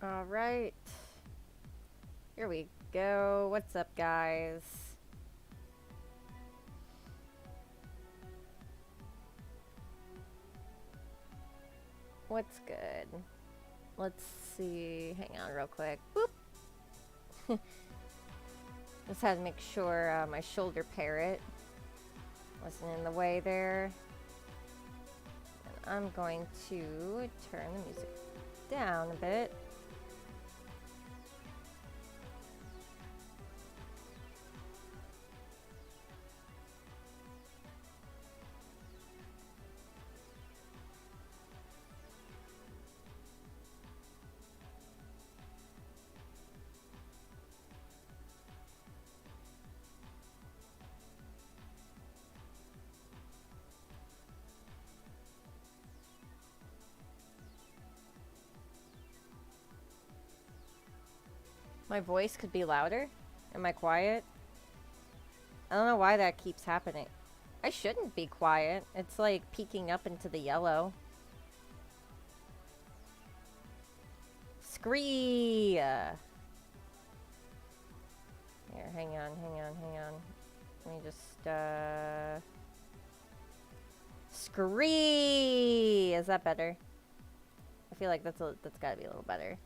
Alright. Here we go. What's up, guys? What's good? Let's see. Hang on real quick. Boop. Just had to make sure my shoulder parrot wasn't in the way there. And I'm going to turn the music down a bit. My voice could be louder. Am I quiet? I don't know why that keeps happening. I shouldn't be quiet. It's like peeking up into the yellow. Scree! Here, hang on. Let me just, Scree! Is that better? I feel like that's gotta be a little better.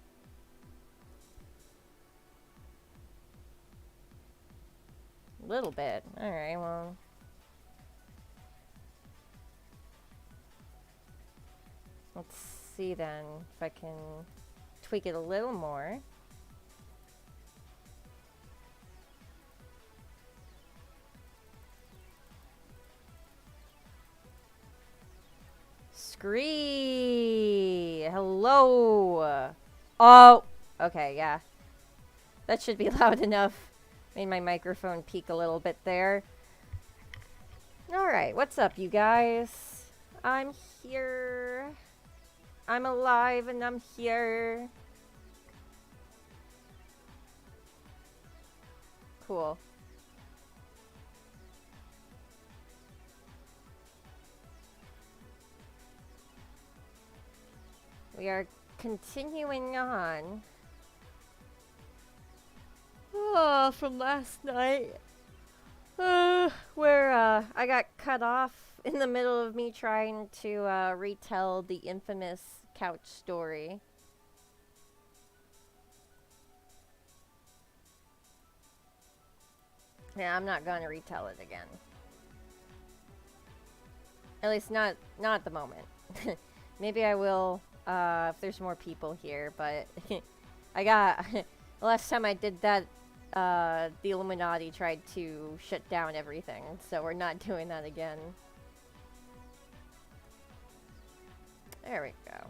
A little bit. Alright, well. Let's see then if I can tweak it a little more. Scree! Hello! Oh! Okay, yeah. That should be loud enough. Made my microphone peak a little bit there. Alright, what's up, you guys? I'm here. I'm alive and I'm here. Cool. We are continuing on. From last night. Where I got cut off in the middle of me trying to retell the infamous couch story. Yeah, I'm not gonna retell it again. At least not at the moment. Maybe I will if there's more people here, but I got the last time I did that the Illuminati tried to shut down everything, so we're not doing that again. There we go.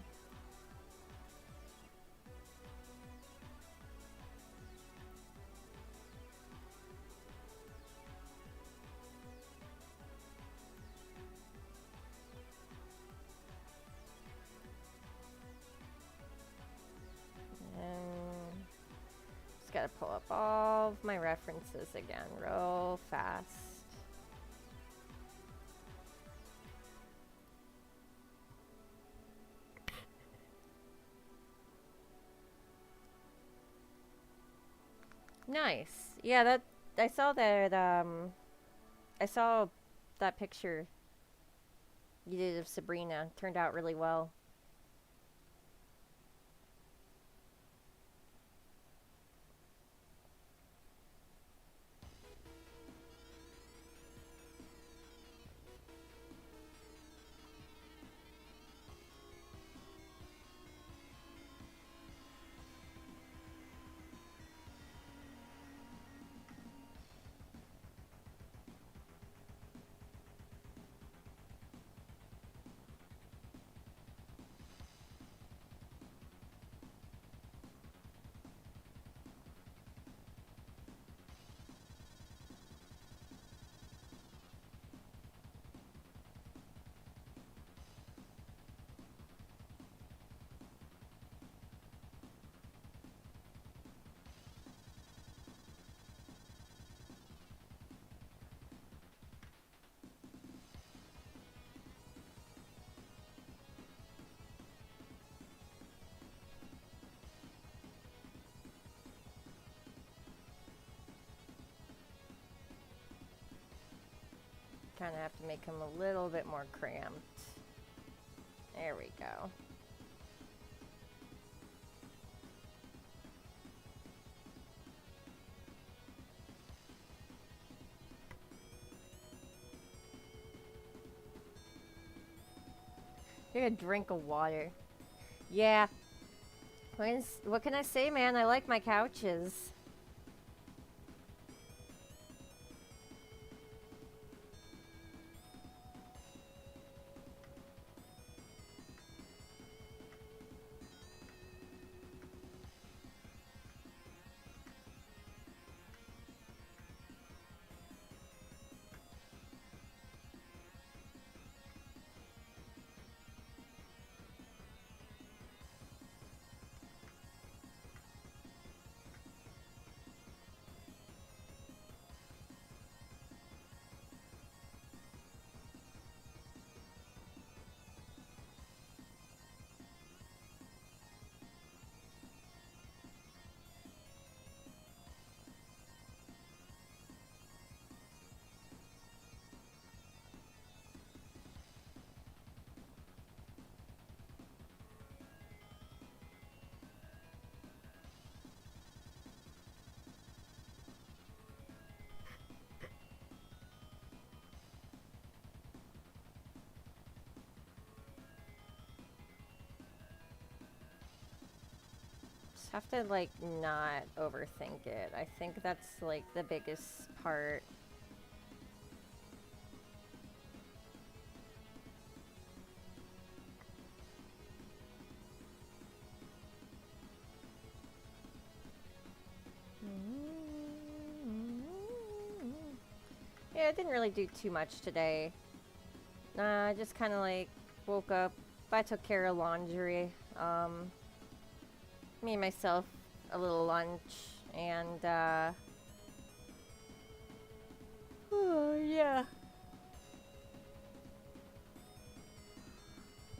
Just gotta pull up all of my references again real fast. Nice. Yeah, that I saw that I saw that picture you did of Sabrina. Turned out really well. kind of have to make him a little bit more cramped. There we go. Take a drink of water. Yeah. What can I say, man? I like my couches. Have to like not overthink it. I think that's like the biggest part. Yeah, I didn't really do too much today. I just kind of like woke up. I took care of laundry. Made myself a little lunch and oh yeah,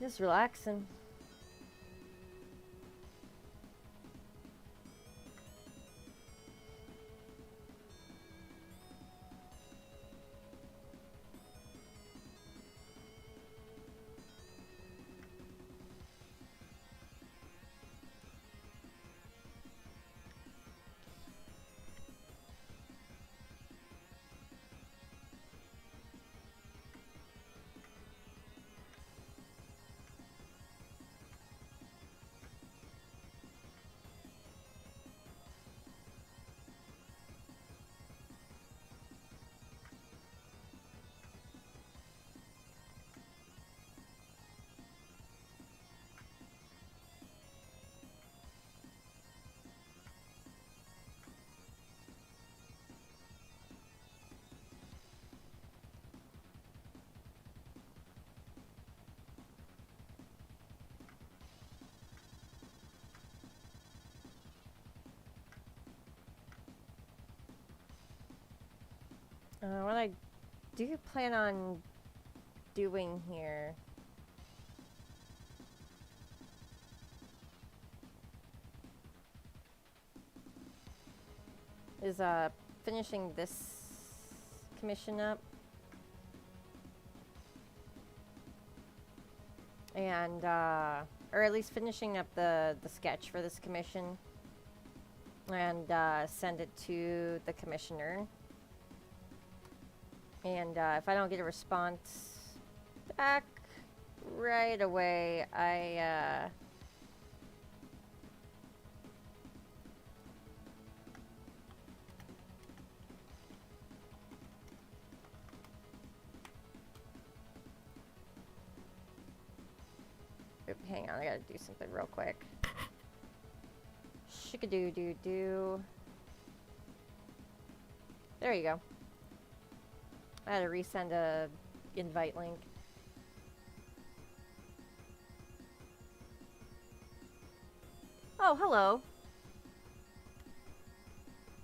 just relaxing. What I do plan on doing here is finishing this commission up and or at least finishing up the sketch for this commission and send it to the commissioner. And if I don't get a response back right away, Oop, hang on, I gotta do something real quick. Shikadoo-doo-doo. There you go. I had to resend a invite link. Oh, hello.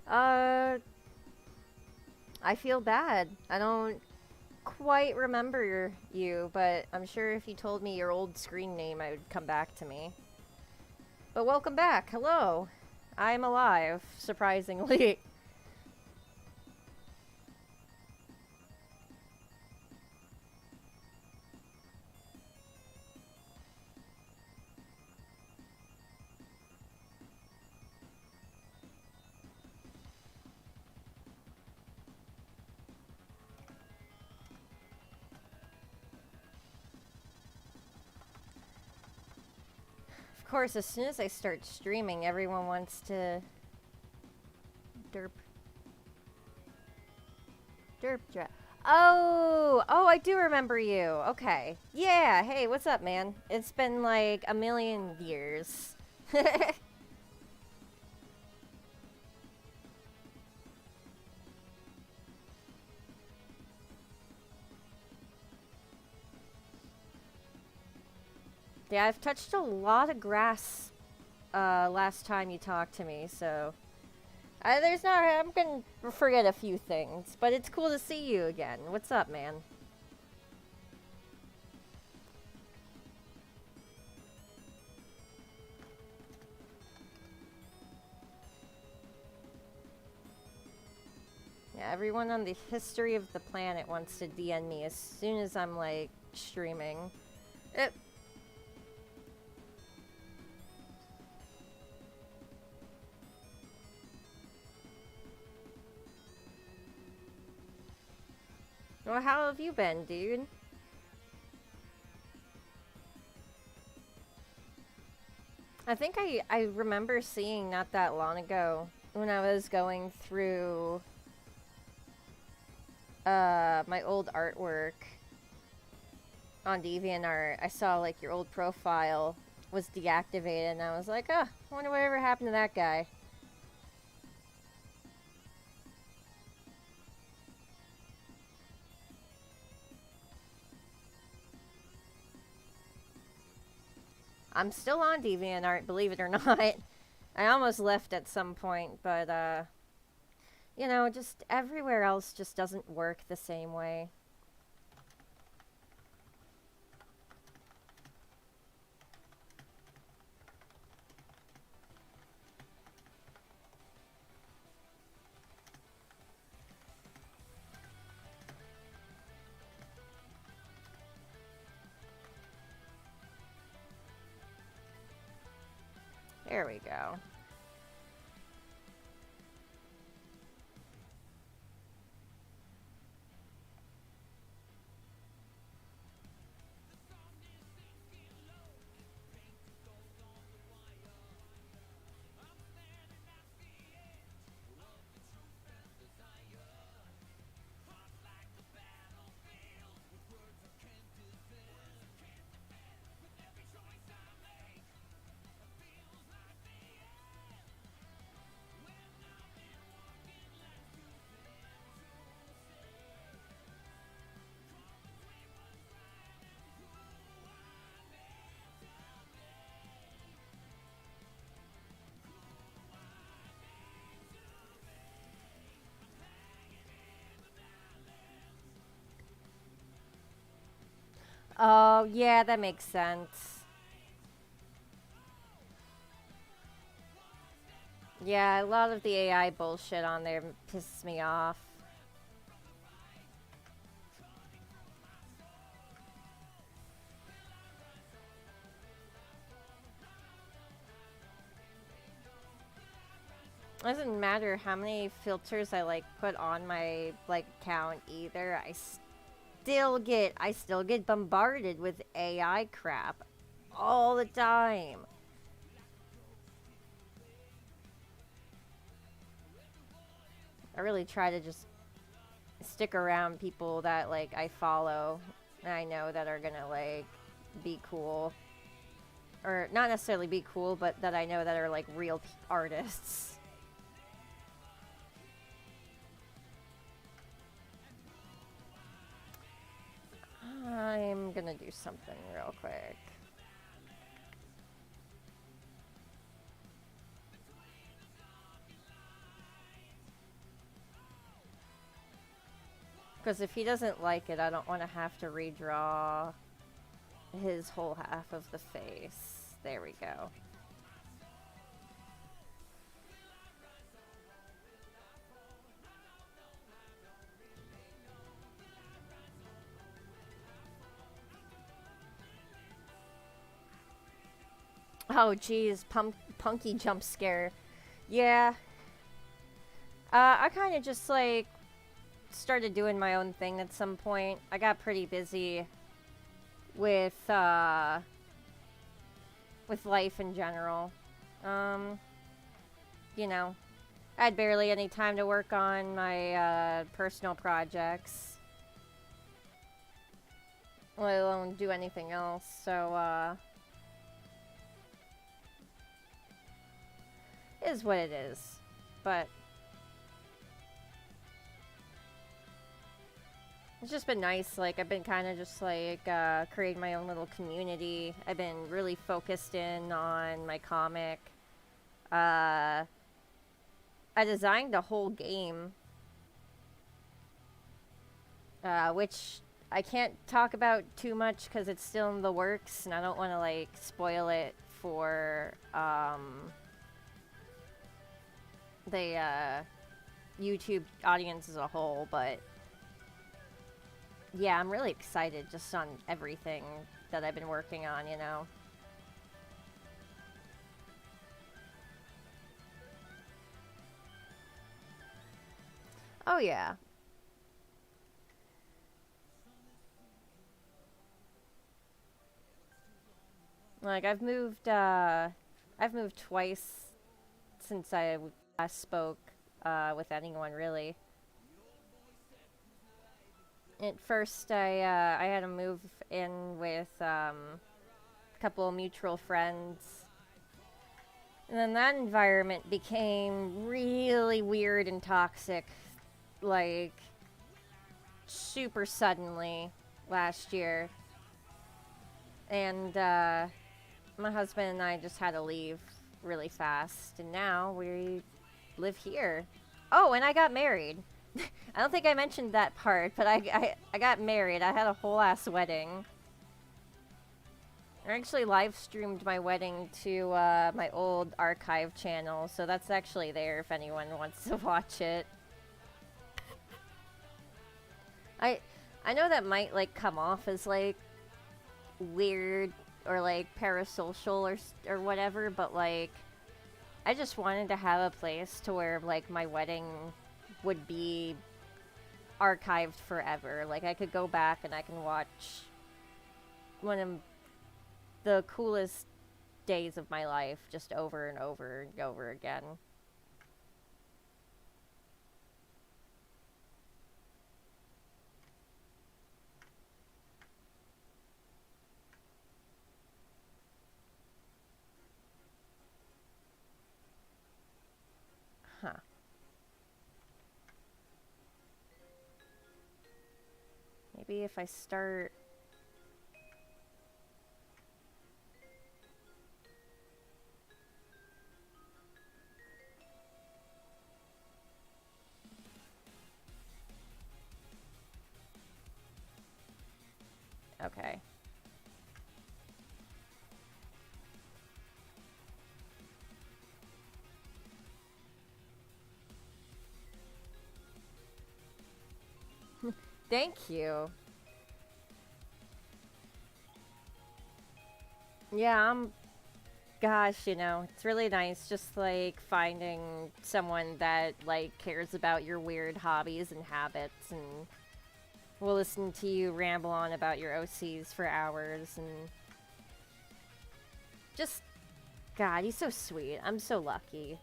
I feel bad. I don't quite remember you, but I'm sure if you told me your old screen name, I would come back to me. But welcome back. Hello. I'm alive, surprisingly. course, as soon as I start streaming, everyone wants to derp. Derp drop. Oh, I do remember you. Okay. Yeah, hey, what's up, man? It's been like a million years. Yeah, I've touched a lot of grass last time you talked to me, so I'm gonna forget a few things, but it's cool to see you again. What's up, man? Yeah, everyone on the history of the planet wants to DN me as soon as I'm like streaming. Well, how have you been, dude? I think I remember seeing not that long ago when I was going through my old artwork on DeviantArt. I saw like your old profile was deactivated and I was like, oh, I wonder whatever happened to that guy. I'm still on DeviantArt, believe it or not. I almost left at some point, but you know, just everywhere else just doesn't work the same way. There we go. Oh, yeah, that makes sense. Yeah, a lot of the AI bullshit on there pisses me off. It doesn't matter how many filters I like put on my like account either. I still get bombarded with AI crap all the time. I really try to just stick around people that like I follow and I know that are gonna like be cool. Or not necessarily be cool, but that I know that are like real artists. I'm gonna do something real quick. Because if he doesn't like it, I don't want to have to redraw his whole half of the face. There we go. Oh, geez, punky jump scare. Yeah. I kind of just, like, started doing my own thing at some point. I got pretty busy with, with life in general. You know, I had barely any time to work on my personal projects, let alone do anything else. So, it is what it is. But it's just been nice. Like, I've been kind of just like creating my own little community. I've been really focused in on my comic. I designed a whole game, which I can't talk about too much because it's still in the works, and I don't want to like spoil it for the YouTube audience as a whole. But yeah, I'm really excited just on everything that I've been working on, you know. Oh yeah. Like I've moved twice since I last spoke with anyone really. At first, I had to move in with a couple of mutual friends, and then that environment became really weird and toxic, like super suddenly last year, and my husband and I just had to leave really fast, and now we live here. Oh, and I got married. I don't think I mentioned that part, but I got married. I had a whole ass wedding. I actually live streamed my wedding to my old archive channel, so that's actually there if anyone wants to watch it. I I know that might like come off as like weird or like parasocial or whatever, but like I just wanted to have a place to where like my wedding would be archived forever. Like I could go back and I can watch one of the coolest days of my life just over and over and over again. Huh. Maybe if I start... Okay. Thank you. Yeah, gosh, you know, it's really nice just like finding someone that like cares about your weird hobbies and habits and will listen to you ramble on about your OCs for hours and just, God, he's so sweet. I'm so lucky.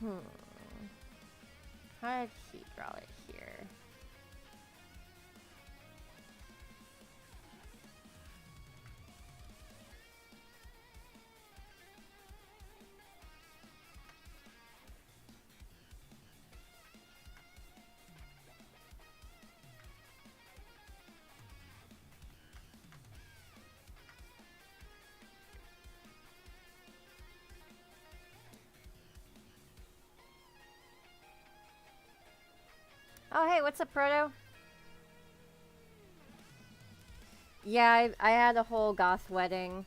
Hmm. How did he draw it here? Oh, hey, what's up, Proto? Yeah, I had a whole goth wedding.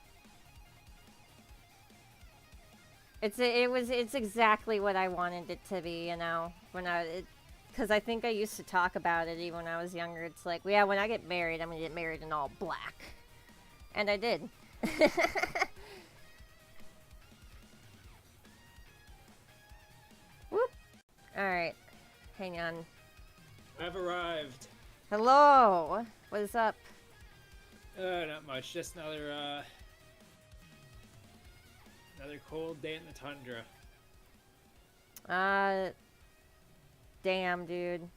It's exactly what I wanted it to be, you know. Because I think I used to talk about it even when I was younger. It's like, well, yeah, when I get married, I'm gonna get married in all black, and I did. Whoop. All right, hang on. I've arrived. Hello. What is up? Not much. Just another cold day in the tundra. Damn, dude.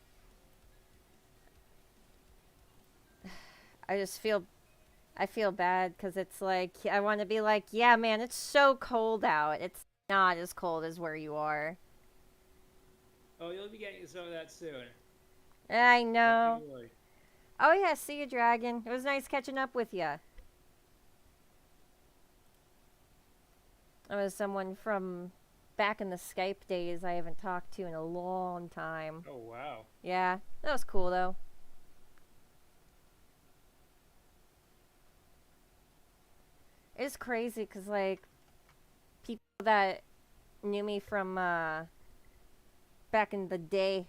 I feel bad because it's like, I want to be like, yeah, man, it's so cold out. It's not as cold as where you are. Oh, you'll be getting some of that soon. I Don't know. you worry. Oh, yeah, see you, Dragon. It was nice catching up with you. I was someone from back in the Skype days I haven't talked to in a long time. Oh, wow. Yeah, that was cool, though. It's crazy because, like, people that knew me from back in the day,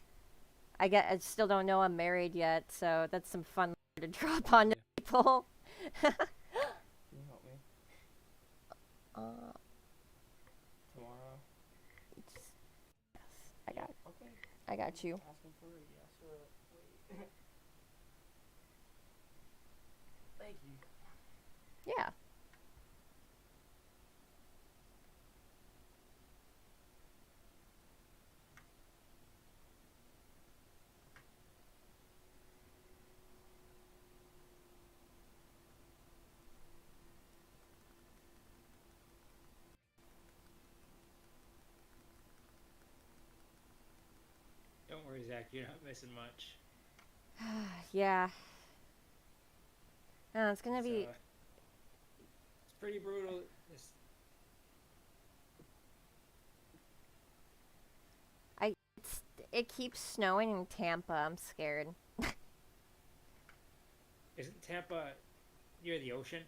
I still don't know I'm married yet, so that's some fun to drop on Yeah. people. Can you help me uh, tomorrow? yes, I got, Okay. I got you. Asking for a yes or a wait. Thank you. Yeah. Don't worry, Zach. You're not missing much. Yeah. It's gonna be. It's pretty brutal. It keeps snowing in Tampa. I'm scared. Isn't Tampa near the ocean?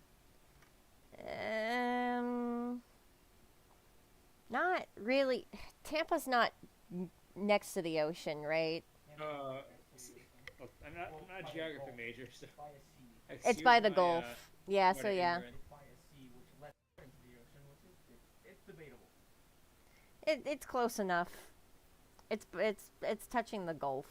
Um, Not really. Tampa's not next to the ocean, right? Uh, Look, I'm not a geography major, so By a sea. It's excuse by the my, Gulf. Yeah, what so an yeah. ignorant. It's by a sea which lets into the ocean, which is it's debatable. It's close enough. It's touching the Gulf.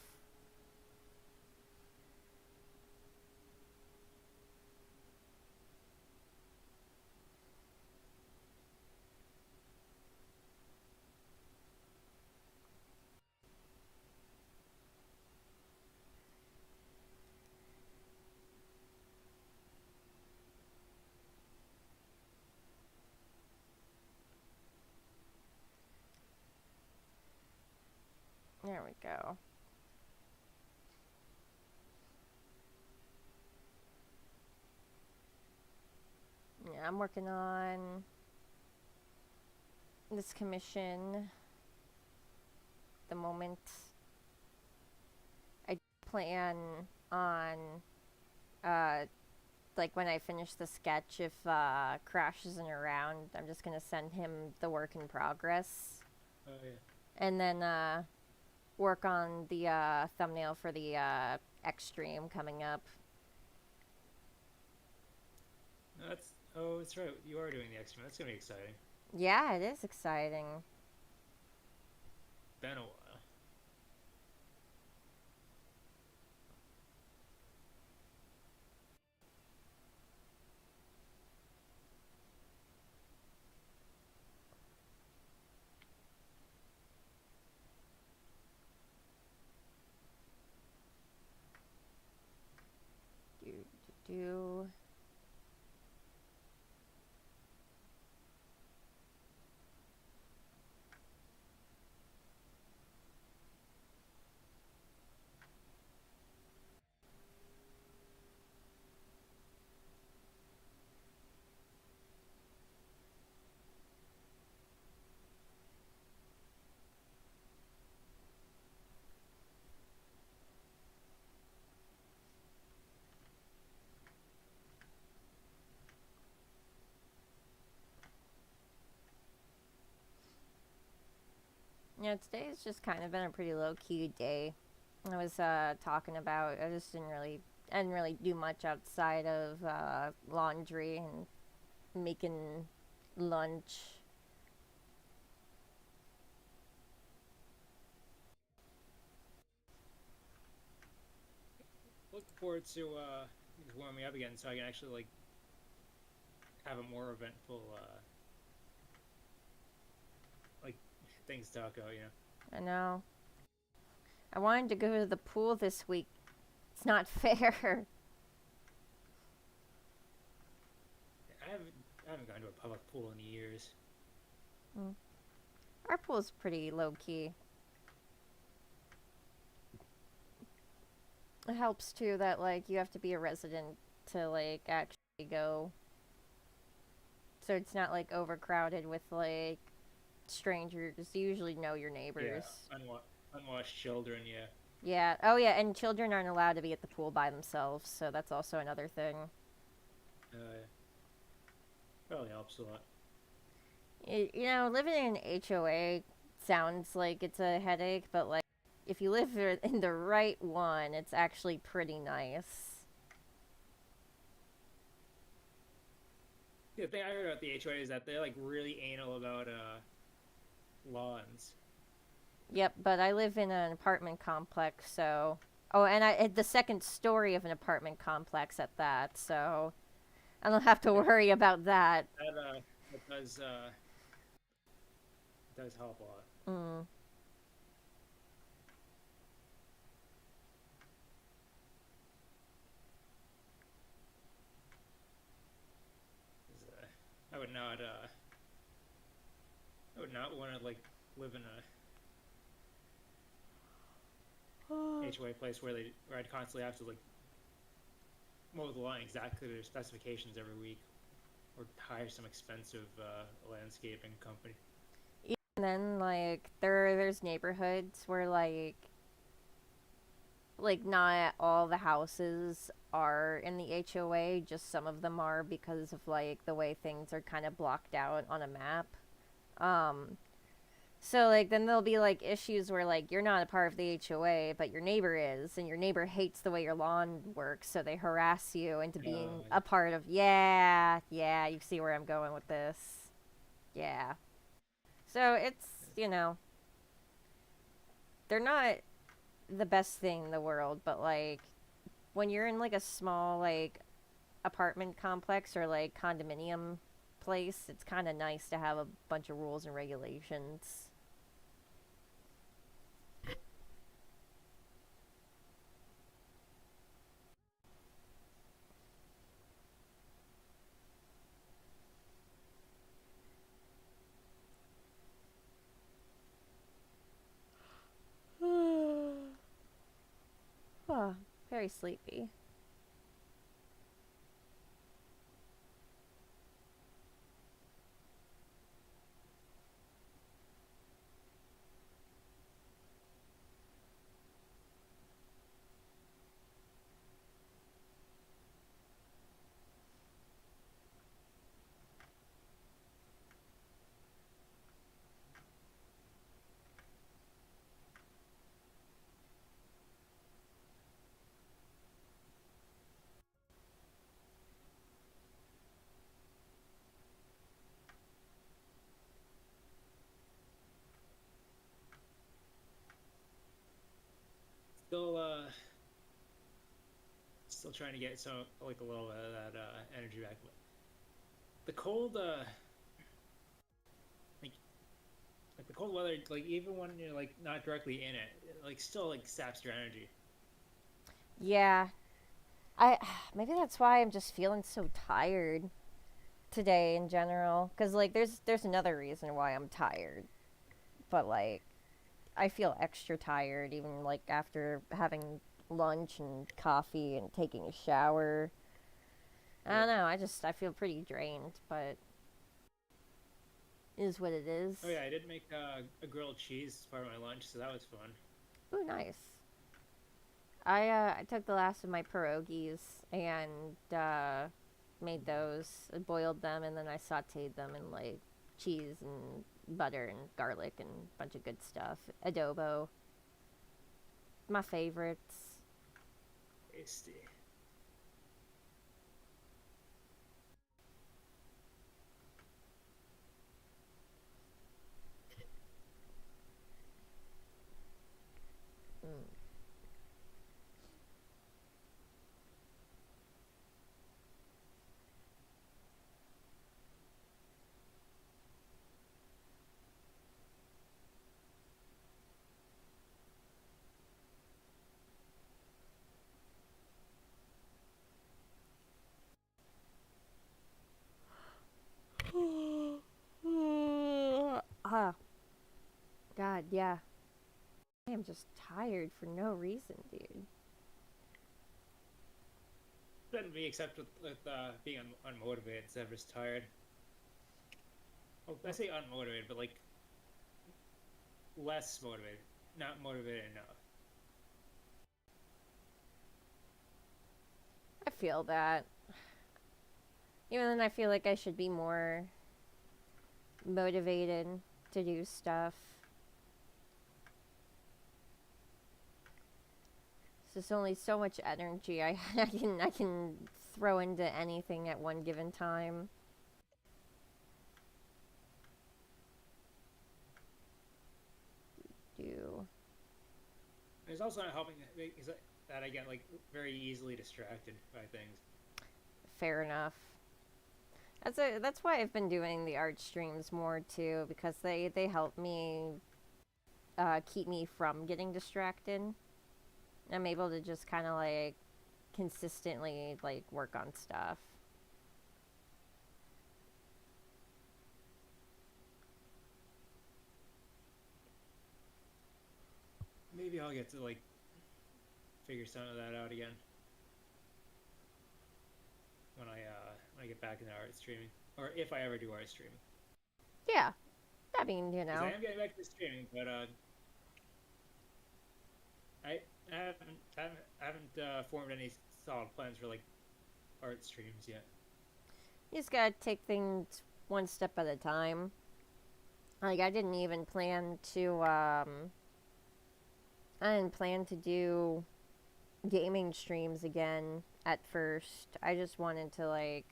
There we go. Yeah, I'm working on this commission. At the moment, I plan on like when I finish the sketch, if Crash isn't around, I'm just gonna send him the work in progress, Oh yeah. and then work on the thumbnail for the X stream coming up. No, that's right. You are doing the X-Men. That's gonna be exciting. Yeah, it is exciting. Been a while. Do. Yeah, today's just kind of been a pretty low key day. I was talking about I just didn't really do much outside of laundry and making lunch. Looking forward to things warming up again, so I can actually like have a more eventful like things to talk about. You know. I know. I wanted to go to the pool this week. It's not fair. I haven't gone to a public pool in years. Mm. Our pool's pretty low key. It helps too that like you have to be a resident to like actually go. So it's not like overcrowded with like strangers. You usually know your neighbors. Yeah, unwashed children. Yeah. Yeah. Oh yeah, and children aren't allowed to be at the pool by themselves, so that's also another thing. Probably helps a lot. Living in an HOA sounds like it's a headache, but like if you live in the right one, it's actually pretty nice. The thing I heard about the HOA is that they're like really anal about lawns. Yep, but I live in an apartment complex, so and the second story of an apartment complex at that, so I don't have to worry about that. That does help a lot. Mm. 'Cause, I would not want to like live in a HOA place where I'd constantly have to like mow the lawn exactly to their specifications every week, or hire some expensive landscaping company. And then like there's neighborhoods where like not all the houses are in the HOA, just some of them are because of like the way things are kind of blocked out on a map. Um so like then there'll be like issues where like you're not a part of the HOA, but your neighbor is, and your neighbor hates the way your lawn works, so they harass you into being a part of. Yeah, you see where I'm going with this. Yeah. So it's, they're not the best thing in the world, but like when you're in like a small like apartment complex or like condominium place, it's kind of nice to have a bunch of rules and regulations. Oh, very sleepy. Still, still trying to get some like a little bit of that energy back. The cold, like the cold weather, like even when you're like not directly in it, like still like saps your energy. Yeah. I maybe that's why I'm just feeling so tired today in general, cuz like there's another reason why I'm tired. But like I feel extra tired even like after having lunch and coffee and taking a shower. I don't know. I feel pretty drained, but it is what it is. Oh yeah, I did make a grilled cheese as part of my lunch, so that was fun. Ooh, nice. I took the last of my pierogies and made those. I boiled them and then I sautéed them in like cheese and butter and garlic and a bunch of good stuff. Adobo. My favorites. Tasty. Mm. Ah, God, yeah. I am just tired for no reason, dude. Shouldn't be except with being unmotivated instead of just tired. Well, I say unmotivated, but like less motivated, not motivated enough. I feel that. Even then, I feel like I should be more motivated to do stuff. There's only so much energy I can throw into anything at one given time. Do. It's also not helping that I get like very easily distracted by things. Fair enough. That's why I've been doing the art streams more too, because they help me keep me from getting distracted. I'm able to just kind of like consistently like work on stuff. Maybe I'll get to like figure some of that out again when I get back into art streaming, or if I ever do art streaming. Yeah, I mean, you 'Cause know. I am getting back to streaming, but I haven't formed any solid plans for like art streams yet. You just gotta take things one step at a time. Like I didn't even plan to I didn't plan to do gaming streams again at first. I just wanted to like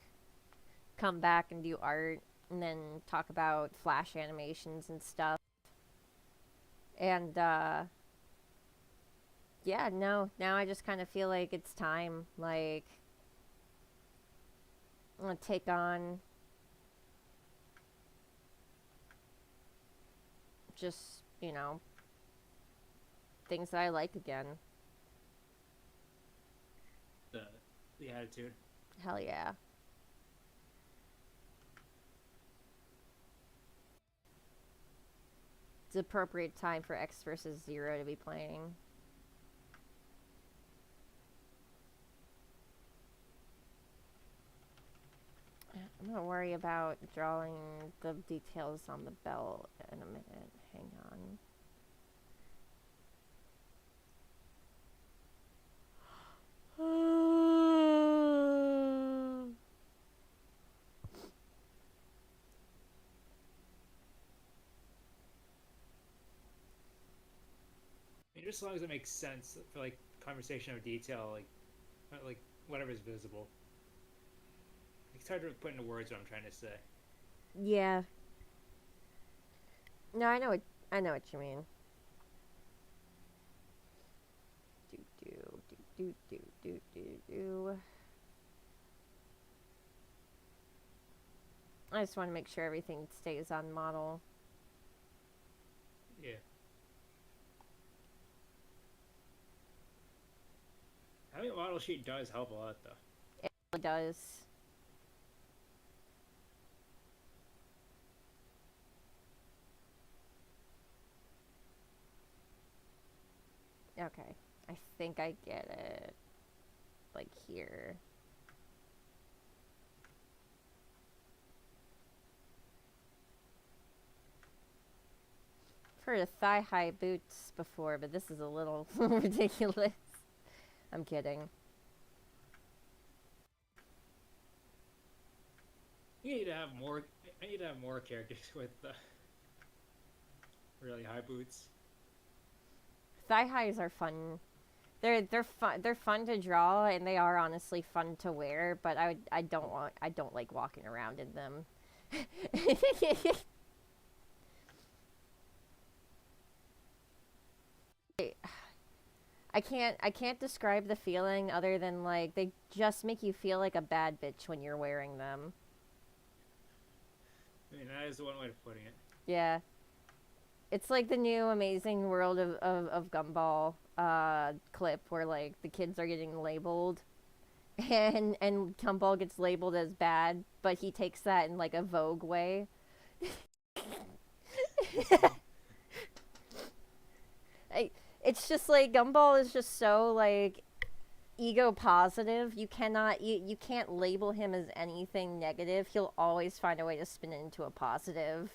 come back and do art and then talk about Flash animations and stuff. And yeah, no, now I just kind of feel like it's time. Like I'm gonna take on just, you know, things that I like again. The attitude. Hell yeah. It's appropriate time for X versus Zero to be playing. I'm gonna worry about drawing the details on the belt in a minute. Hang on. I mean, just as long as it makes sense for like conversation or detail, like whatever's visible. It's hard to put into words what I'm trying to say. Yeah. No, I know what you mean. Do. I just want to make sure everything stays on model. Yeah. Having a model sheet does help a lot, though. It does. Okay. I think I get it. Like here. I've heard of thigh-high boots before, but this is a little ridiculous. I'm kidding. You need to have more. I need to have more characters with really high boots. Thigh highs are fun. They're fun. They're fun to draw, and they are honestly fun to wear. But I don't like walking around in them. I can't describe the feeling other than like they just make you feel like a bad bitch when you're wearing them. I mean, that is one way of putting it. Yeah. It's like the new Amazing World of Gumball clip where like the kids are getting labeled and Gumball gets labeled as bad, but he takes that in like a Vogue way. It's just like Gumball is just so like ego positive. You can't label him as anything negative. He'll always find a way to spin it into a positive.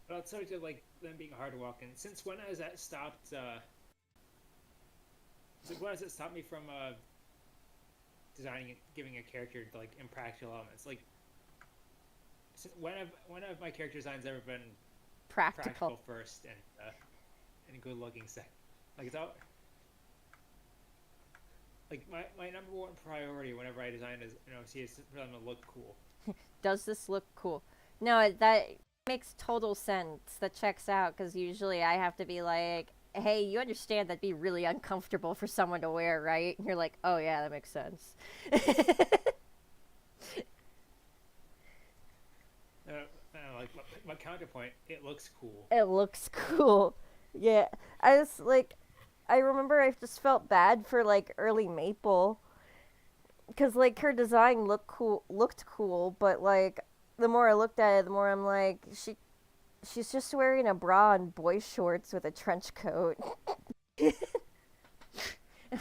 But outside of like them being hard to walk in, since when has that stopped? So when has it stopped me from designing, giving a character like impractical elements? Like, when have my character designs ever been Practical. first and good looking second? Like it's all like my number one priority whenever I design is see is for them to look cool. Does this look cool? No, that makes total sense. That checks out because usually I have to be like, hey, you understand that'd be really uncomfortable for someone to wear, right? And you're like, oh yeah, that makes sense. Like my counterpoint, it looks cool. It looks cool. Yeah, I remember I just felt bad for like early Maple, because like her design looked cool, but like the more I looked at it, the more I'm like, she's just wearing a bra and boy shorts with a trench coat.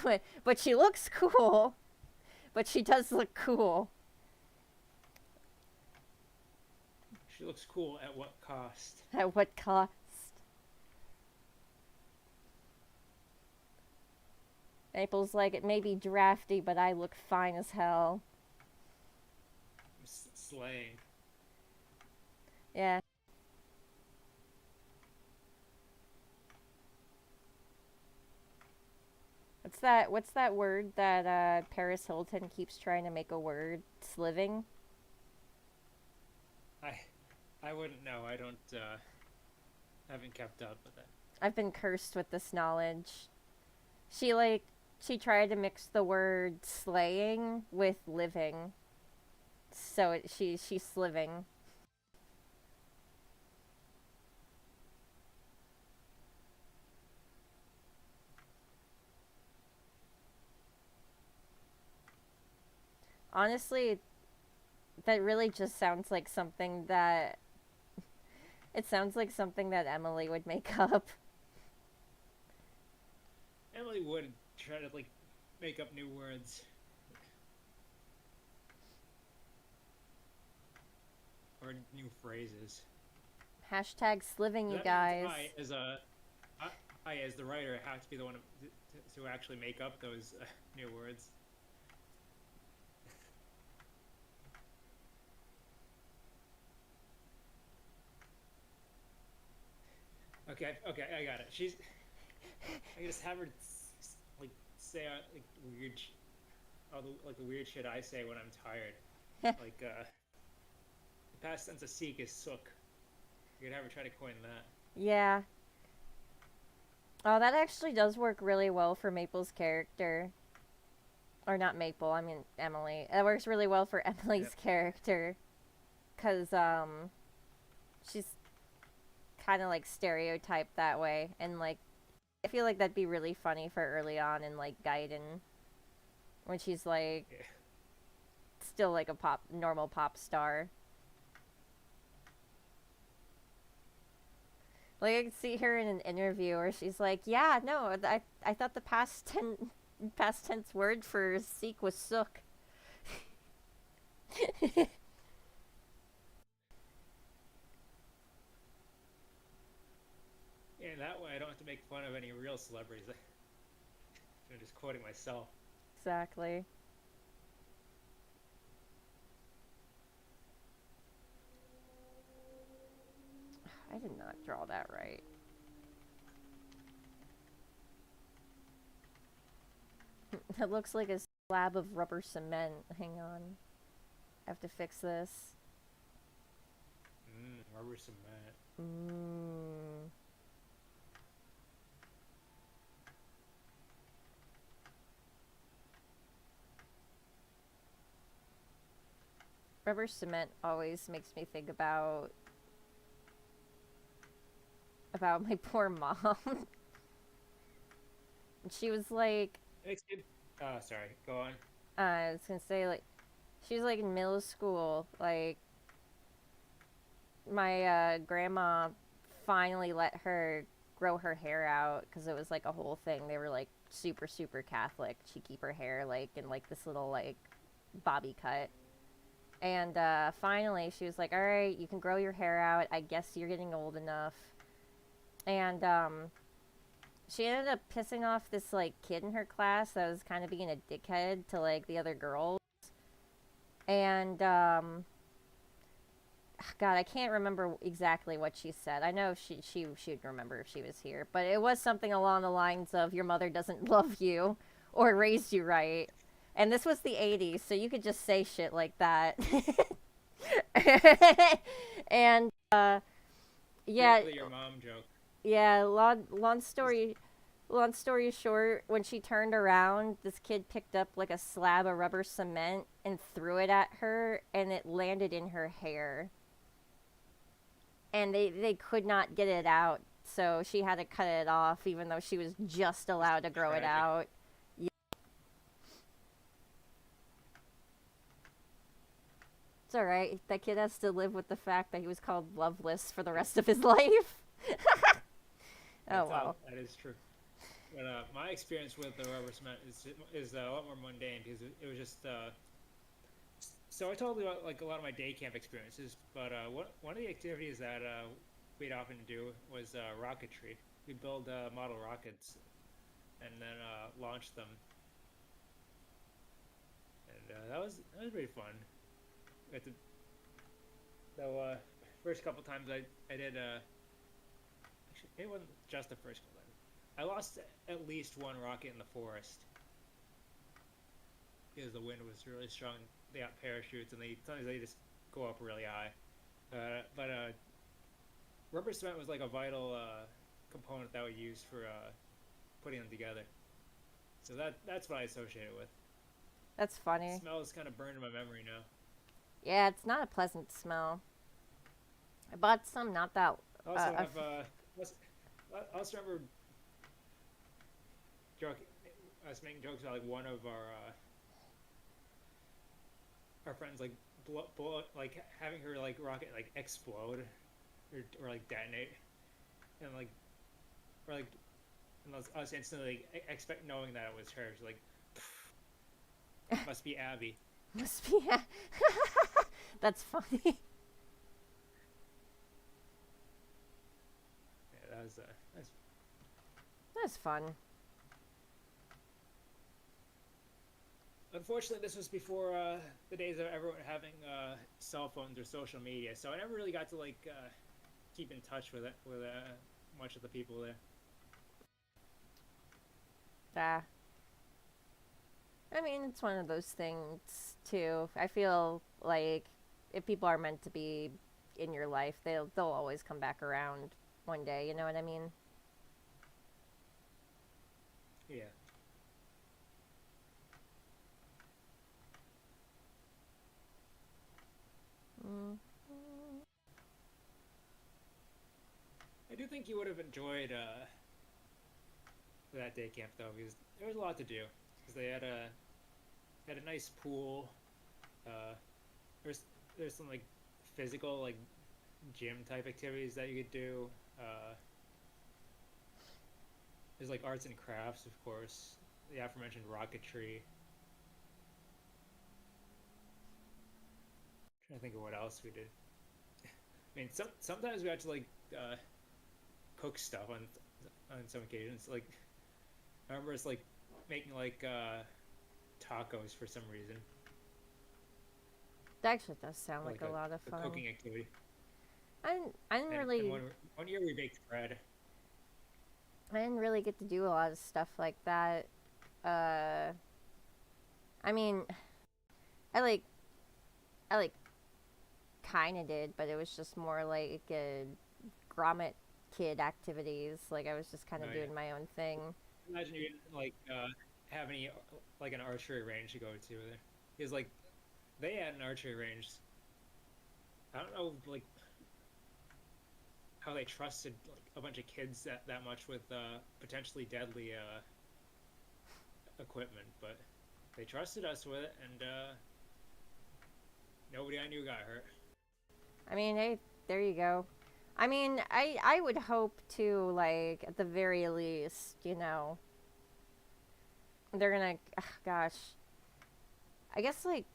But she looks cool. But she does look cool. She looks cool at what cost? At what cost? Maple's like, it may be drafty, but I look fine as hell. Slaying. Yeah. What's that word that Paris Hilton keeps trying to make a word? Sliving? I wouldn't know. I don't haven't kept up with it. I've been cursed with this knowledge. She tried to mix the word slaying with living. So she's sliving. Honestly, that really just sounds like something that it sounds like something that Emily would make up. Emily would try to like make up new words. Or new phrases. Hashtag sliving, you That guys. means I, as the writer, have to be the one to actually make up those new words. Okay, I got it. I just have her like say like weird, all the weird shit I say when I'm tired. Like the past tense of seek is sook. You could have her try to coin that. Yeah. Oh, that actually does work really well for Maple's character. Or not Maple, I mean Emily. It works really well for Emily's character. Because, she's kind of like stereotyped that way. And like, I feel like that'd be really funny for early on in like Gaiden. When she's like, still like a normal pop star. Like, I could see her in an interview where she's like, yeah, no, I thought the past tense word for seek was sook. Yeah, that way I don't have to make fun of any real celebrities. I'm just quoting myself. Exactly. I did not draw that right. It looks like a slab of rubber cement. Hang on. I have to fix this. Rubber cement. Mmm. Rubber cement always makes me think about my poor mom. She was like, Makes good. Sorry. Go on. I was gonna say, like, she was like in middle school. Like, my grandma finally let her grow her hair out because it was like a whole thing. They were like super, super Catholic. She'd keep her hair like in like this little like bobby cut. And finally, she was like, all right, you can grow your hair out. I guess you're getting old enough. And she ended up pissing off this like kid in her class that was kind of being a dickhead to like the other girls. And God, I can't remember exactly what she said. I know she'd remember if she was here, but it was something along the lines of your mother doesn't love you or raised you right. And this was the 80s, so you could just say shit like that. And yeah, Strictly your mom joke. yeah, long story short, when she turned around, this kid picked up like a slab of rubber cement and threw it at her, and it landed in her hair. And they could not get it out, so she had to cut it off, even though she was just allowed to grow it Tragic. out. Yeah. It's all right. That kid has to live with the fact that he was called Loveless for the rest of his life. Oh well. That is true. But my experience with the rubber cement is a lot more mundane because it was just. So I told you about like a lot of my day camp experiences, but one of the activities that we'd often do was rocketry. We build model rockets and then launch them, and that was pretty fun. At the, though first couple times I did actually it wasn't just the first couple times. I lost at least one rocket in the forest because the wind was really strong. They got parachutes and sometimes they just go up really high. But rubber cement was like a vital component that we used for putting them together. So that's what I associate it with. That's funny. The smell is kind of burned in my memory now. Yeah, it's not a pleasant smell. I bought some not that. I also have I also remember joking, us making jokes about like one of our friends like like having her like rocket like explode or like detonate and like or like and us instantly expect knowing that it was her. She's like, must be Abby. Must be. That's funny. Yeah, that's That's fun. Unfortunately, this was before the days of everyone having cell phones or social media, so I never really got to like keep in touch with much of the people there. Yeah. I mean, it's one of those things too. I feel like if people are meant to be in your life, they'll always come back around one day. You know what I mean? Yeah. Mm. I do think you would have enjoyed that day camp though, because there was a lot to do. Because they had a nice pool. Uh, there's there's some like physical like gym type activities that you could do. There's like arts and crafts, of course. The aforementioned rocketry. Trying to think of what else we did. I mean, sometimes we had to like cook stuff on some occasions. Like I remember it's like making like tacos for some reason. That actually does sound Or, like a lot of a fun. cooking activity. I didn't And really, one year we baked bread. I didn't really get to do a lot of stuff like that. Uh, I mean, I like, I like, kind of did, but it was just more like grommet kid activities. Like I was just kind of Oh, yeah. doing my own thing. Imagine you didn't like have any like an archery range to go to there. Because like they had an archery range. I don't know like how they trusted like a bunch of kids that much with potentially deadly equipment, but they trusted us with it, and nobody I knew got hurt. I mean, hey, there you go. I mean, I would hope to, like, at the very least, you know, they're gonna, gosh, I guess, like,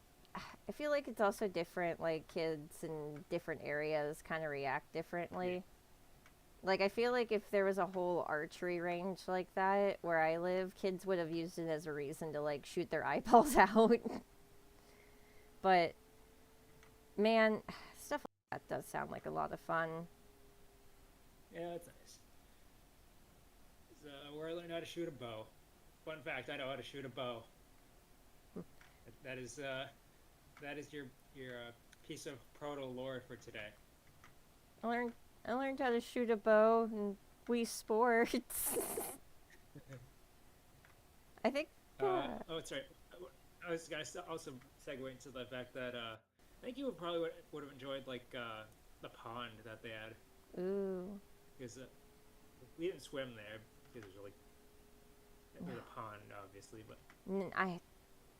I feel like it's also different, like, kids in different areas kind of react differently. Yeah. Like, I feel like if there was a whole archery range like that where I live, kids would have used it as a reason to, like, shoot their eyeballs out. But, man, stuff like that does sound like a lot of fun. Yeah, that's nice. Where I learned how to shoot a bow. Fun fact: I know how to shoot a bow. That is your piece of proto lore for today. I learned how to shoot a bow in Wii Sports. I think. Oh, sorry. I was gonna also segue into the fact that I think you would have enjoyed like the pond that they had, Ooh. because we didn't swim there because it was a pond obviously, but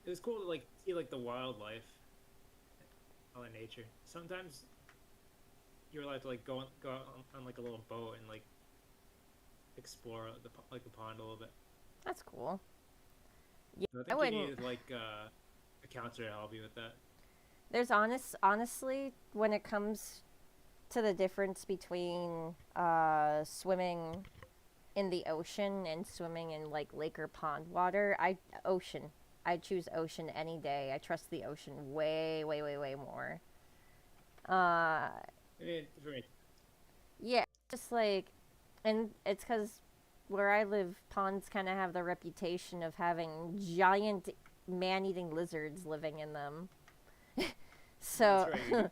it was cool to like see like the wildlife, all the nature. Sometimes you're allowed to like go on like a little boat and like explore the pond a little bit. That's cool. So I think you needed like a counselor to help you with that. There's honestly, when it comes to the difference between swimming in the ocean and swimming in like lake or pond water, ocean. I'd choose ocean any day. I trust the ocean way more. I mean, for me, Yeah, just like, and it's because where I live, ponds kind of have the reputation of having giant man-eating lizards living in them. So, that's right.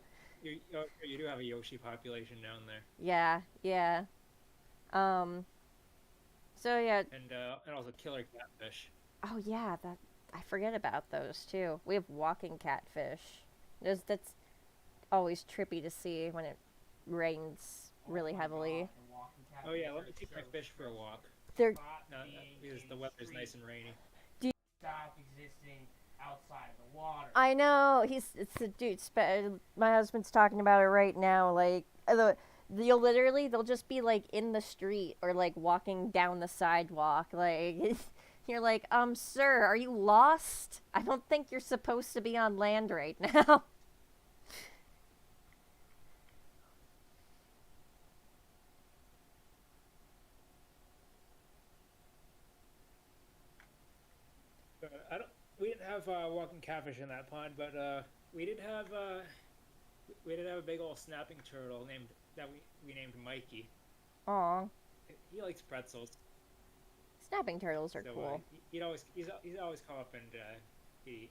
You do have a Yoshi population down there, yeah. So yeah. and also killer catfish. Oh yeah, that I forget about those too. We have walking catfish. That's always trippy to see when it rains really heavily. Oh yeah, let me take my fish for a walk. They're No, because the weather's nice and rainy. Stop existing outside the water. I know it's a dude. My husband's talking about it right now. Like they'll just be like in the street or like walking down the sidewalk. Like you're like, sir, are you lost? I don't think you're supposed to be on land right now. We didn't have walking catfish in that pond, but we did have a big old snapping turtle we named Mikey. Aw, He likes pretzels. snapping turtles are So cool. he's always come up and eat.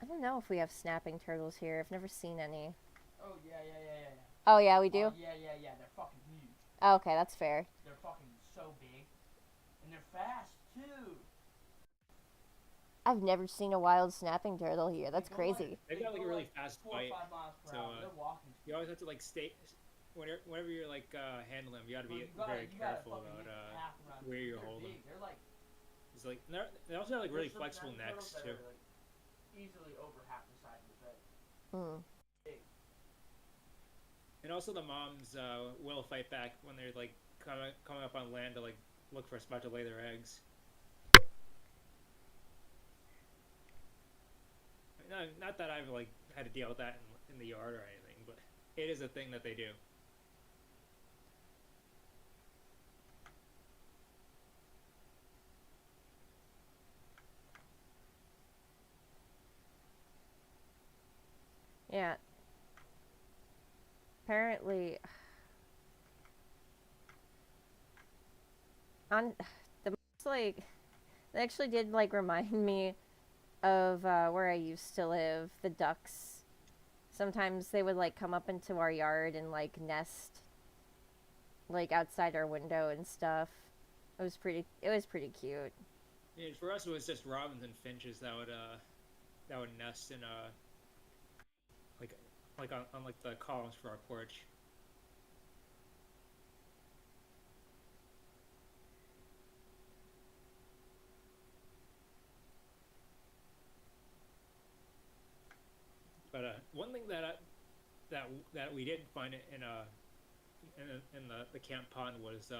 I don't know if we have snapping turtles here. I've never seen any. Oh yeah. Oh yeah, we do. Oh, yeah. They're fucking huge. Oh, okay, that's fair. They're fucking so big, and they're fast too. I've never seen a wild snapping turtle here. That's They go crazy. They've got like a really fast 4 or bite. 5 miles per So, hour. They're walking. You always have to like stay. Whenever you're like handling them, you got to be very You gotta careful fucking about hit the path around where them. you're They're holding. big. They're like. It's like they also have like really there's some flexible snapping necks turtles too. that are, like, easily over half the size of the Hmm. And also the moms will fight back when they're like coming up on land to like look for a spot to lay their eggs. No, not that I've like had to deal with that in the yard or anything, but it is a thing that they do. Yeah. Apparently, on the most, like, they actually did like remind me of where I used to live. The ducks. Sometimes they would like come up into our yard and like nest like outside our window and stuff. It was pretty. It was pretty cute. Yeah, for us, it was just robins and finches that would nest in like on like the columns for our porch. But one thing that we did find in the camp pond was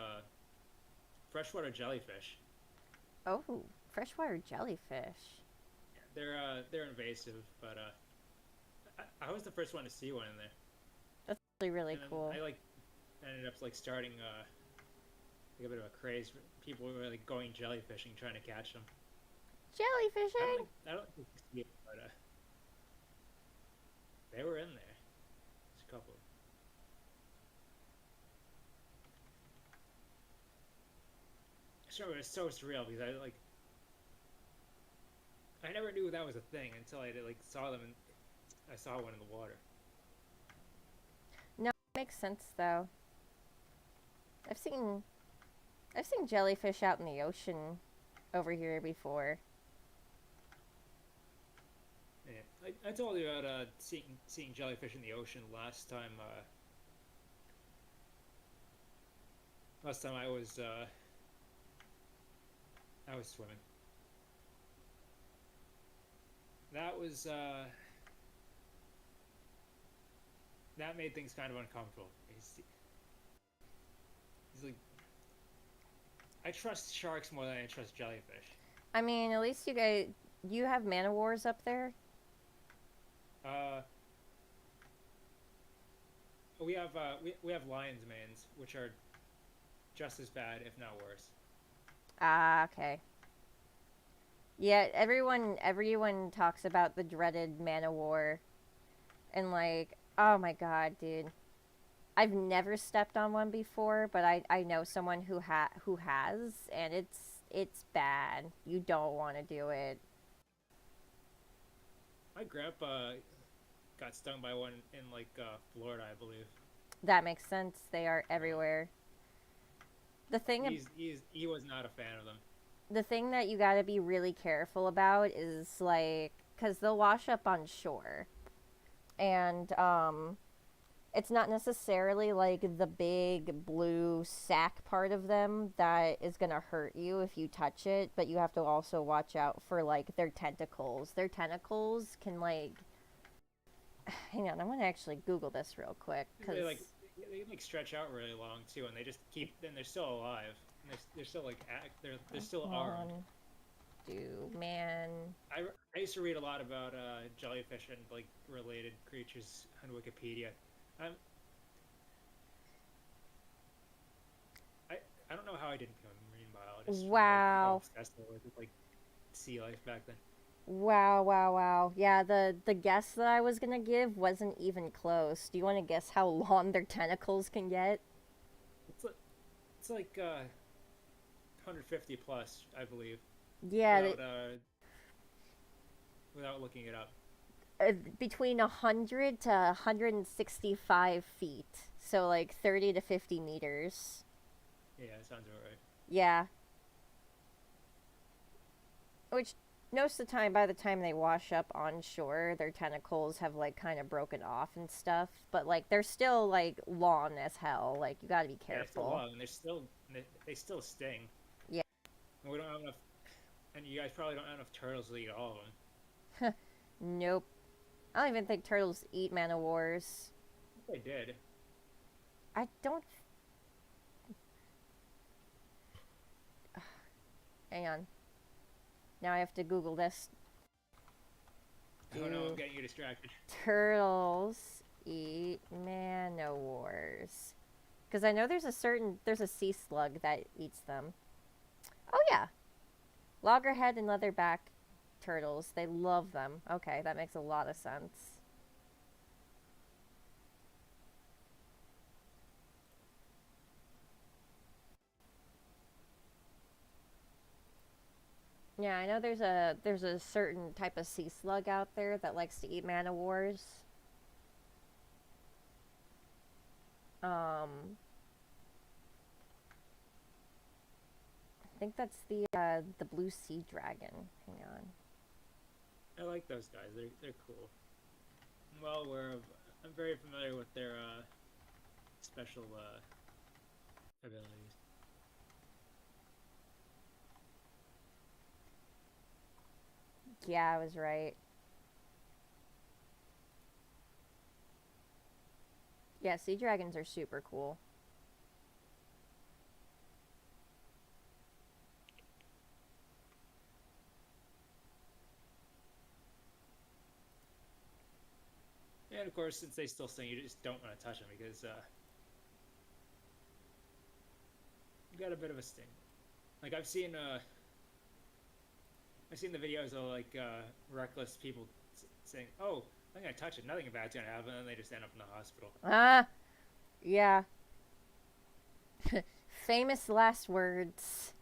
freshwater jellyfish. Oh, freshwater jellyfish. They're invasive, but I was the first one to see one in there. That's really really And then cool. I like ended up like starting like a bit of a craze. People were like going jellyfishing, trying to catch them. Jellyfishing. I don't think you see it, but they were in there. There's a couple. Sure, it was so surreal because I never knew that was a thing until I like saw them and I saw one in the water. No, it makes sense though. I've seen I've seen jellyfish out in the ocean over here before. Yeah, I told you about seeing jellyfish in the ocean last time. Last time I was swimming. That was that made things kind of uncomfortable. He's like, I trust sharks more than I trust jellyfish. I mean, at least you have man o' wars up there. Uh, we have lion's manes, which are just as bad, if not worse. Ah, okay. Yeah, everyone talks about the dreaded man o' war, and like, oh my god, dude. I've never stepped on one before, but I know someone who has, and it's bad. You don't want to do it. My grandpa got stung by one in like Florida, I believe. That makes sense. They are everywhere. The thing He was not a fan of them. the thing that you got to be really careful about is like cuz they'll wash up on shore. And it's not necessarily like the big blue sack part of them that is going to hurt you if you touch it, but you have to also watch out for like their tentacles. Their tentacles can like hang on, I'm going to actually Google this real quick cuz They like stretch out really long too, and they just keep. Then they're still alive. And they're still like they're still armed. Man. I used to read a lot about jellyfish and like related creatures on Wikipedia. Um, I don't know how I didn't become a marine biologist. Wow. How obsessed I was with like sea life back then. Wow. Yeah, the guess that I was gonna give wasn't even close. Do you want to guess how long their tentacles can get? It's like 150 plus, I believe. Yeah, Without looking it up. between 100 to 165 feet. So like 30 to 50 meters. Yeah, that sounds about right. Yeah. Which most of the time, by the time they wash up on shore, their tentacles have like kind of broken off and stuff. But like they're still like long as hell. Like you got to be Yeah, they're still careful. long, and they still sting. Yeah. And we don't have enough, and you guys probably don't have enough turtles to eat all of them. Nope. I don't even think turtles eat man o' wars. They did. I don't. Hang on. Now I have to Google this. Oh no, Do I'm getting you distracted. turtles eat man o' wars? Because I know there's a sea slug that eats them. Oh yeah, loggerhead and leatherback turtles. They love them. Okay, that makes a lot of sense. Yeah, I know there's a certain type of sea slug out there that likes to eat man-o-wars. I think that's the blue sea dragon. Hang on. I like those guys. They're cool. I'm well aware of. I'm very familiar with their special abilities. Yeah, I was right. Yeah, sea dragons are super cool. And of course, since they still sing, you just don't want to touch them because you got a bit of a sting. Like I've seen the videos of like reckless people saying, "Oh, I'm gonna touch it, nothing bad's gonna happen," and then they just end up in the hospital. Ah, yeah. Famous last words.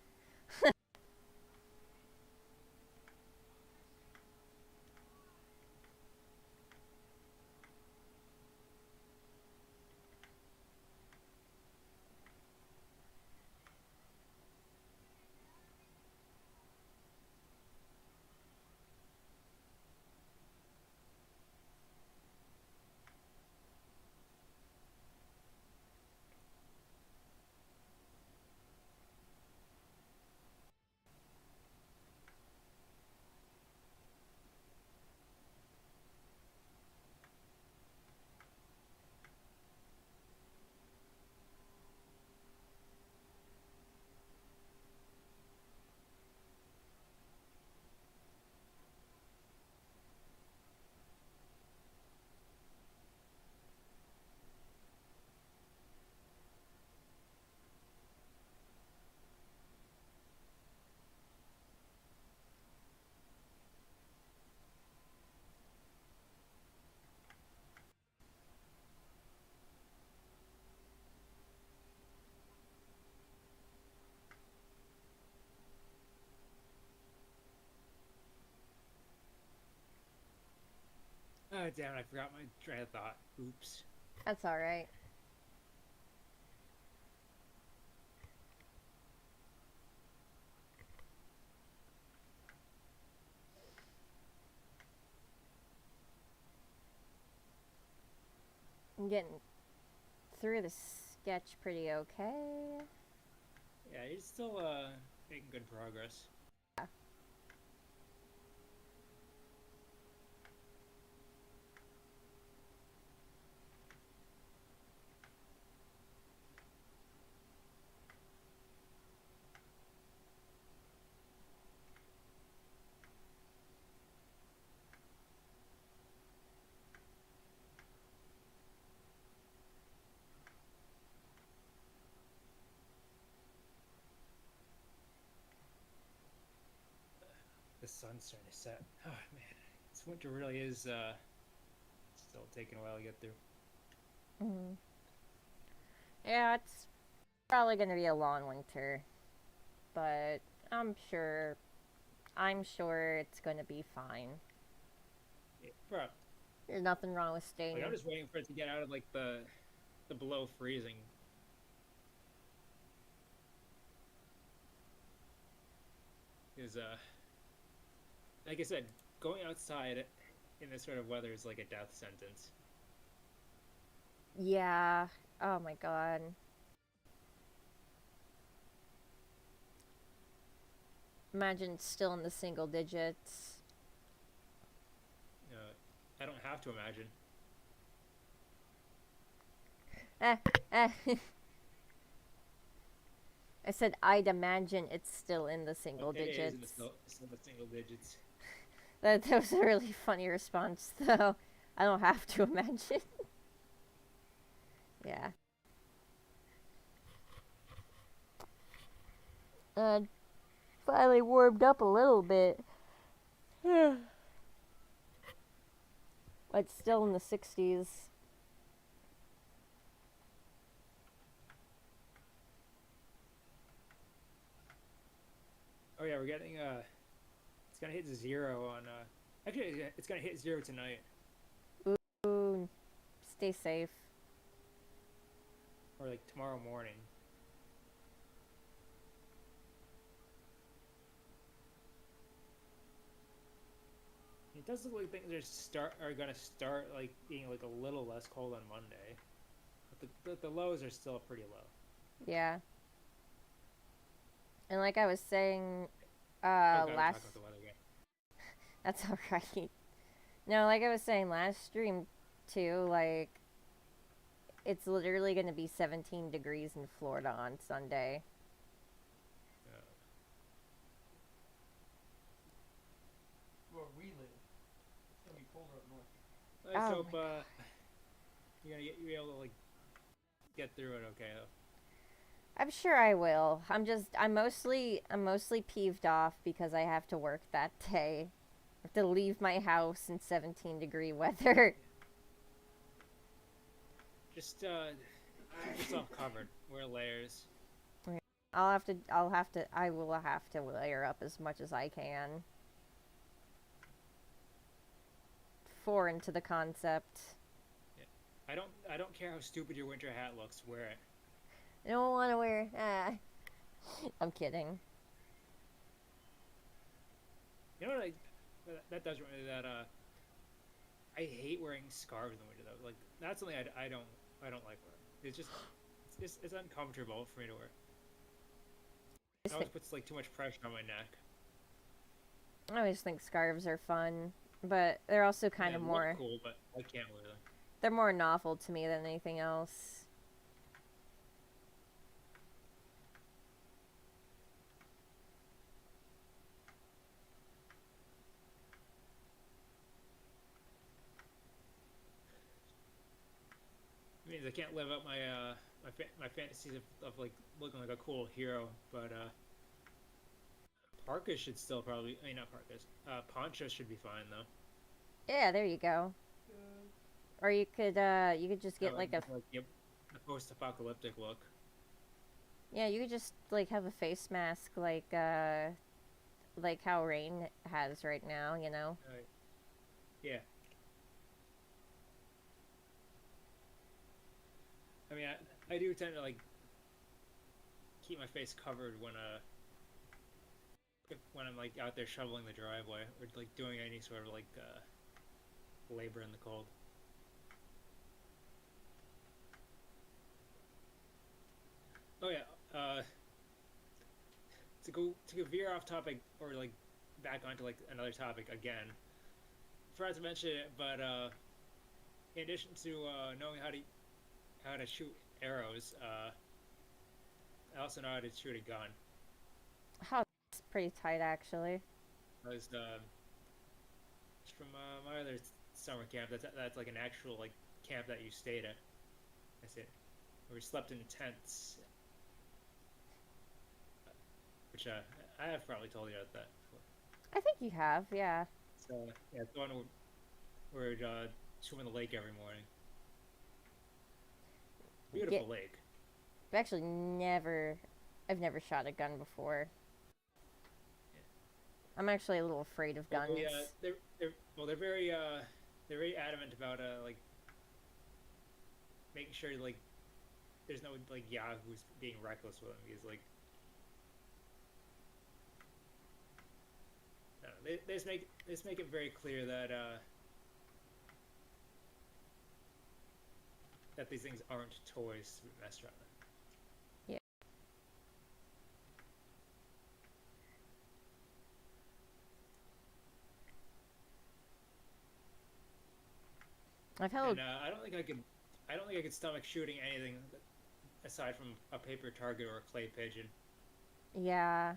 Oh damn! I forgot my train of thought. Oops. That's all right. I'm getting through the sketch pretty okay. Yeah, he's still making good progress. The sun's starting to set. Oh man, this winter really is still taking a while to get through. Mm-hmm. Yeah, it's probably gonna be a long winter, but I'm sure it's gonna be fine. Yeah, bro, There's nothing wrong with staying. like I'm just waiting for it to get out of like the below freezing. Is like I said, going outside in this sort of weather is like a death sentence. Yeah. Oh my god. Imagine it's still in the single digits. I don't have to imagine. Eh. I said I'd imagine it's still in the single It is digits. in the single digits. That was a really funny response, though. I don't have to imagine. Yeah. Finally warmed up a little bit. But it's still in the 60s. Oh yeah, we're getting It's gonna hit 0 on. Actually, it's gonna hit 0 tonight, Ooh, stay safe. or like tomorrow morning. It does look like things are gonna start like being like a little less cold on Monday, but the lows are still pretty low. Yeah. And like I was saying, Oh God, we're last. talking about the weather again. That's alright. No, like I was saying last stream, too, like, it's literally gonna be 17 degrees in Florida on Sunday. Where we live, it's gonna be colder up north. I just Oh hope my God. you're gonna be able to like get through it okay though. I'm sure I will. I'm mostly peeved off because I have to work that day. I have to leave my house in 17-degree weather. Just keep yourself covered. Wear layers. I will have to layer up as much as I can. Foreign to the concept. I don't care how stupid your winter hat looks. Wear it. I don't want to wear. I'm kidding. You know what? That does remind me that I hate wearing scarves in the winter though. Like that's something I don't like wearing. It's uncomfortable for me to wear. It always puts like too much pressure on my neck. I always think scarves are fun, but they're also kind They of look more. cool, but I can't wear them. They're more novel to me than anything else. It means I can't live up my fantasies of like looking like a cool hero, but parkas should still probably. I mean, not parkas. Ponchos should be fine though. Yeah, there you go. Or you could just get like a. Yep, the post-apocalyptic look. Yeah, you could just like have a face mask like how Rain has right now, you know? Yeah. I mean, I do tend to like keep my face covered when I'm like out there shoveling the driveway or like doing any sort of like labor in the cold. Oh yeah. To veer off topic or like back onto like another topic again. Forgot to mention it, but in addition to knowing how to shoot arrows, I also know how to shoot a gun. Oh, that's pretty tight actually. I was it's from my other summer camp. That's like an actual like camp that you stayed at. That's it. Where we slept in tents. Which I have probably told you about that before. I think you have, yeah. So yeah, it's the one where we'd swim in the lake every morning. Beautiful lake. I've actually I've never shot a gun before. Yeah. I'm actually a little afraid of guns. They're very adamant about like making sure like there's no like yahoos being reckless with them because like I don't know, they just make it very clear that that these things aren't toys to be messed around with. Yeah. I've held. And I don't think I could stomach shooting anything aside from a paper target or a clay pigeon. Yeah.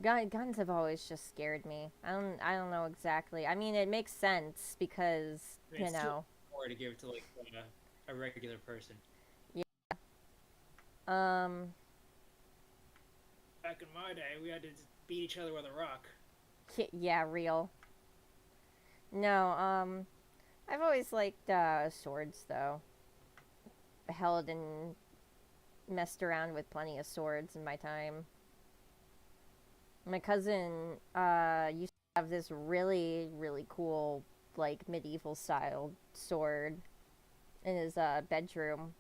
Guns have always just scared me. I don't know exactly. I mean, it makes sense because, I mean, you know. Or to give it to like a regular person. Yeah. Back in my day, we had to just beat each other with a rock. Yeah, real. No, I've always liked swords though. Held and messed around with plenty of swords in my time. My cousin used to have this really, really cool, like, medieval style sword in his bedroom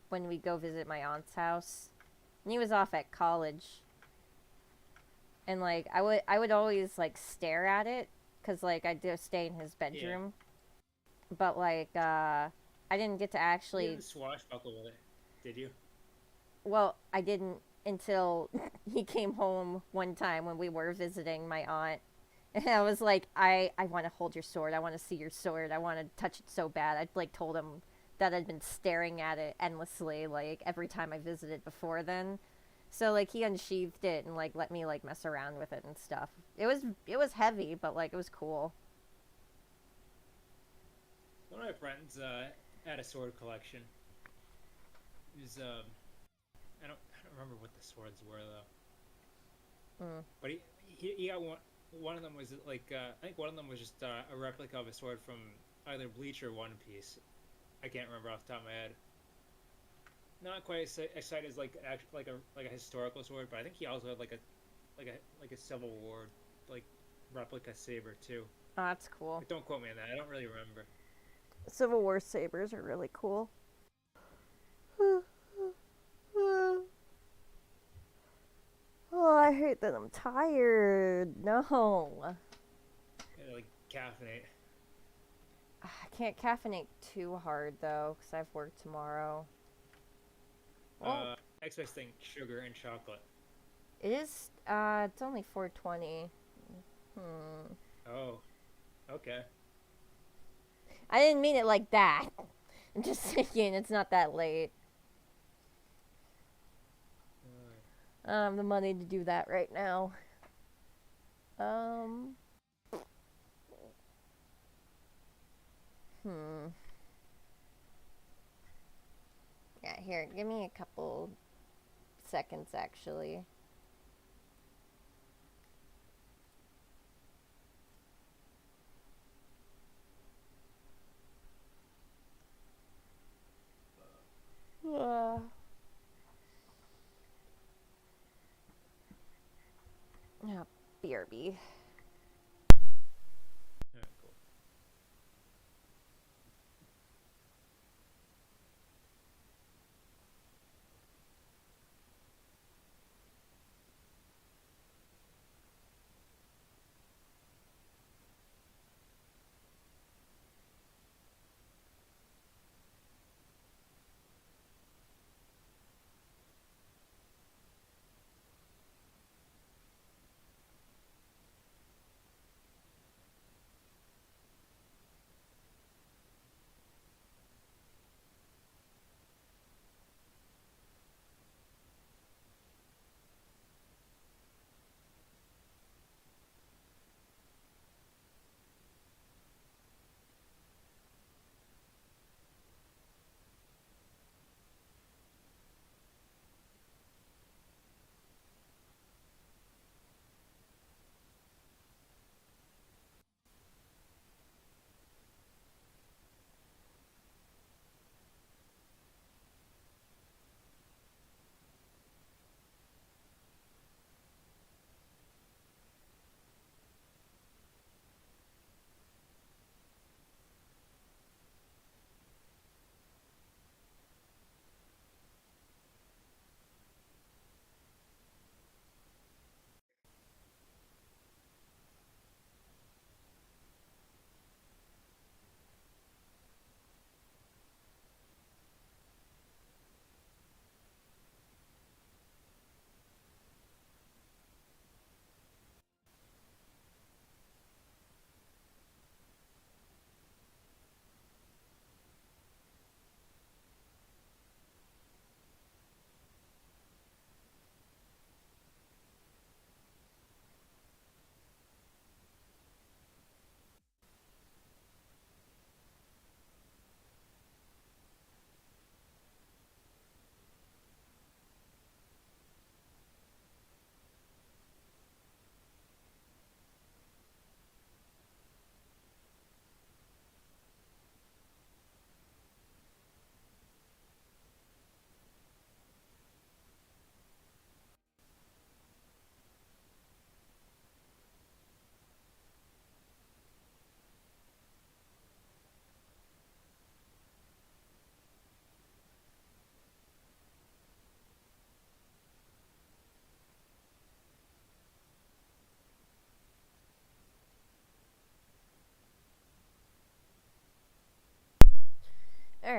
when we go visit my aunt's house. And he was off at college. And, like, I would always, like, stare at it because, like, I do stay in his bedroom. But, like, I didn't get to You actually. didn't swashbuckle with it, did you? Well, I didn't until he came home one time when we were visiting my aunt. And I was like, I want to hold your sword. I want to see your sword. I want to touch it so bad. I like told him that I'd been staring at it endlessly, like every time I visited before then. So like he unsheathed it and like let me like mess around with it and stuff. It was heavy, but like it was cool. One of my friends had a sword collection. He was I don't remember what the swords were though. Mm. But he got one. One of them was like I think one of them was just a replica of a sword from either Bleach or One Piece. I can't remember off the top of my head. Not quite as excited as like like a historical sword, but I think he also had like a Civil War like replica saber too. Oh, that's cool. But don't quote me on that. I don't really remember. Civil War sabers are really cool. Oh, I hate that I'm tired. No. Yeah, like caffeinate. I can't caffeinate too hard though, because I have work tomorrow. Oh, Next best thing: sugar and chocolate. it is. It's only 4:20. Hmm. Oh, okay. I didn't mean it like that. I'm just thinking it's not that late. I don't have the money to do that right now. Hmm. Yeah, here, give me a couple seconds actually. Oh, BRB. Alright, cool.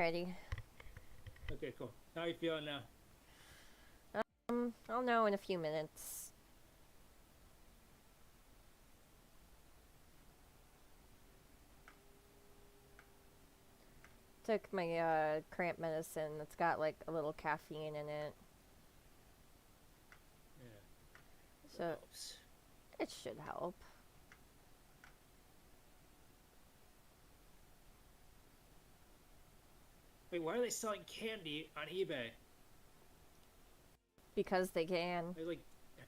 Alrighty. Okay, cool. How you feeling now? I'll know in a few minutes. Took my cramp medicine that's got like a little caffeine in it, Yeah. so Helps. it should help. Wait, why are they selling candy on eBay? Because they can. They're like,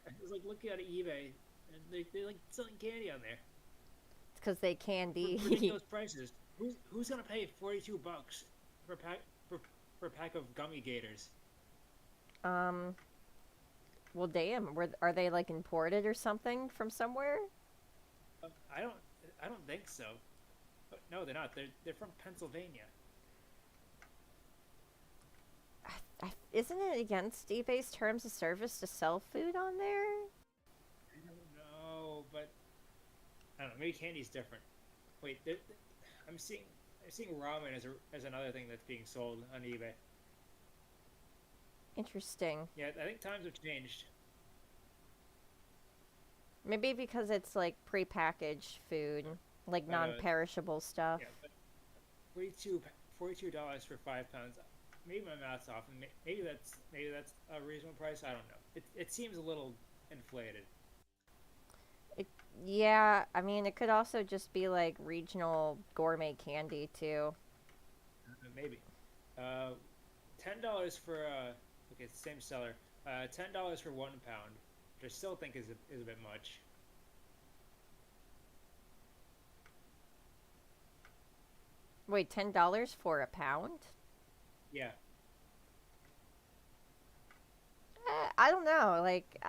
I was like looking at eBay, and they're like selling candy on there It's because they can for be. ridiculous prices. Who's gonna pay $42 for a pack for a pack of gummy gators? Well, damn. Are they like imported or something from somewhere? I don't think so. But no, they're not. They're from Pennsylvania. Isn't it against eBay's terms of service to sell food on there? I don't know, but I don't know. Maybe candy's different. Wait, I'm seeing ramen as another thing that's being sold on eBay. Interesting. Yeah, I think times have changed. Maybe because it's like prepackaged food, like But, non-perishable stuff. Yeah, but $42 for 5 pounds. Maybe my math's off, and maybe that's a reasonable price. I don't know. It seems a little inflated. Yeah, I mean, it could also just be like regional gourmet candy too. Maybe. $10 for okay, it's the same seller. $10 for 1 pound, which I still think is a bit much. Wait, $10 for a pound? Yeah. I don't know. Like,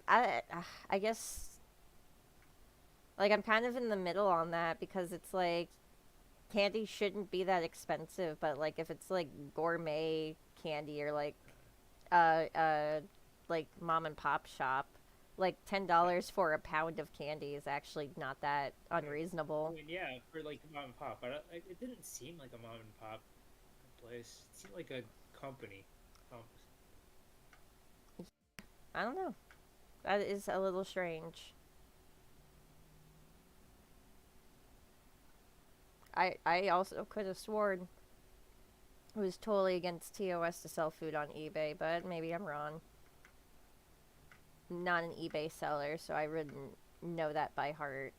I guess, like, I'm kind of in the middle on that because it's like candy shouldn't be that expensive, but like if it's like gourmet candy or uh, uh, like mom and pop shop, like $10 for a pound of candy is actually not that I unreasonable. mean, yeah, for like mom and pop, but it didn't seem like a mom and pop place. It seemed like a company. I don't know. That is a little strange. I also could have sworn it was totally against TOS to sell food on eBay, but maybe I'm wrong. Not an eBay seller, so I wouldn't know that by heart.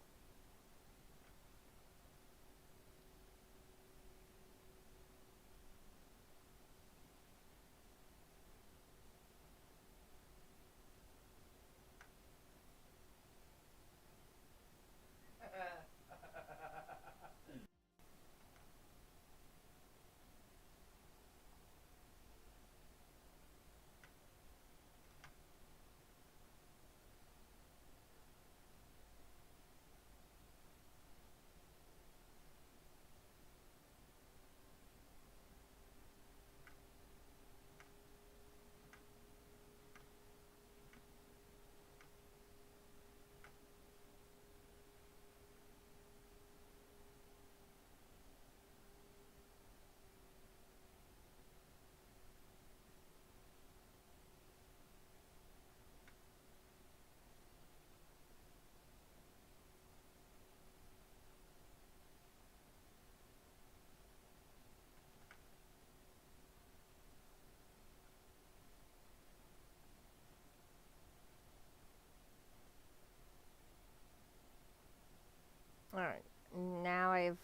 Alright, now I've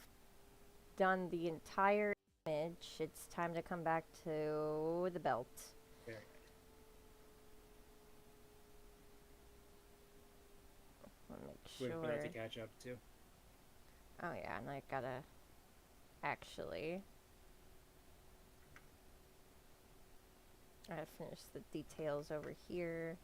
done the entire image. It's time to come back to the belt. Very Let me make nice. Waiting for that to sure. catch up too. Oh yeah, and I gotta actually. I gotta finish the details over here.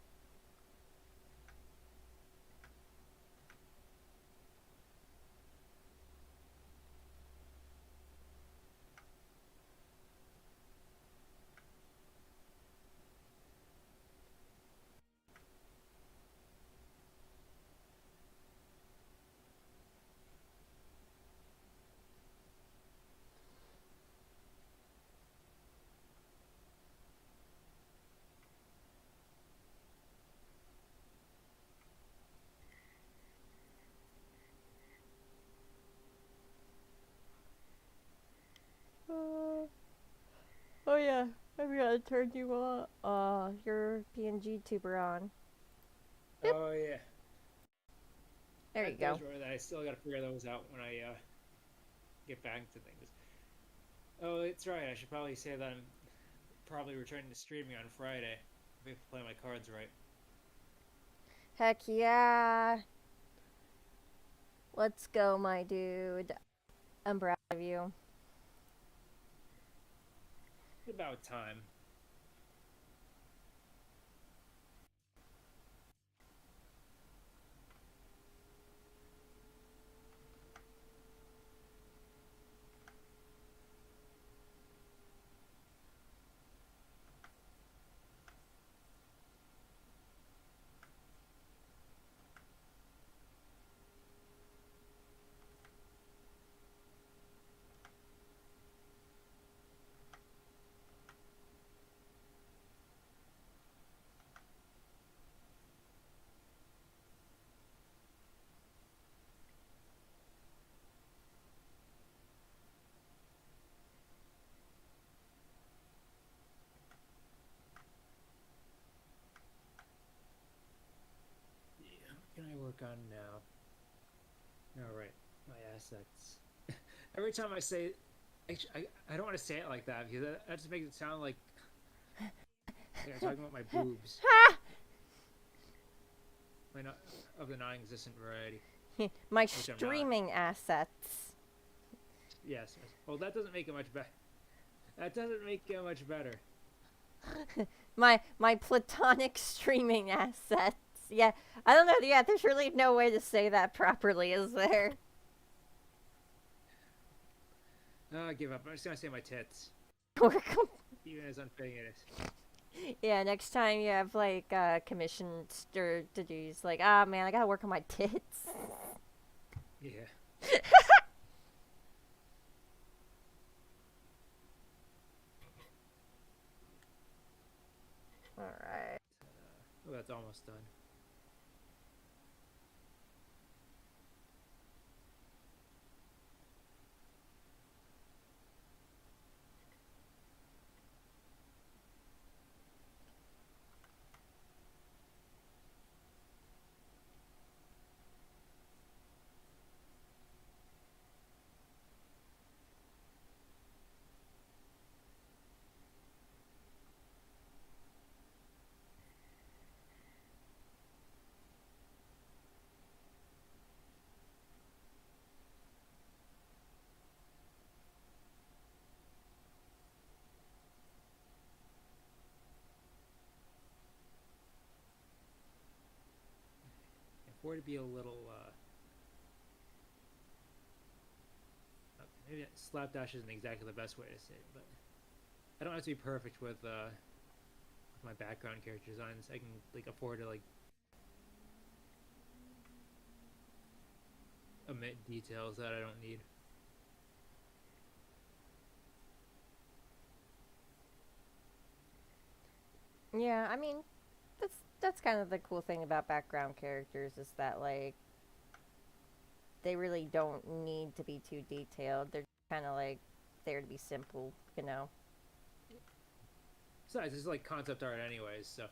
yeah, I forgot to turn you on. Your PNG tuber on. Yep. Oh yeah. There you go. Those were that. I still gotta figure those out when I get back to things. Oh, it's right. I should probably say that I'm probably returning to streaming on Friday. If I play my cards right. Heck yeah. Let's go, my dude. I'm proud of you. It's about time. Yeah, what can I work on now? All right, my assets. Every time I say, actually, I don't want to say it like that because that just makes it sound like I'm talking about my boobs. My not, of the non-existent variety. My Which I'm not. streaming assets. Yes. Well, that doesn't make it much better. That doesn't make it much better. My platonic streaming assets. Yeah, I don't know. Yeah, there's really no way to say that properly, is there? No, I give up. I'm just gonna say my tits, We're com- even as unfitting it is. yeah, next time you have like commission to do, it's like, ah man, I gotta work on my tits. Yeah. Alright. Oh, that's almost done. For it to be a little, maybe slapdash isn't exactly the best way to say it, but I don't have to be perfect with my background character designs. I can like afford to like omit details that I don't need. Yeah, I mean, that's kind of the cool thing about background characters is that like they really don't need to be too detailed. They're kind of like there to be simple, you know. Besides, it's like concept art anyways, so.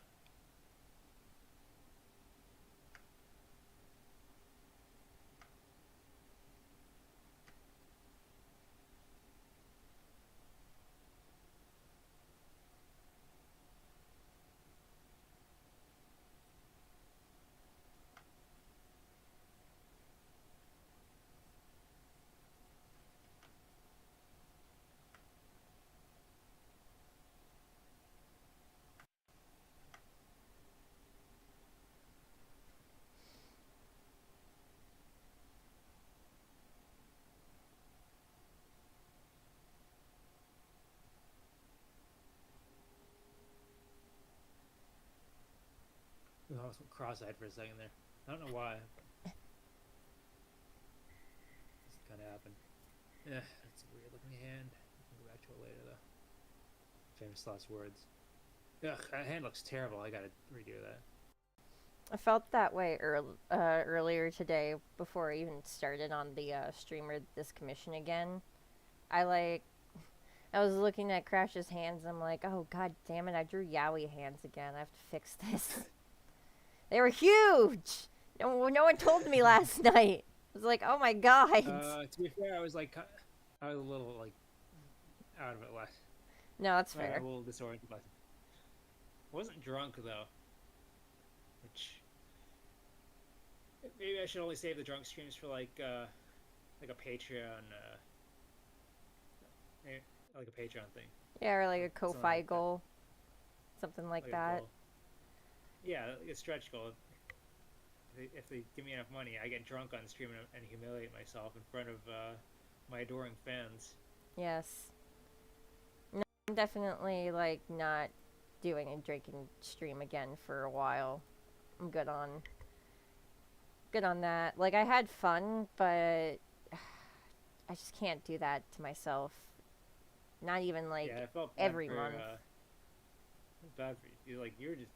I was cross-eyed for a second there. I don't know why. But this kind of happened. Yeah, that's a weird-looking hand. We can go back to it later, though. Famous last words. Ugh, that hand looks terrible. I gotta redo that. I felt that way earlier today before I even started on the streamer this commission again. I like I was looking at Crash's hands. I'm like, oh god damn it! I drew Yowie hands again. I have to fix this. They were huge. No one told me last night. I was like, oh my god. To be fair, I was like, I was a little like out of it last. No, that's Like, fair. a little disoriented last. Wasn't drunk though, which maybe I should only save the drunk streams for like a Patreon, like a Patreon thing. Yeah, or like a Something Ko-Fi like that. goal. Something like a that. goal. Yeah, like a stretch goal. If they give me enough money, I get drunk on stream and humiliate myself in front of my adoring fans. Yes. No, I'm definitely like not doing a drinking stream again for a while. I'm good on that. Like I had fun, but I just can't do that to myself. Not even like Yeah, I felt bad every for, month. bad for you. Like you're just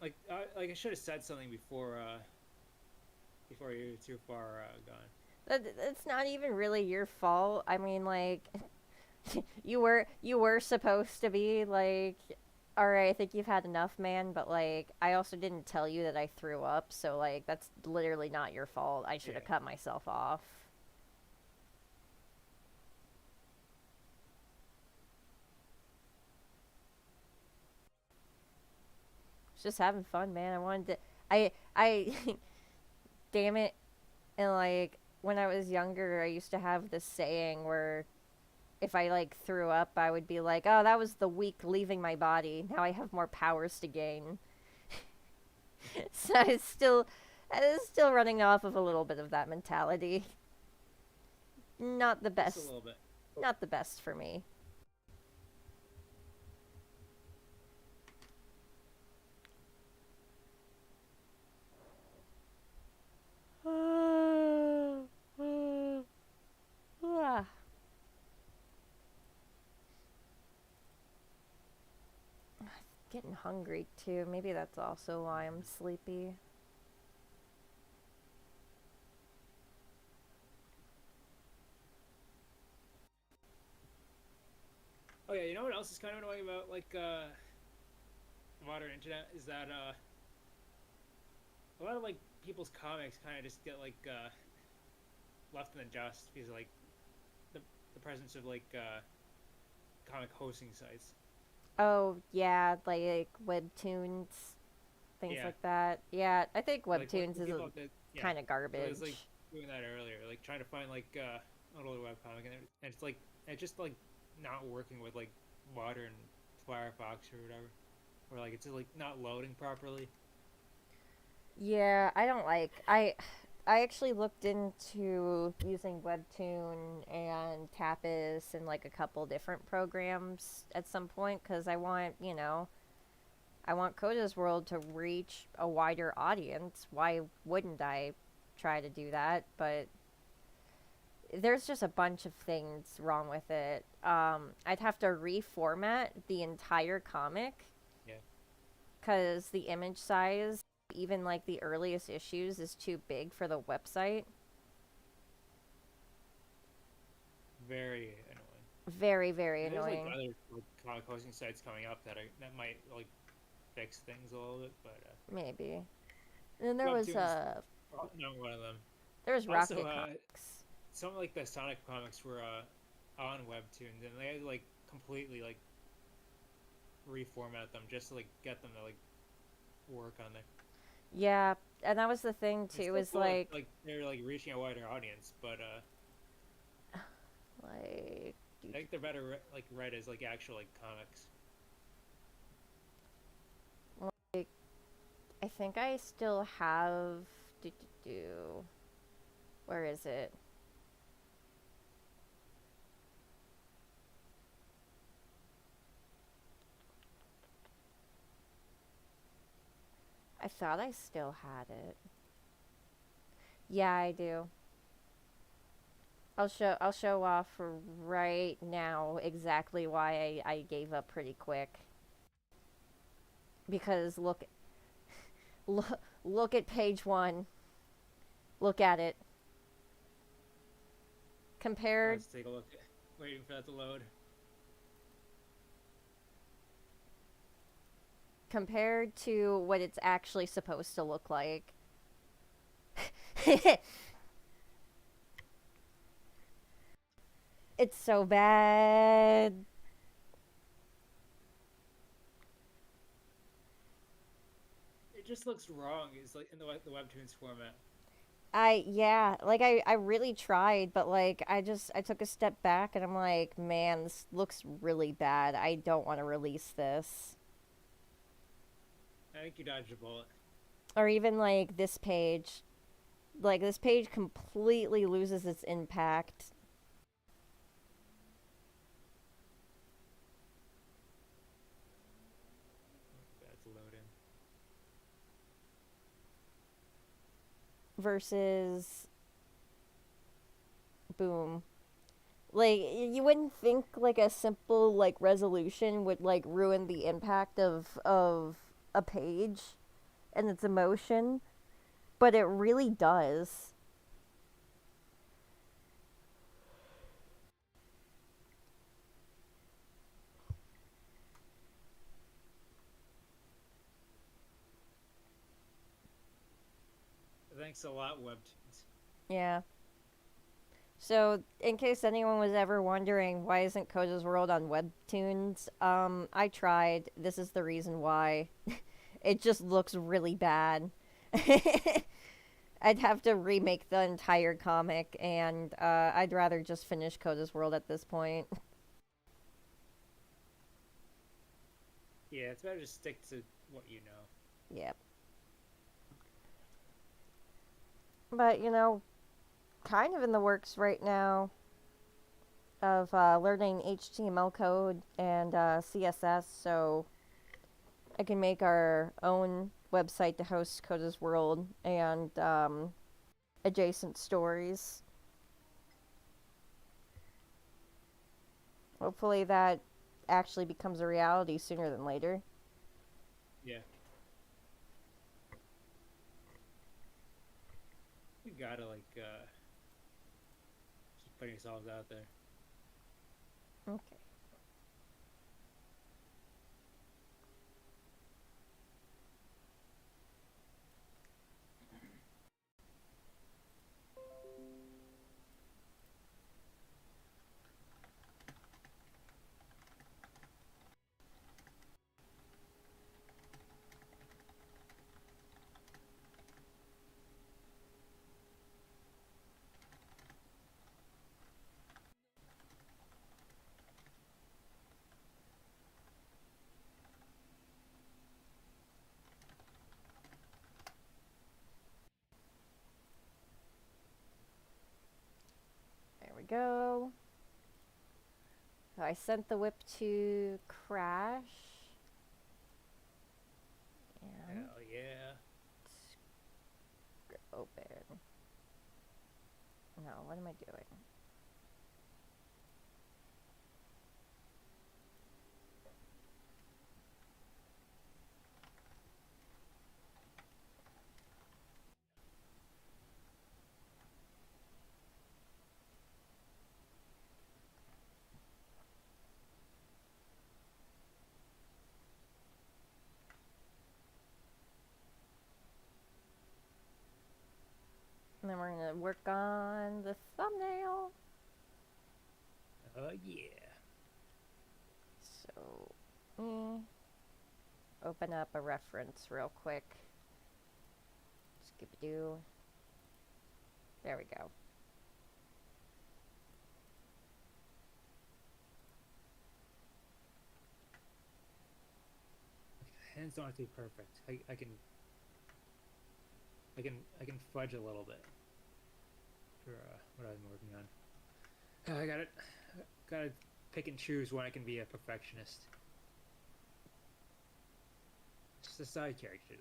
like I should have said something before you're too far gone. It's not even really your fault. I mean, like, you were supposed to be like, all right, I think you've had enough, man. But like, I also didn't tell you that I threw up, so like, that's literally not your fault. I should have Yeah. cut myself off. Just having fun, man. I wanted to. I damn it. And like when I was younger, I used to have this saying where if I like threw up, I would be like, "Oh, that was the weak leaving my body. Now I have more powers to gain." So I was still running off of a little bit of that mentality. Not the Just a best. little bit. Not the best for me. Ah. Getting hungry too. Maybe that's also why I'm sleepy. Oh yeah, you know what else is kind of annoying about like modern internet is that a lot of like people's comics kind of just get like left in the dust because of, like the presence of like comic hosting sites. Oh yeah, like webtoons, things Yeah. like that. Yeah, I think Like webtoons when is people have to, yeah. kind of So I garbage. was like doing that earlier, like trying to find like an older webcomic, and it's like it's just like not working with like modern Firefox or whatever, or like it's like not loading properly. Yeah, I don't like I actually looked into using Webtoon and Tapas and like a couple different programs at some point because I want, I want Coda's World to reach a wider audience. Why wouldn't I try to do that? But there's just a bunch of things wrong with it. I'd have to reformat the entire comic Yeah. because the image size, even like the earliest issues, is too big for the website. Very annoying. Very, very And there's annoying. like other like, comic hosting sites coming up that might like fix things a little bit, but Maybe. And then there was Webtoons- not one of them. Rocket Also, Comics. some like the Sonic comics were on Webtoons, and they had to like completely like reformat them just to like get them to like work on there. Yeah, and that was the thing It's too. still Was cool, like they're like reaching a wider audience, but like I think they're better like read as like actual like comics. I think I still have do. Where is it? I thought I still had it. Yeah, I do. I'll show off right now exactly why I gave up pretty quick. Because look at page 1. Look at it. Compared Let's take a look. Waiting for that to load. compared to what it's actually supposed to look like. It's so bad. It just looks wrong. It's like in the Webtoons format. Yeah, like I really tried, but like I took a step back and I'm like, man, this looks really bad. I don't want to release this. I think you dodged a bullet. Or even like this page. Like this page completely loses its impact. That's loading. Versus boom. Like you wouldn't think like a simple like resolution would like ruin the impact of a page and its emotion, but it really does. Thanks a lot, Webtoons. Yeah. So, in case anyone was ever wondering why isn't Koja's World on Webtoons, I tried. This is the reason why. It just looks really bad. I'd have to remake the entire comic, and I'd rather just finish Koja's World at this point. Yeah, it's better to stick to what you know. Yep. But, you know, kind of in the works right now of learning HTML code and CSS, so I can make our own website to host Koja's World and adjacent stories. Hopefully that actually becomes a reality sooner than later. Yeah. You gotta like keep putting yourselves out there. Okay. There we go. So I sent the whip to Crash. And Hell yeah. open. No, what am I doing? And then we're gonna work on the thumbnail. Oh yeah. So, open up a reference real quick. Skip-a-doo. There we go. Hands don't have to be perfect. I can fudge a little bit for what I'm working on. I gotta pick and choose when I can be a perfectionist. Just a side character.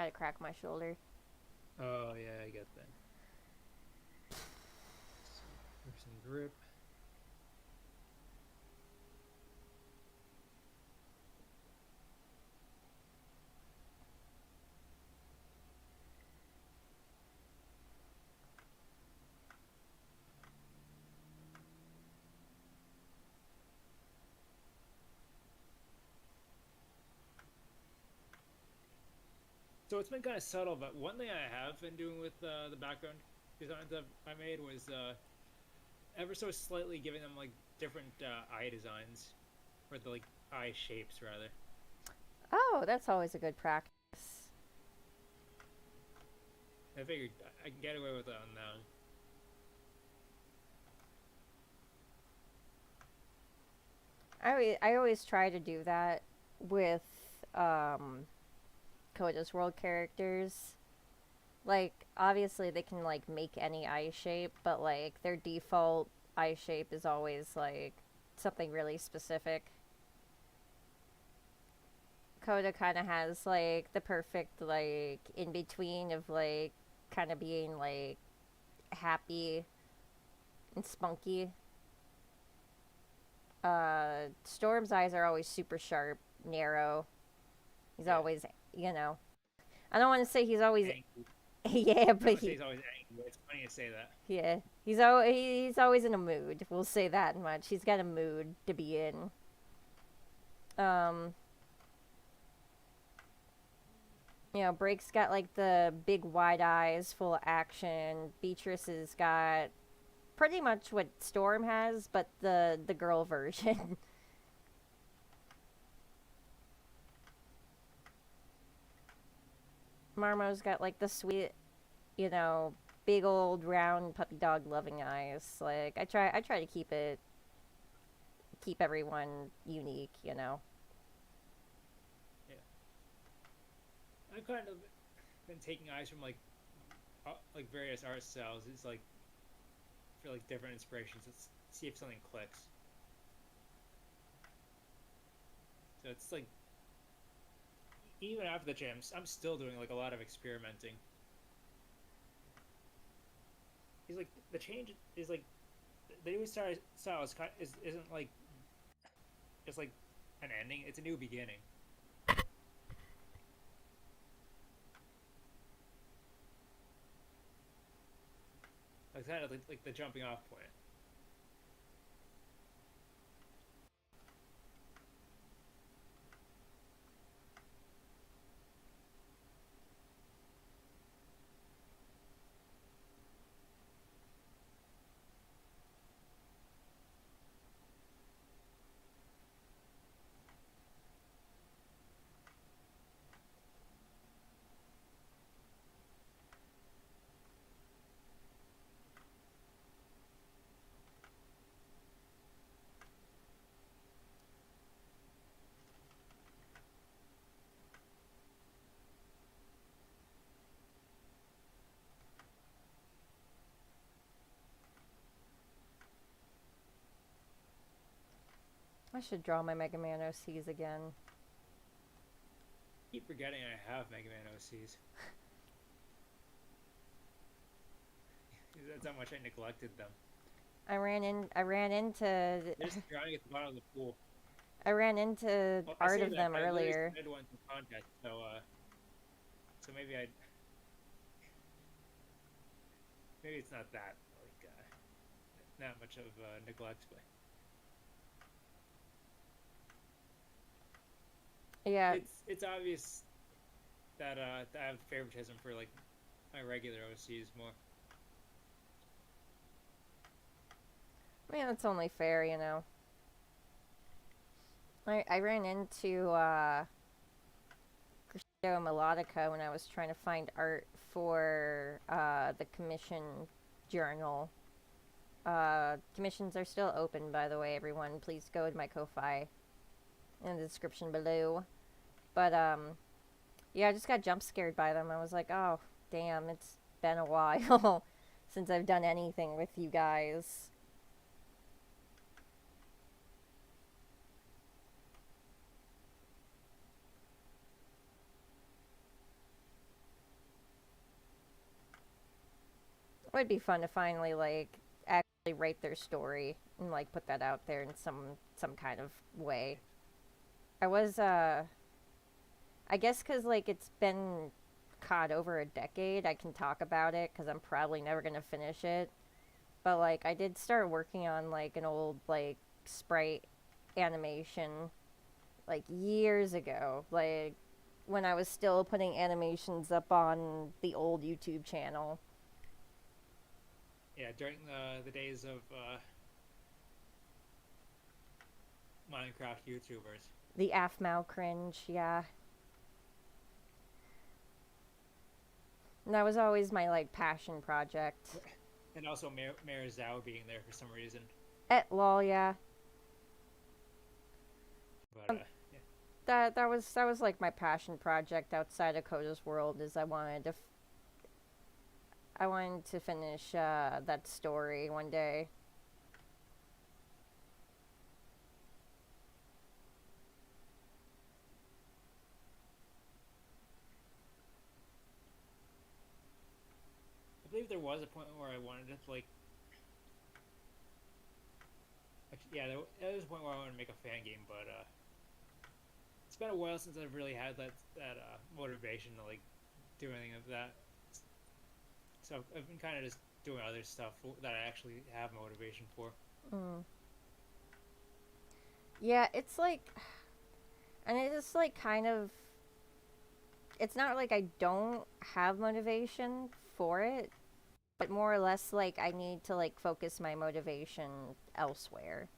I had to crack my shoulder. Oh yeah, I get that. Person grip. So it's been kind of subtle, but one thing I have been doing with the background designs that I made was ever so slightly giving them like different eye designs, or the like eye shapes rather. Oh, that's always a good practice. I figured I can get away with that on now. I always try to do that with Coda's World characters. Like, obviously they can like make any eye shape, but like their default eye shape is always like something really specific. Coda kind of has like the perfect like in between of like kind of being like happy and spunky. Storm's eyes are always super sharp, narrow. He's Yeah. always, you know, I don't want to say he's always, Angry. yeah, I but would say he, he's always angry, but it's funny to say that. yeah, he's always in a mood. We'll say that much. He's got a mood to be in. Um, Brake's got like the big wide eyes, full of action. Beatrice has got pretty much what Storm has, but the girl version. Marmo's got like the sweet, big old round puppy dog loving eyes. Like I try to keep everyone unique. I've kind of been taking eyes from like various art styles. It's like for like different inspirations. Let's see if something clicks. So it's like even after the gym, I'm still doing like a lot of experimenting. He's like the change is like the new style isn't like it's like an ending. It's a new beginning. Like kind of like the jumping off point. I should draw my Mega Man OCs again. I keep forgetting I have Mega Man OCs. That's how much I neglected them. I ran into They're just drowning at the bottom of the pool. I ran into Well, art of them earlier. I submitted one to contest, so maybe maybe it's not that like that much of neglect, but Yeah, it's obvious that I have favoritism for like my regular OCs more. I mean that's only fair. I ran into Crescendo Melodica when I was trying to find art for the commission journal. Commissions are still open, by the way, everyone. Please go to my Ko-Fi in the description below. But yeah, I just got jump scared by them. I was like, oh damn, it's been a while since I've done anything with you guys. It would be fun to finally like actually write their story and like put that out there in some kind of way. I was I guess cuz like it's been caught over a decade, I can talk about it cuz I'm probably never going to finish it. But like I did start working on like an old like sprite animation like years ago, like when I was still putting animations up on the old YouTube channel. Yeah, during the days of Minecraft YouTubers. The AFMAO cringe, yeah. And that was always my like passion project. And also Mayor Zhao being there for some reason. Lol, yeah. But yeah. That was like my passion project outside of Coda's World is I wanted to finish that story one day. I believe there was a point where I wanted to like. Yeah, there was a point where I wanted to make a fan game, but it's been a while since I've really had that motivation to like do anything of that. So I've been kind of just doing other stuff that I actually have motivation for. Mm. Yeah, it's like, and it's like kind of, it's not like I don't have motivation for it, but more or less like I need to like focus my motivation elsewhere.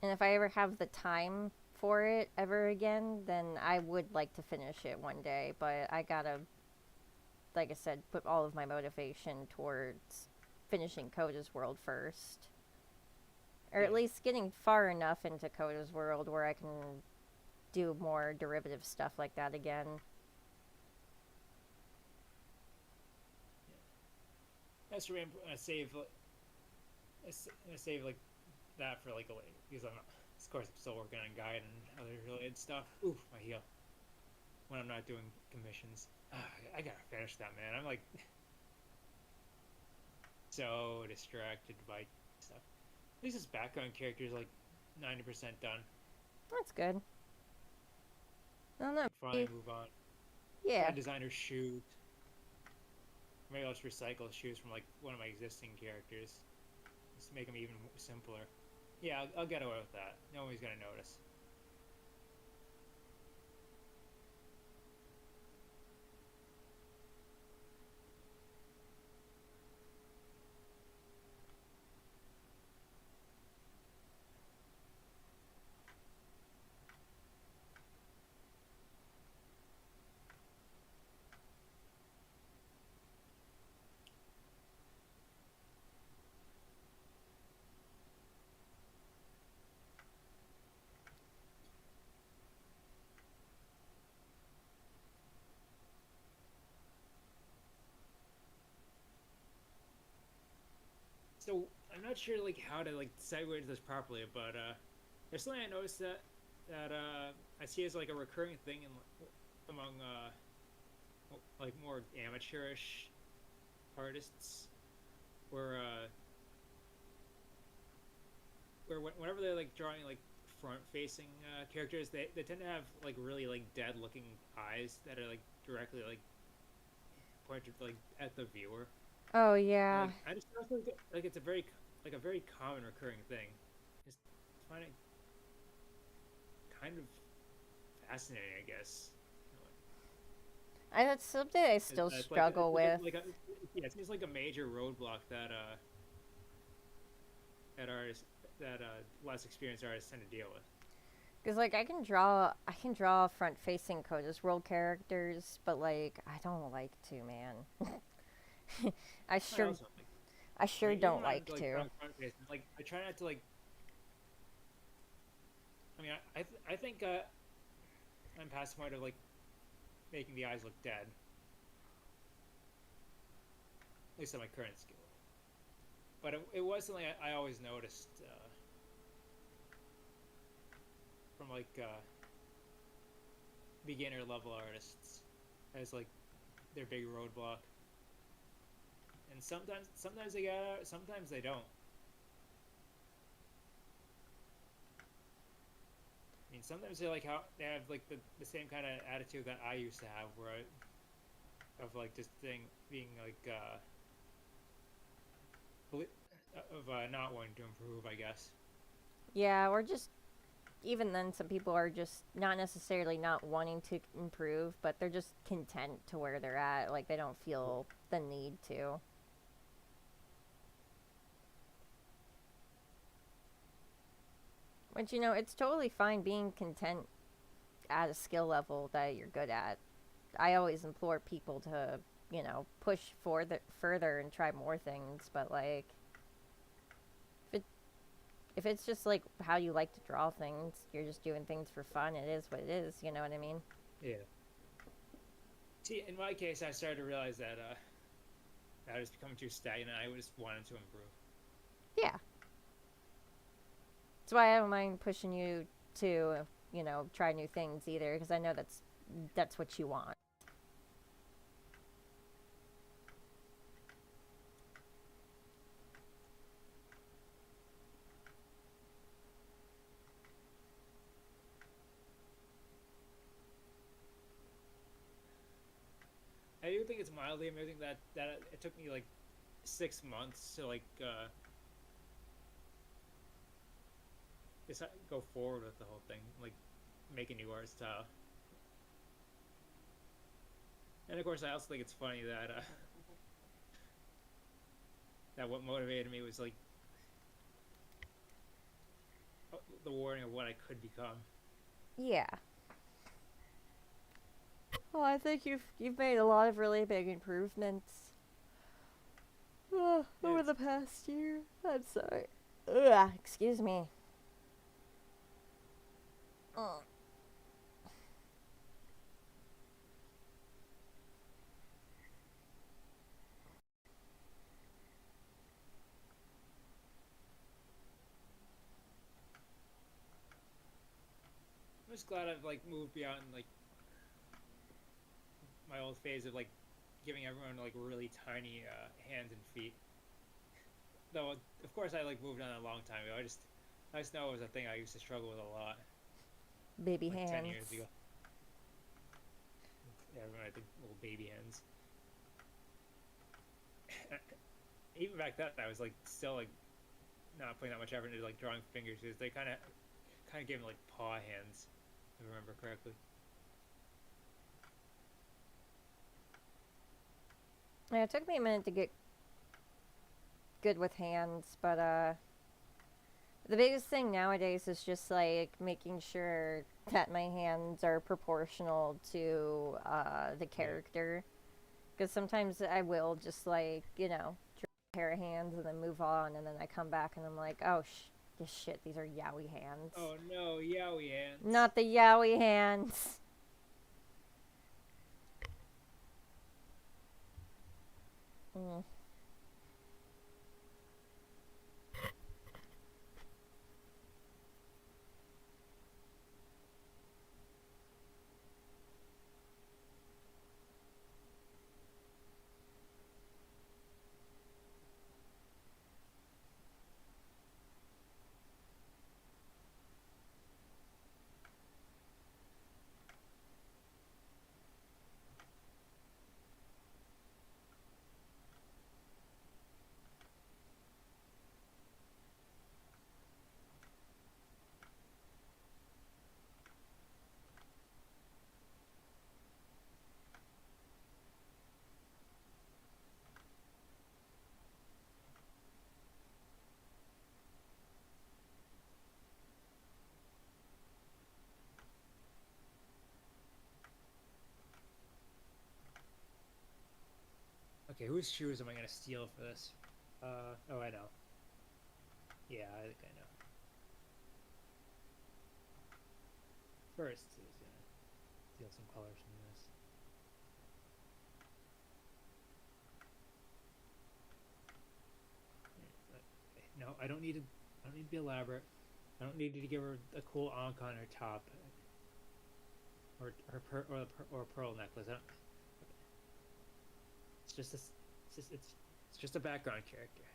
And if I ever have the time for it ever again, then I would like to finish it one day, but I gotta, like I said, put all of my motivation towards finishing Coda's World first. Or at Yeah. least getting far enough into Coda's World where I can do more derivative stuff like that again. That's really important. I save like that for like a later because of course I'm still working on guide and other related stuff. Oof, my heel. When I'm not doing commissions, I gotta finish that, man. I'm like so distracted by stuff. At least his background character is like 90% done. That's good. I don't know. Finally move on. Yeah. Designer shoes. Maybe I'll just recycle shoes from like one of my existing characters. Just to make them even simpler. Yeah, I'll get away with that. Nobody's gonna notice. So I'm not sure like how to like segue into this properly, but there's something I noticed that I see as like a recurring thing among like more amateurish artists, where whenever they're like drawing like front-facing characters, they tend to have like really like dead-looking eyes that are like directly like pointed like at the viewer. Oh, yeah. I just like it's a very common recurring thing. Just find it kind of fascinating, I guess. That's something I still struggle with. Yeah, it seems like a major roadblock that less experienced artists tend to deal with. Because like I can draw front-facing Coda's World characters, but like I don't like to, man. I sure Also, like, I sure even don't when like I'm, to. front-facing, like I try not to like. I mean, I think I'm past the point of like making the eyes look dead. At least at my current skill. But it was something I always noticed from like beginner level artists as like their big roadblock. and sometimes they get out, sometimes they don't. I mean, sometimes they like how they have like the same kind of attitude that I used to have, where of like just being like not wanting to improve, I guess. Yeah, or just even then, some people are just not necessarily not wanting to improve, but they're just content to where they're at. Like they don't feel the need to. Which, it's totally fine being content at a skill level that you're good at. I always implore people to, push further and try more things, but like if it if it's just like how you like to draw things, you're just doing things for fun, it is what it is, you know what I mean? Yeah. See, in my case, I started to realize that I was becoming too stagnant. I just wanted to improve. Yeah. That's why I don't mind pushing you to, try new things either, because I know that's what you want. I do think it's mildly amusing that it took me like 6 months to like decide, go forward with the whole thing, like make a new art style. And of course, I also think it's funny that that what motivated me was like the warning of what I could become. Yeah. Well, I think you've made a lot of really big improvements over the past year. I'm sorry. Ugh, excuse me. Ugh. I'm just glad I've like moved beyond like my old phase of like giving everyone like really tiny hands and feet. Though of course I like moved on a long time ago. I just know it was a thing I used to struggle with a lot. Baby Like hands. 10 years ago. Yeah, everyone had the little baby hands. Even back then, I was like still like not putting that much effort into like drawing fingers because they kind of gave me like paw hands, if I remember correctly. Yeah, it took me a minute to get good with hands, but the biggest thing nowadays is just like making sure that my hands are proportional to the character. Because sometimes I will just like, draw a pair of hands and then move on, and then I come back and I'm like, oh, this shit, these are yaoi hands. Oh no, yaoi hands. Not the yaoi hands. Mm. Okay, whose shoes am I gonna steal for this? Oh, I know. Yeah, I think I know. First, is gonna steal some colors from this. No, I don't need to. I don't need to be elaborate. I don't need to give her a cool ankh on her top, or a pearl necklace. It's just a, it's It's just a background character.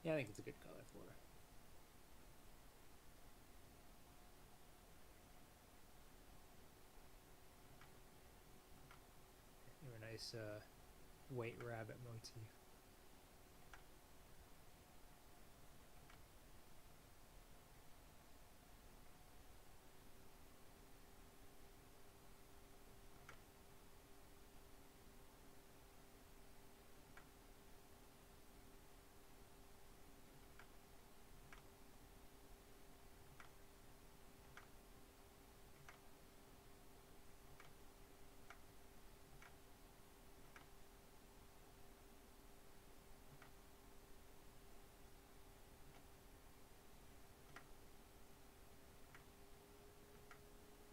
Yeah, I think it's a good color for her. A nice white rabbit motif.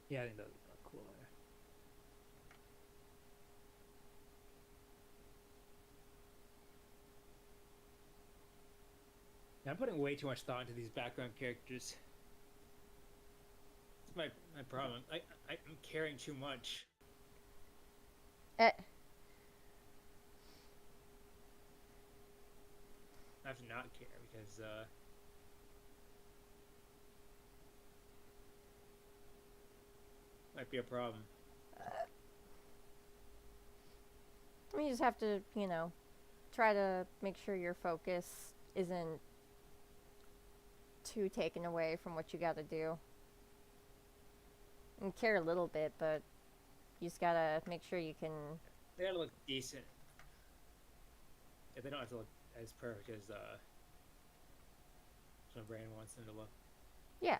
Yeah, I think that would look cool there. Yeah, I'm putting way too much thought into these background characters. It's my problem. I'm caring too much. Eh, I have to not care because might be a problem. you just have to, you know, try to make sure your focus isn't too taken away from what you gotta do. And care a little bit, but you just gotta make sure you can. They gotta look decent. Yeah, they don't have to look as perfect as my brain wants them to look. Yeah.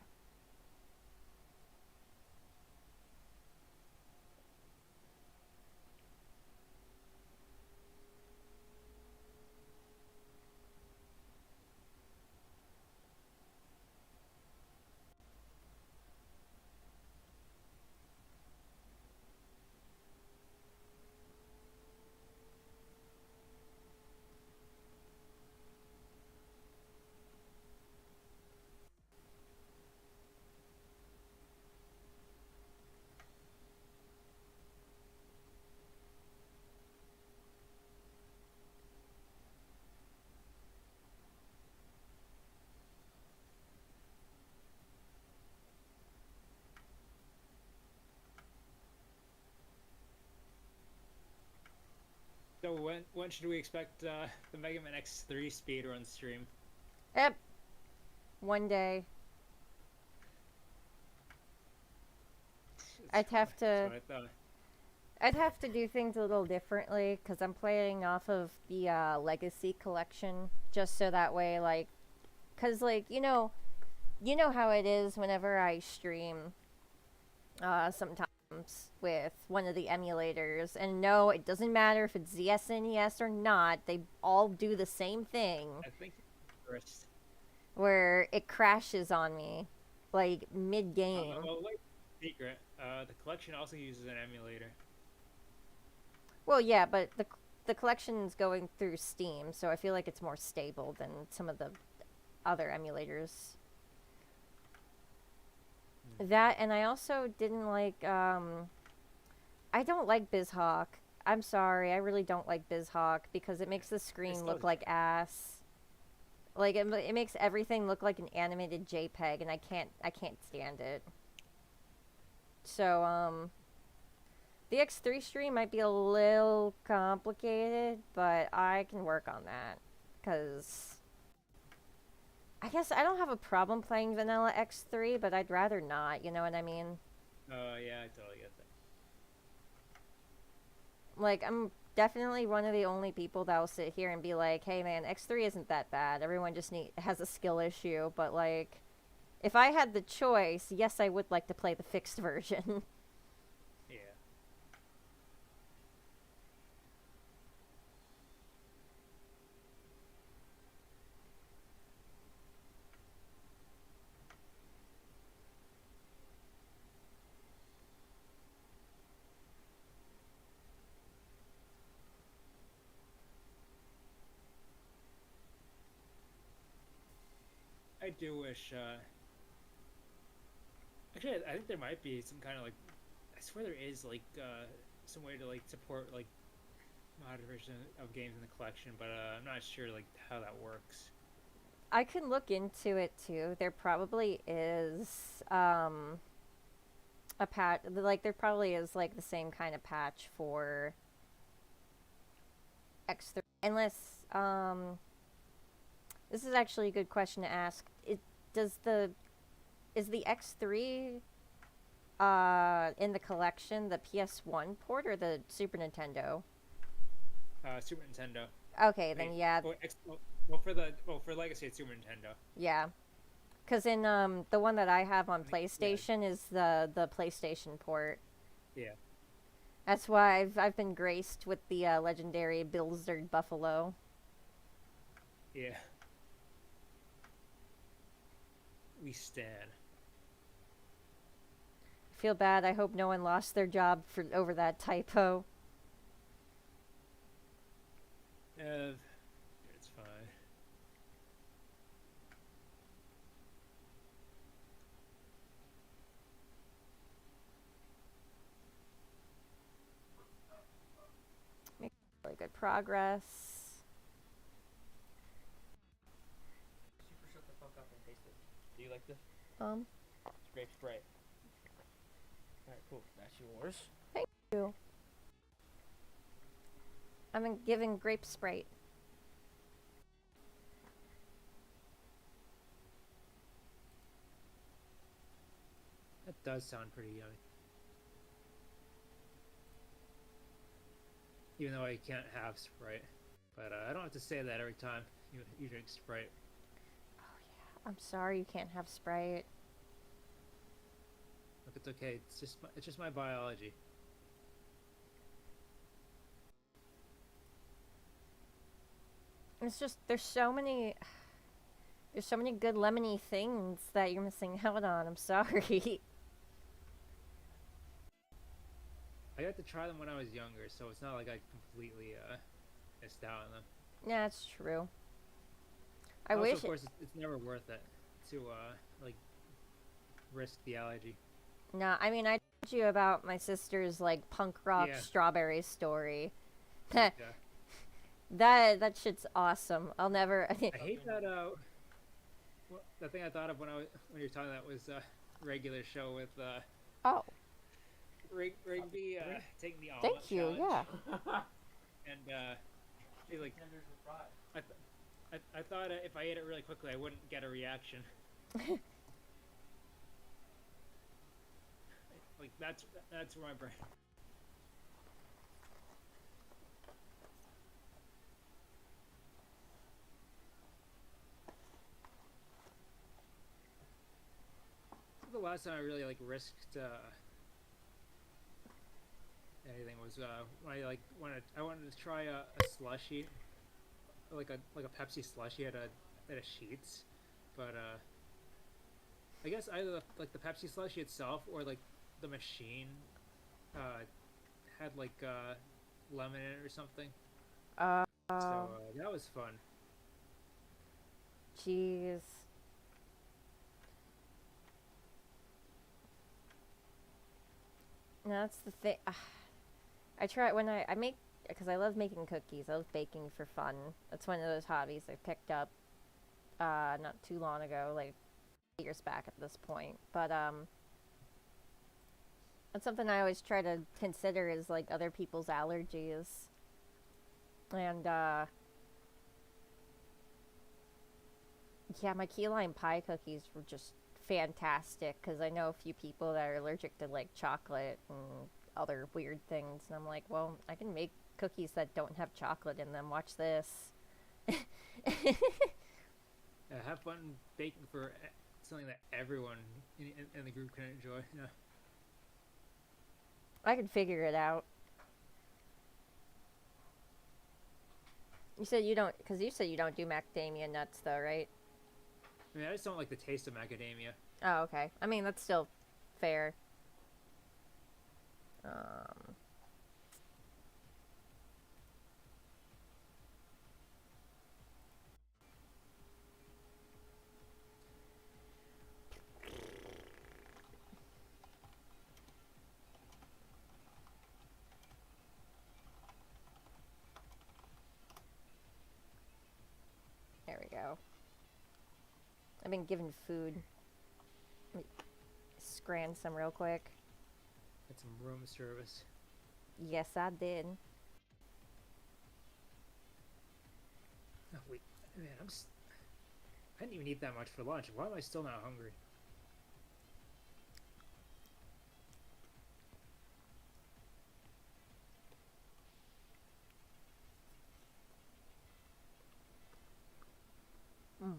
So when should we expect the Mega Man X3 speedrun stream? Yep. One day. I'd have to. That's what I thought. I'd have to do things a little differently because I'm playing off of the Legacy collection, just so that way, like, because like you know how it is whenever I stream, sometimes with one of the emulators, and no, it doesn't matter if it's the SNES or not, they all do the same thing, I think first. where it crashes on me, like mid game. Well, like secret, the collection also uses an emulator. Well, yeah, but the collection's going through Steam, so I feel like it's more stable than some of the other emulators. That, and I also didn't like, I don't like BizHawk. I'm sorry, I really don't like BizHawk because it makes the screen still look like ass. Like, it makes everything look like an animated JPEG, and I can't stand it. So, the X3 stream might be a little complicated, but I can work on that. Because I guess I don't have a problem playing vanilla X3, but I'd rather not, you know what I mean? Yeah, I totally get that. Like, I'm definitely one of the only people that will sit here and be like, hey man, X3 isn't that bad. Everyone just has a skill issue, but like, if I had the choice, yes, I would like to play the fixed version. Yeah. I do wish. Actually, I think there might be some kind of like. I swear there is like some way to like support like modded version of games in the collection, but I'm not sure like how that works. I can look into it too. There probably is a patch, like there probably is like the same kind of patch for X3, unless this is actually a good question to ask. Does the is the X3 in the collection the PS1 port or the Super Nintendo? Super Nintendo. Okay, then yeah, For Legacy, it's Super Nintendo. yeah. Because in the one that I have on Yeah. PlayStation is the PlayStation port. Yeah. That's why I've been graced with the legendary Blizzard Buffalo. Yeah. We stand. Feel bad. I hope no one lost their job for over that typo. It's fine. Really good progress. Super shut the fuck up and taste it. Do you like this? It's grape Sprite. Alright, cool. That's yours. Thank you. I'm giving grape Sprite. That does sound pretty yummy. Even though I can't have Sprite. But I don't have to say that every time you drink Sprite. I'm sorry you can't have Sprite. Look, it's okay. It's just my biology. It's just there's so many good lemony things that you're missing out on. I'm sorry. I got to try them when I was younger, so it's not like I completely missed out on them. Yeah, it's true. I Also, wish of course, it's never worth it to like risk the allergy. No, I mean I told you about my sister's like punk rock Yeah. strawberry story. Yeah. That shit's awesome. I'll never. I hate that. The thing I thought of when you were talking that was regular show with Oh, Rigby taking the omelet thank you. challenge. Yeah. And he like Tenders with fries. I thought if I ate it really quickly, I wouldn't get a reaction. Like that's where my brain. The last time I really like risked anything was when I wanted to try a slushie, like a Pepsi slushie at a Sheetz, but I guess either the Pepsi slushie itself or like the machine had like lemon in it or something. So that was fun. Jeez. No, that's the thing. I try when I make because I love making cookies. I love baking for fun. That's one of those hobbies I picked up not too long ago, like years back at this point. But That's something I always try to consider is like other people's allergies. And yeah, my key lime pie cookies were just fantastic because I know a few people that are allergic to like chocolate and other weird things. And I'm like, well, I can make cookies that don't have chocolate in them. Watch this. Have fun baking for something that everyone in the group can enjoy. Yeah. I can figure it out. You said you don't, because you said you don't do macadamia nuts though, right? I mean, I just don't like the taste of macadamia. Oh, okay. I mean, that's still fair. Um, there we go. I've been given food. Let me scran some real quick. Get some room service. Yes, I did. Oh, wait, man, I didn't even eat that much for lunch. Why am I still not hungry? Mm.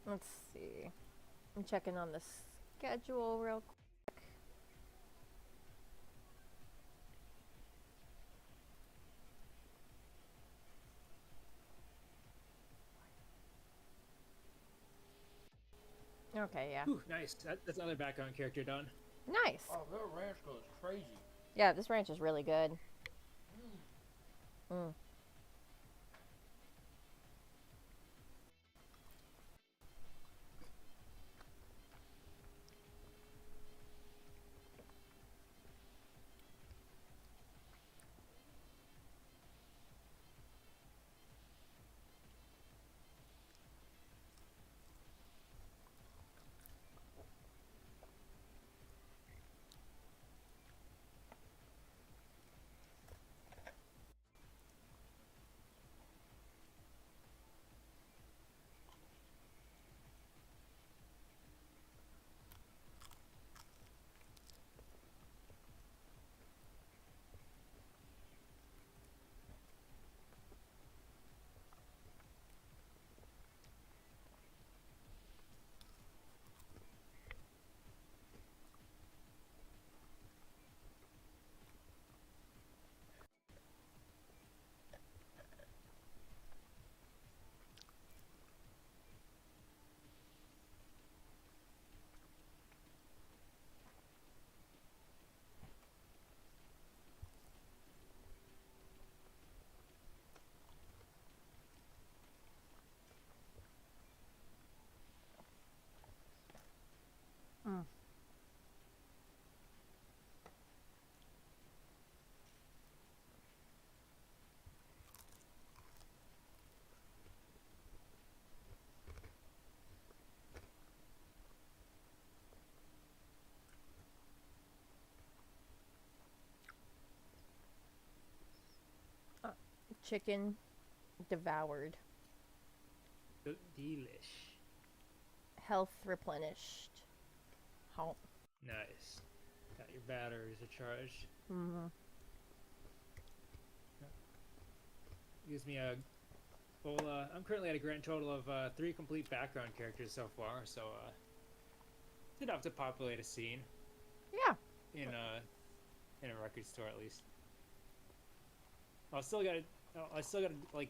Let's see. I'm checking on the schedule real quick. Okay, yeah. Whew, nice. That's another background character done. Nice. Oh, their ranch goes crazy. Yeah, this ranch is really good. Mm. Mm. Chicken devoured. Delish. Health replenished. Halt. Nice. Got your batteries recharged. Mm-hmm. Gives me a full. I'm currently at a grand total of 3 complete background characters so far. So it's enough to populate a scene Yeah. in a record store at least. I still gotta like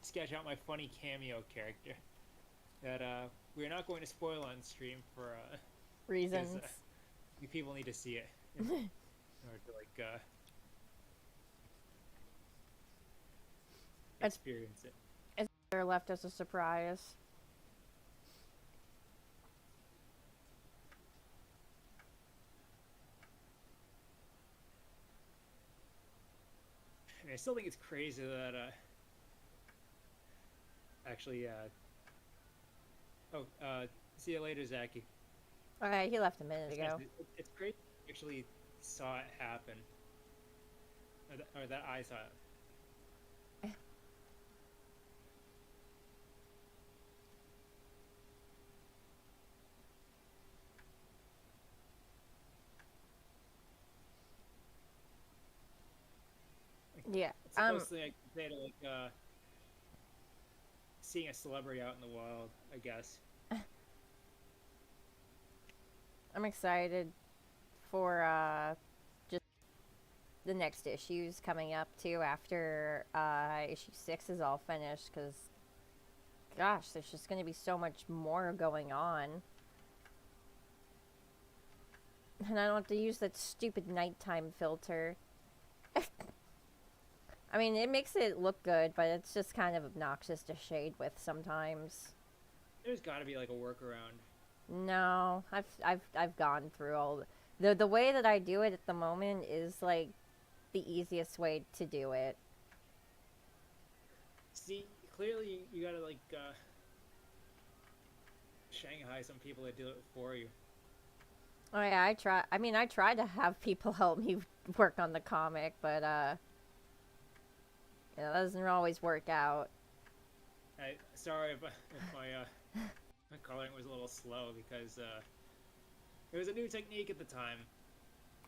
sketch out my funny cameo character that we're not going to spoil on stream for Reasons. people need to see it in order to like experience it. They're left as a surprise. I still think it's crazy that actually see you later, Zachy. Okay, he left a minute ago. It's crazy I actually saw it happen. Or that I saw it. Yeah. It's the closest thing I can say to like seeing a celebrity out in the wild, I guess. I'm excited for just the next issues coming up too after issue 6 is all finished, because gosh, there's just going to be so much more going on. And I don't have to use that stupid nighttime filter. I mean, it makes it look good, but it's just kind of obnoxious to shade with sometimes. There's got to be like a workaround. No, I've gone through all the way that I do it at the moment is like the easiest way to do it. See, clearly you gotta like Shanghai some people that do it for you. Oh yeah, I try to have people help me work on the comic, but you know, that doesn't always work out. Sorry if my coloring was a little slow because it was a new technique at the time.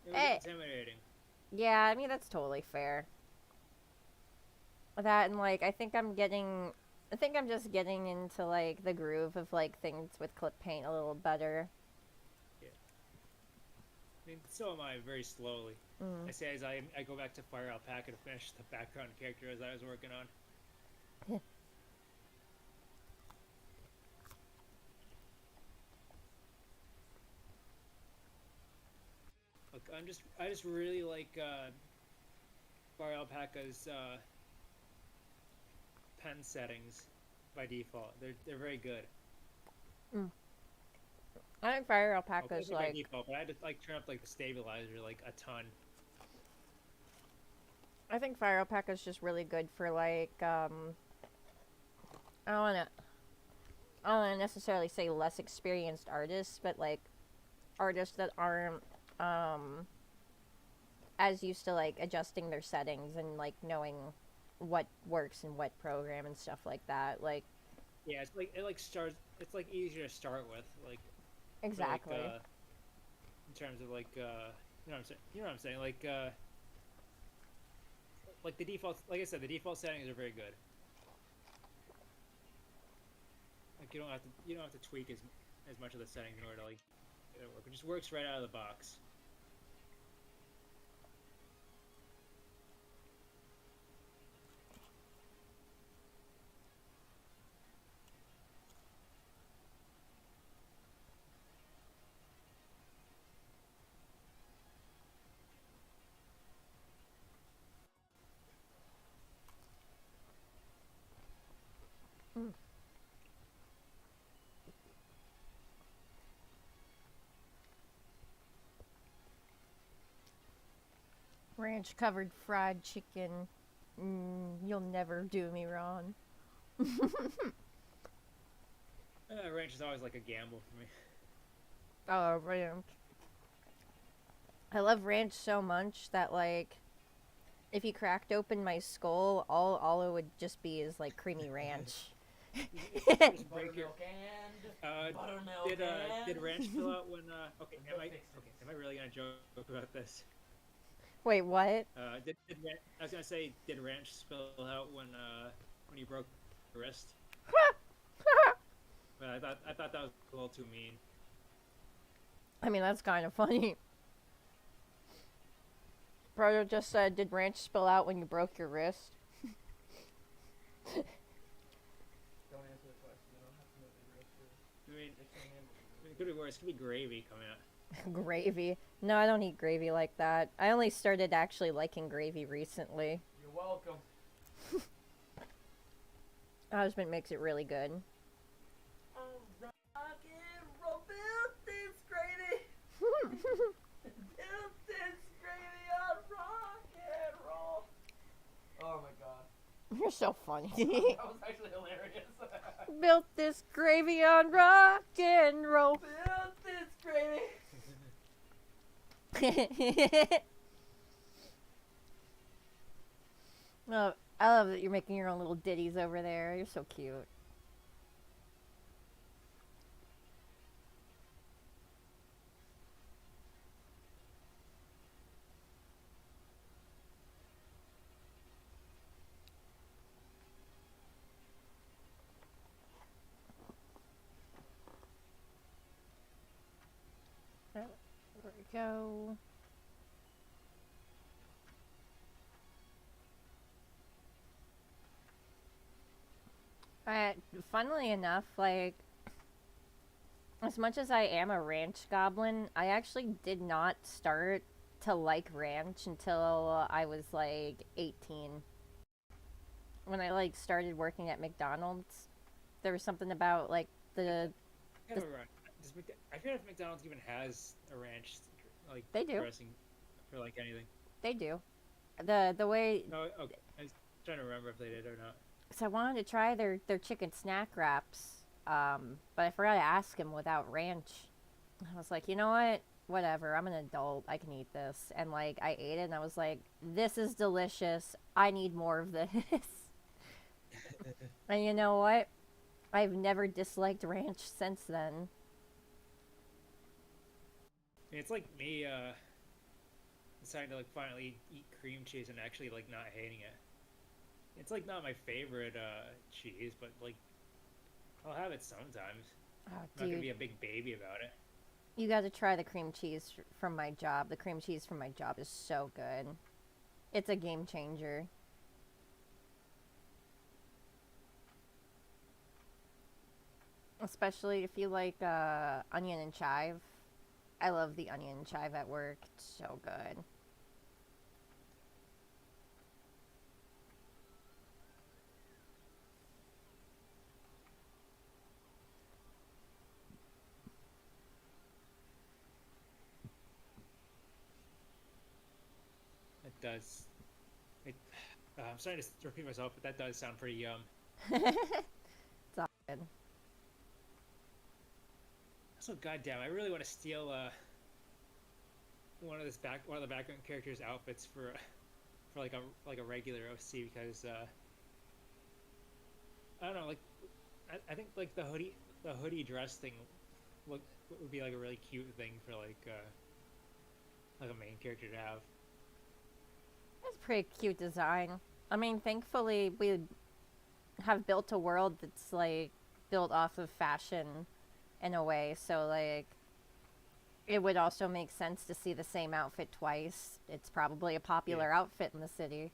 It was intimidating. Yeah, I mean that's totally fair. That and like I think I'm just getting into like the groove of like things with clip paint a little better. Yeah. I mean, so am I, very slowly. I say as I go back to Fire Alpaca to finish the background character as I was working on. Look, I just really like Fire Alpaca's pen settings by default. They're very good. I think Fire Alpaca's by like default, but I had to like turn up like the stabilizer like a ton. I think Fire Alpaca's just really good for like I don't wanna necessarily say less experienced artists, but like artists that aren't as used to like adjusting their settings and like knowing what works in what program and stuff like that. Like yeah, it's like it's like easier to start with, like exactly. Like, in terms of like you know what I'm saying, like the default, like I said, the default settings are very good. Like you don't have to tweak as much of the settings in order to like it work. It just works right out of the box. Ranch covered fried chicken. You'll never do me wrong. Ranch is always like a gamble for me. Oh, ranch. I love ranch so much that like if you cracked open my skull, all it would just be is like creamy ranch. Just break your, Buttermilk and buttermilk did and... Ranch fill out when am I really gonna joke about this? Wait, what? I was gonna say, did Ranch spill out when you broke your wrist? But I thought that was a little too mean. I mean, that's kind of funny. Proto just said, did ranch spill out when you broke your wrist? Don't answer the question. I don't have to know the real truth. I mean, it could be worse. It could be gravy coming out. Gravy. No, I don't eat gravy like that. I only started actually liking gravy recently. You're welcome. Husband makes it really good. Rock and roll, build this gravy. Build this gravy on rock and roll. so funny. That was actually hilarious. Built this gravy on rock and roll. Built this gravy. Oh, I love that you're making your own little ditties over there. You're so cute. There we go. Funnily enough, like, as much as I am a ranch goblin, I actually did not start to like ranch until I was like 18. When I like started working at McDonald's, there was something about like the I have a run. I forget if McDonald's even has a ranch, like They do. dressing for like anything. they do the way. No, okay. I was trying to remember if they did or not. So I wanted to try their chicken snack wraps, but I forgot to ask him without ranch. I was like, you know what? Whatever. I'm an adult. I can eat this. And like, I ate it, and I was like, this is delicious. I need more of this. And you know what? I've never disliked ranch since then. It's like me deciding to like finally eat cream cheese and actually like not hating it. It's like not my favorite cheese, but like I'll have it sometimes. Oh, I'm not gonna be dude. a big baby about it. You got to try the cream cheese from my job. The cream cheese from my job is so good. It's a game changer. Especially if you like onion and chive. I love the onion and chive at work. It's so good. It does. It, I'm starting to repeat myself, but that does sound pretty yum. It's all good. So goddamn, I really want to steal one of the background characters' outfits for like a regular OC because I don't know, like I think like the hoodie dress thing would be like a really cute thing for like a main character to have. It's a pretty cute design. I mean, thankfully, we have built a world that's like built off of fashion in a way, so like it would also make sense to see the same outfit twice. It's probably a popular outfit in the city.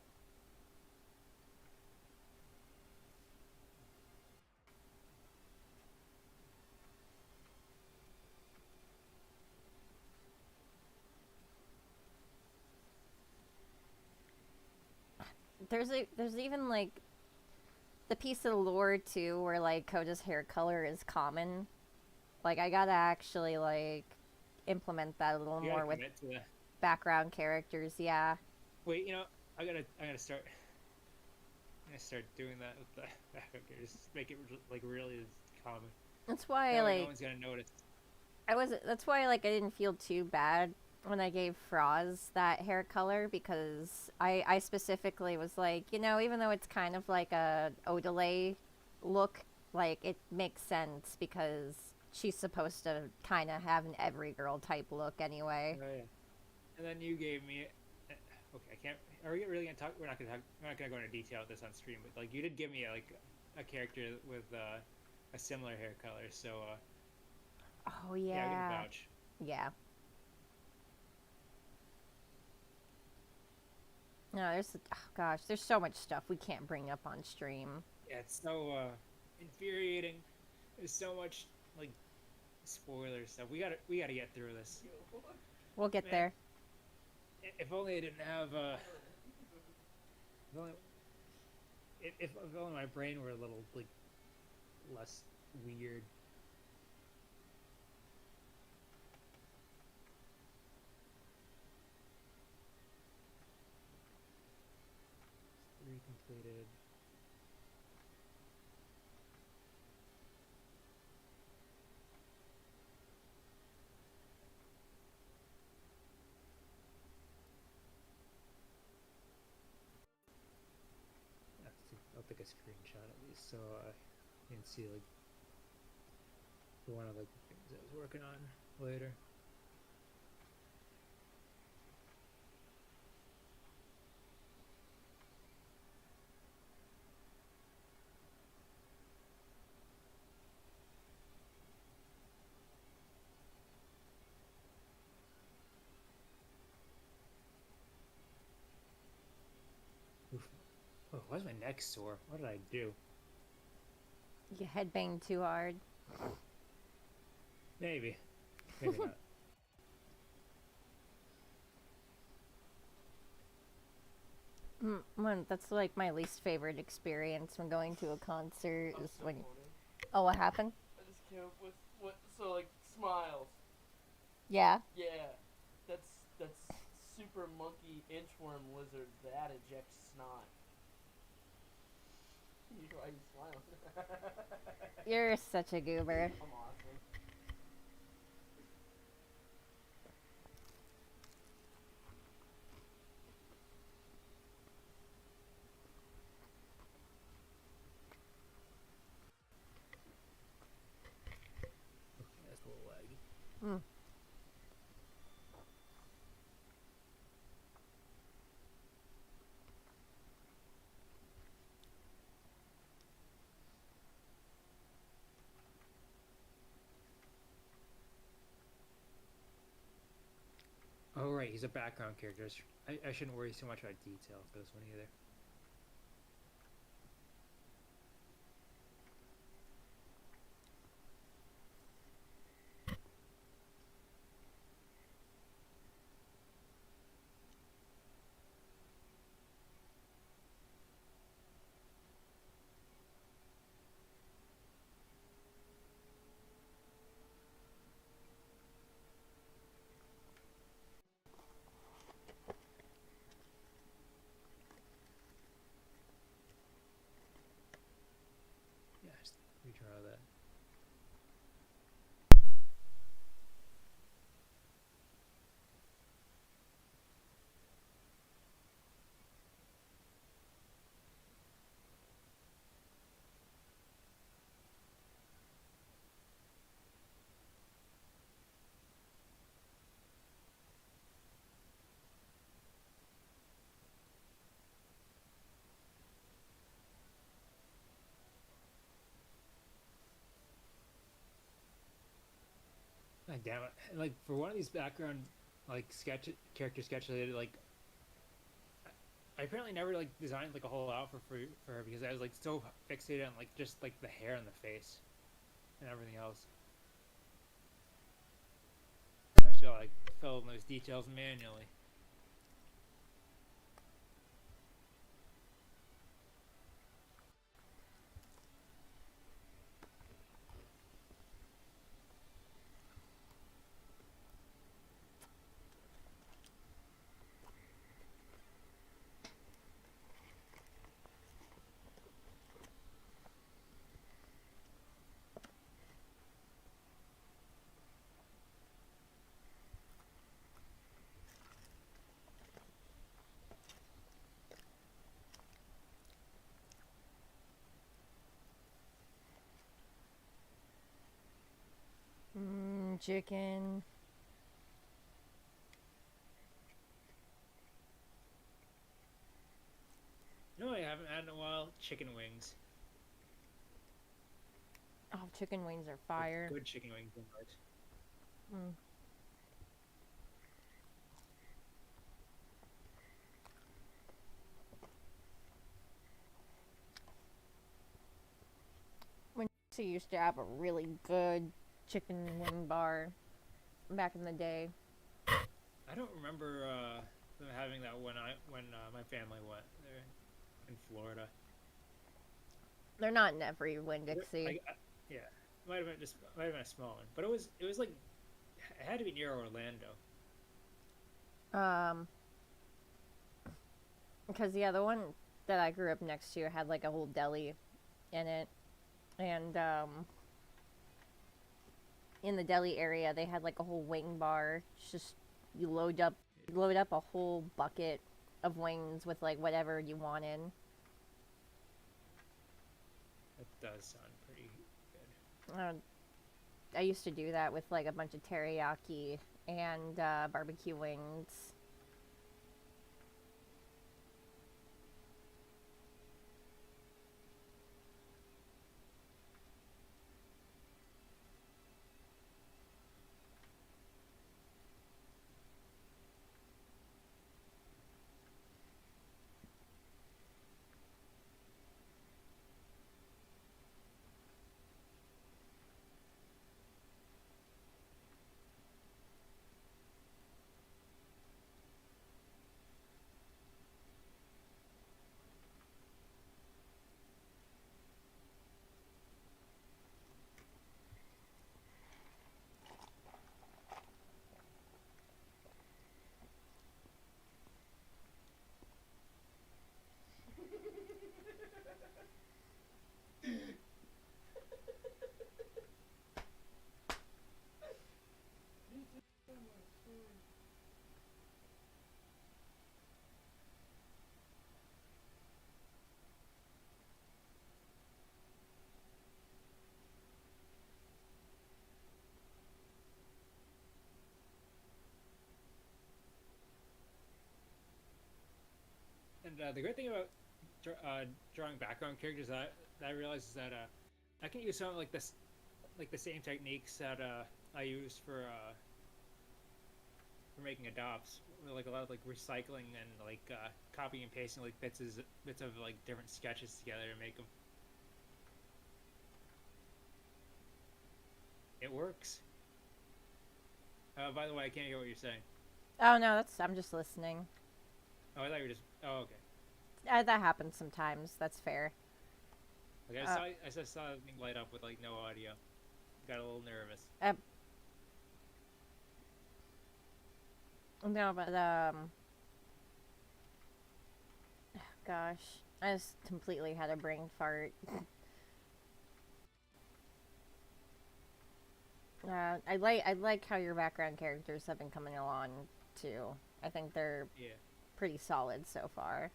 There's even like the piece of lore too where like Koda's hair color is common. Like I gotta actually like implement that a little You more gotta with commit to the. background characters. Yeah, Wait, you know, I gotta start. I'm gonna start doing that with the background characters. Just make it like really common. that's why That way like no one's gonna notice. that's why like I didn't feel too bad when I gave Froz that hair color because I specifically was like, you know, even though it's kind of like a Odelay look, like it makes sense because she's supposed to kind of have an every girl type look anyway. Oh yeah. And then you gave me. Okay, I can't. Are we really gonna talk? We're not gonna go into detail with this on stream, but like you did give me a character with a similar hair color, so Oh yeah, I can yeah, vouch. yeah. No, oh gosh, there's so much stuff we can't bring up on stream. Yeah, it's so infuriating. There's so much like spoiler stuff. We gotta get through this. We'll get Man. there. If only I didn't have if only if only my brain were a little like less weird. Three completed. screenshot at least, so you can see like one of the things I was working on later. Oof. Oh, why is my neck sore? What did I do? You headbanged too hard. Maybe. Maybe not. That's like my least favorite experience when going to a concert I'm is so when. horny. Oh, what happened? I just came up with what? So like smiles. Yeah. Yeah, that's super monkey inchworm lizard that ejects snot. Why are you smiling? You're such a goober. I'm awesome. Okay, that's a little laggy. Mm. Oh right, he's a background character. I shouldn't worry too much about detail for this one either. Yeah, just redraw that. God damn it! Like for one of these background like character sketches, I did, like I apparently never like designed like a whole outfit for her because I was like so fixated on like just like the hair and the face and everything else. And I still like fill in those details manually. Chicken. You know what I haven't had in a while? Chicken wings. Oh, chicken wings are Like, fire. good chicken wings. Mm. When she used to have a really good chicken wing bar back in the day. I don't remember them having that when my family went there in Florida. They're not in every Winn-Dixie. Yeah, might have been a small one, but it was like it had to be near Orlando. Because yeah, the one that I grew up next to had like a whole deli in it, and in the deli area they had like a whole wing bar. It's just you load up a whole bucket of wings with like whatever you wanted. does sound pretty good. I used to do that with like a bunch of teriyaki and barbecue wings. And the great thing about drawing background characters that I realized is that I can use some of like this, like the same techniques that I use for making adopts, like a lot of like recycling and like copying and pasting like bits of like different sketches together to make them. It works. By the way, I can't hear what you're saying. Oh no, I'm just listening. Oh, I thought you were just. Oh, okay. That happens sometimes. That's fair. Okay, I saw something light up with like no audio. Got a little nervous. No, but gosh, I just completely had a brain fart. I like how your background characters have been coming along too. I think they're pretty solid so far.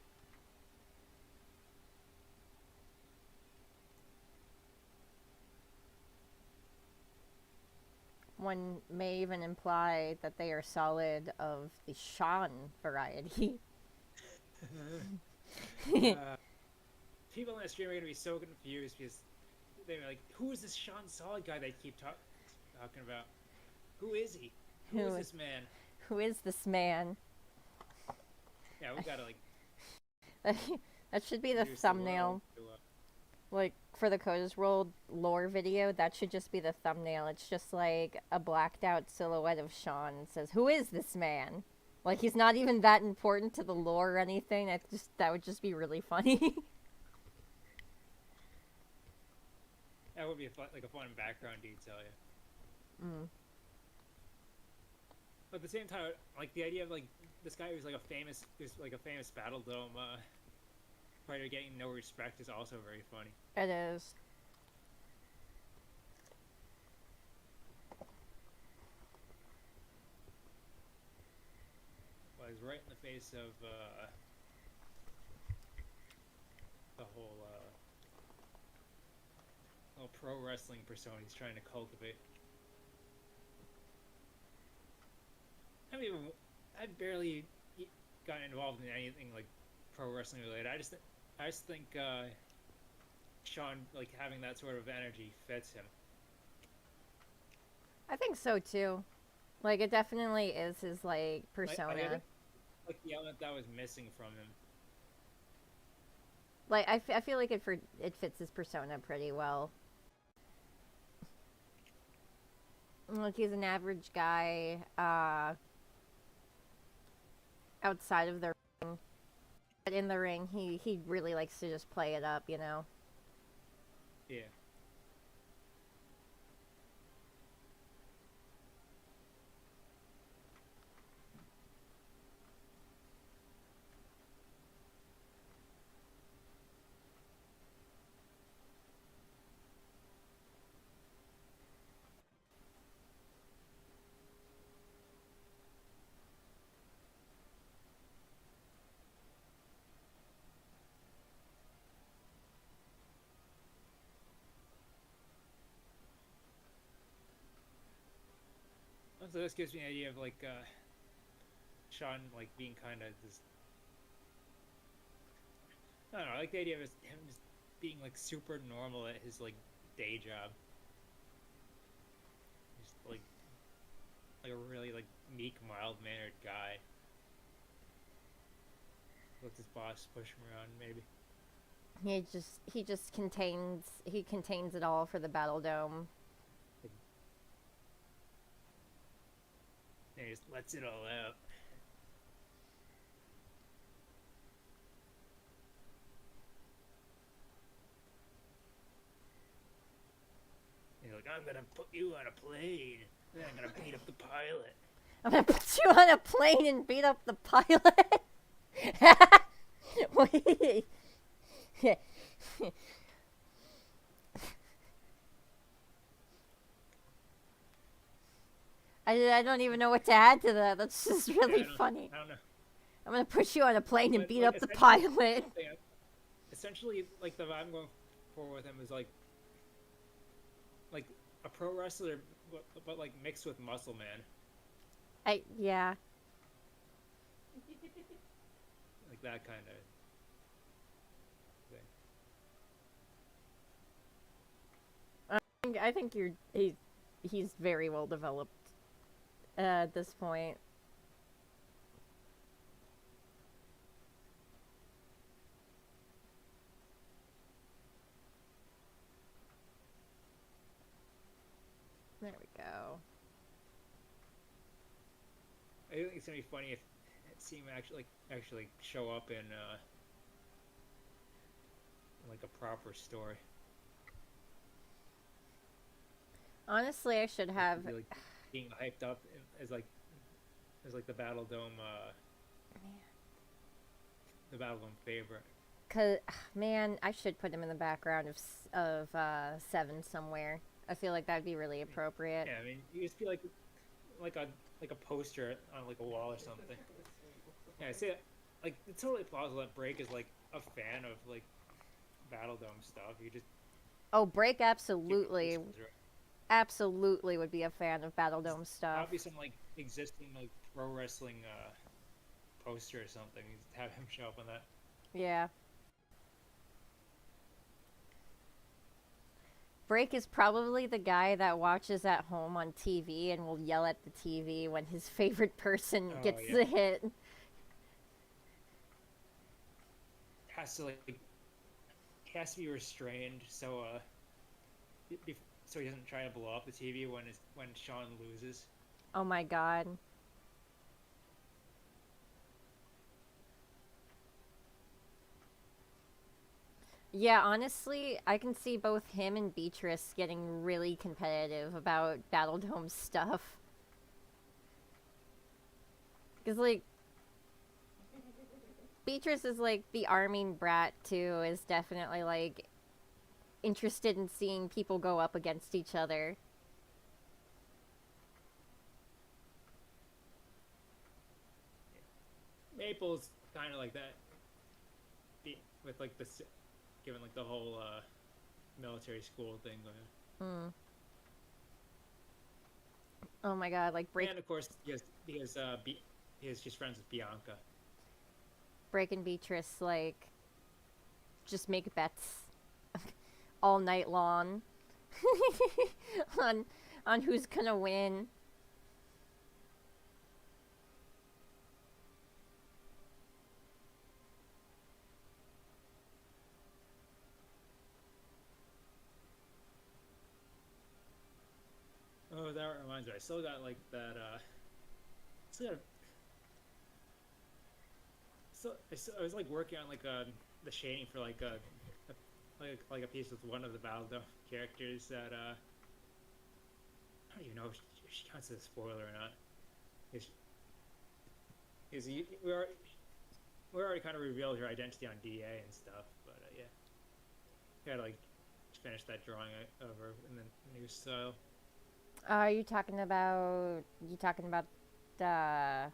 One may even imply that they are solid of the Sean variety. People in that stream are gonna be so confused because they're like, "Who is this Sean Solid guy they keep talking about? Who is he? Who is this man? Who is this man?" Yeah, we gotta like. That should be the thumbnail. Like, for the Coda's World lore video, that should just be the thumbnail. It's just like a blacked out silhouette of Sean. It says, "Who is this man?" Like, he's not even that important to the lore or anything. That would just be really funny. That would be a fun background detail, yeah. But at the same time, like the idea of like this guy who's like a famous Battle Dome fighter getting no respect is also very funny. It is. Well, he's right in the face of the whole pro wrestling persona he's trying to cultivate. I mean, I've barely gotten involved in anything like pro wrestling related. I just think Sean, like, having that sort of energy fits him. I think so too. Like, it definitely is his like persona. Like the element that was missing from him. Like, I feel like it fits his persona pretty well. Like, he's an average guy outside of the ring. But in the ring, he really likes to just play it up, you know? Yeah. So this gives me an idea of like Sean like being kind of this. I don't know. I like the idea of him just being like super normal at his like day job. Just like a really like meek, mild mannered guy. Lets his boss push him around, maybe. He contains it all for the Battle Dome. And he just lets it all out. And he's like, I'm gonna put you on a plane. Then I'm gonna beat up the pilot. I'm gonna put you on a plane and beat up the pilot. Wait. I don't even know what to add to that. That's just really funny. I don't know. I'm gonna push you on a plane and But, beat like, up the pilot. Essentially, like the vibe I'm going for with him is like a pro wrestler, but like mixed with Muscle Man, Yeah. like that kind of thing. I think he's very well developed at this point. There we go. I think it's gonna be funny if seeing him actually show up in like a proper story. Honestly, I should have. Be, like, being hyped up as like the Battle Dome the Battle Dome favorite. Cause man, I should put him in the background of 7 somewhere. I feel like that'd be really appropriate. Yeah, I mean, you just be like a poster on like a wall or something. Yeah, I see it. Like, it's totally plausible that Break is like a fan of like Battle Dome stuff. You just Break absolutely would be a fan of Battle Dome stuff. Probably some like existing like pro wrestling poster or something. You just have him show up on that. Yeah. Break is probably the guy that watches at home on TV and will yell at the TV when his favorite person gets the hit. Has to be restrained so so he doesn't try to blow up the TV when Sean loses. Oh my god. Yeah, honestly, I can see both him and Beatrice getting really competitive about Battle Dome stuff. Because, like, Beatrice is, like, the arming brat, too, is definitely, like, interested in seeing people go up against each other. Maple's kind of like that, with, like, given like the whole military school thing going on. Oh my god, like And of course, she's friends with Bianca. Break and Beatrice, like, just make bets all night long on who's gonna win. Oh, that reminds me. I still got like that. I was like working on like the shading for like a piece with one of the Battle Dome characters that I don't even know if she counts as a spoiler or not. Because we already kind of revealed her identity on DA and stuff, but yeah, gotta like finish that drawing of her in the new style. Are you talking about the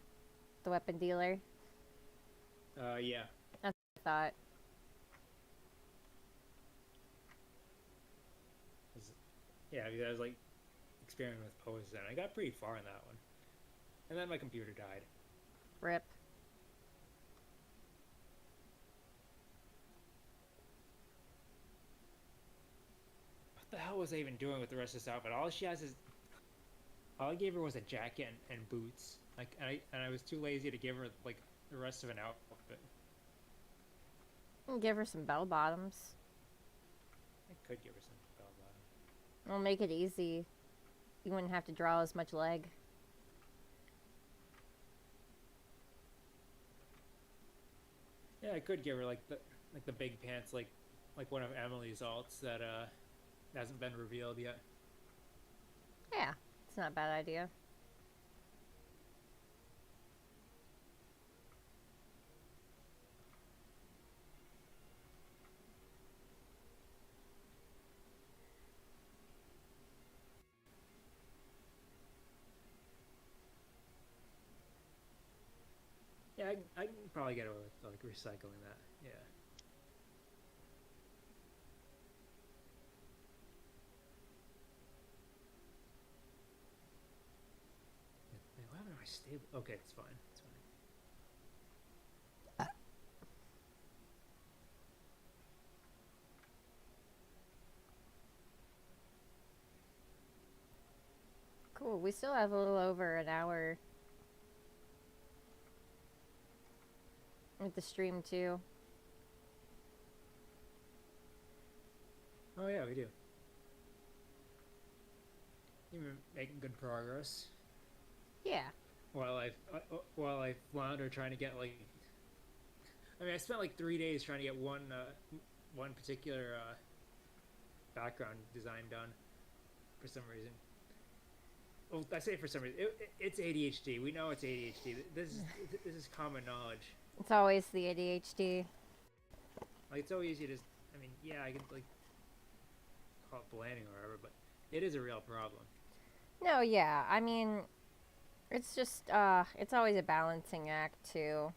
weapon dealer? Yeah. That's what I thought. Yeah, because I was like experimenting with poses, and I got pretty far in that one. And then my computer died. Rip. What the hell was I even doing with the rest of this outfit? All she has is... All I gave her was a jacket and boots. Like, and I was too lazy to give her, like, the rest of an outfit. Give her some bell bottoms. I could give her some bell bottom. It'll make it easy. You wouldn't have to draw as much leg. Yeah, I could give her like the big pants, like one of Emily's alts that hasn't been revealed yet. Yeah, it's not a bad idea. Yeah, I can probably get away with like recycling that. Yeah. Wait, what happened to my stable? Okay, it's fine. It's fine. Cool. We still have a little over an hour with the stream too. Oh yeah, we do. You're making good progress. Yeah. While I flounder trying to get like, I mean, I spent like 3 days trying to get one particular background design done for some reason. Well, I say for some reason, it's ADHD. We know it's ADHD. This is common knowledge. It's always the ADHD. Like, it's so easy to, I mean, yeah, I can like call it blaming or whatever, but it is a real problem. No, yeah. I mean, it's just, it's always a balancing act, too.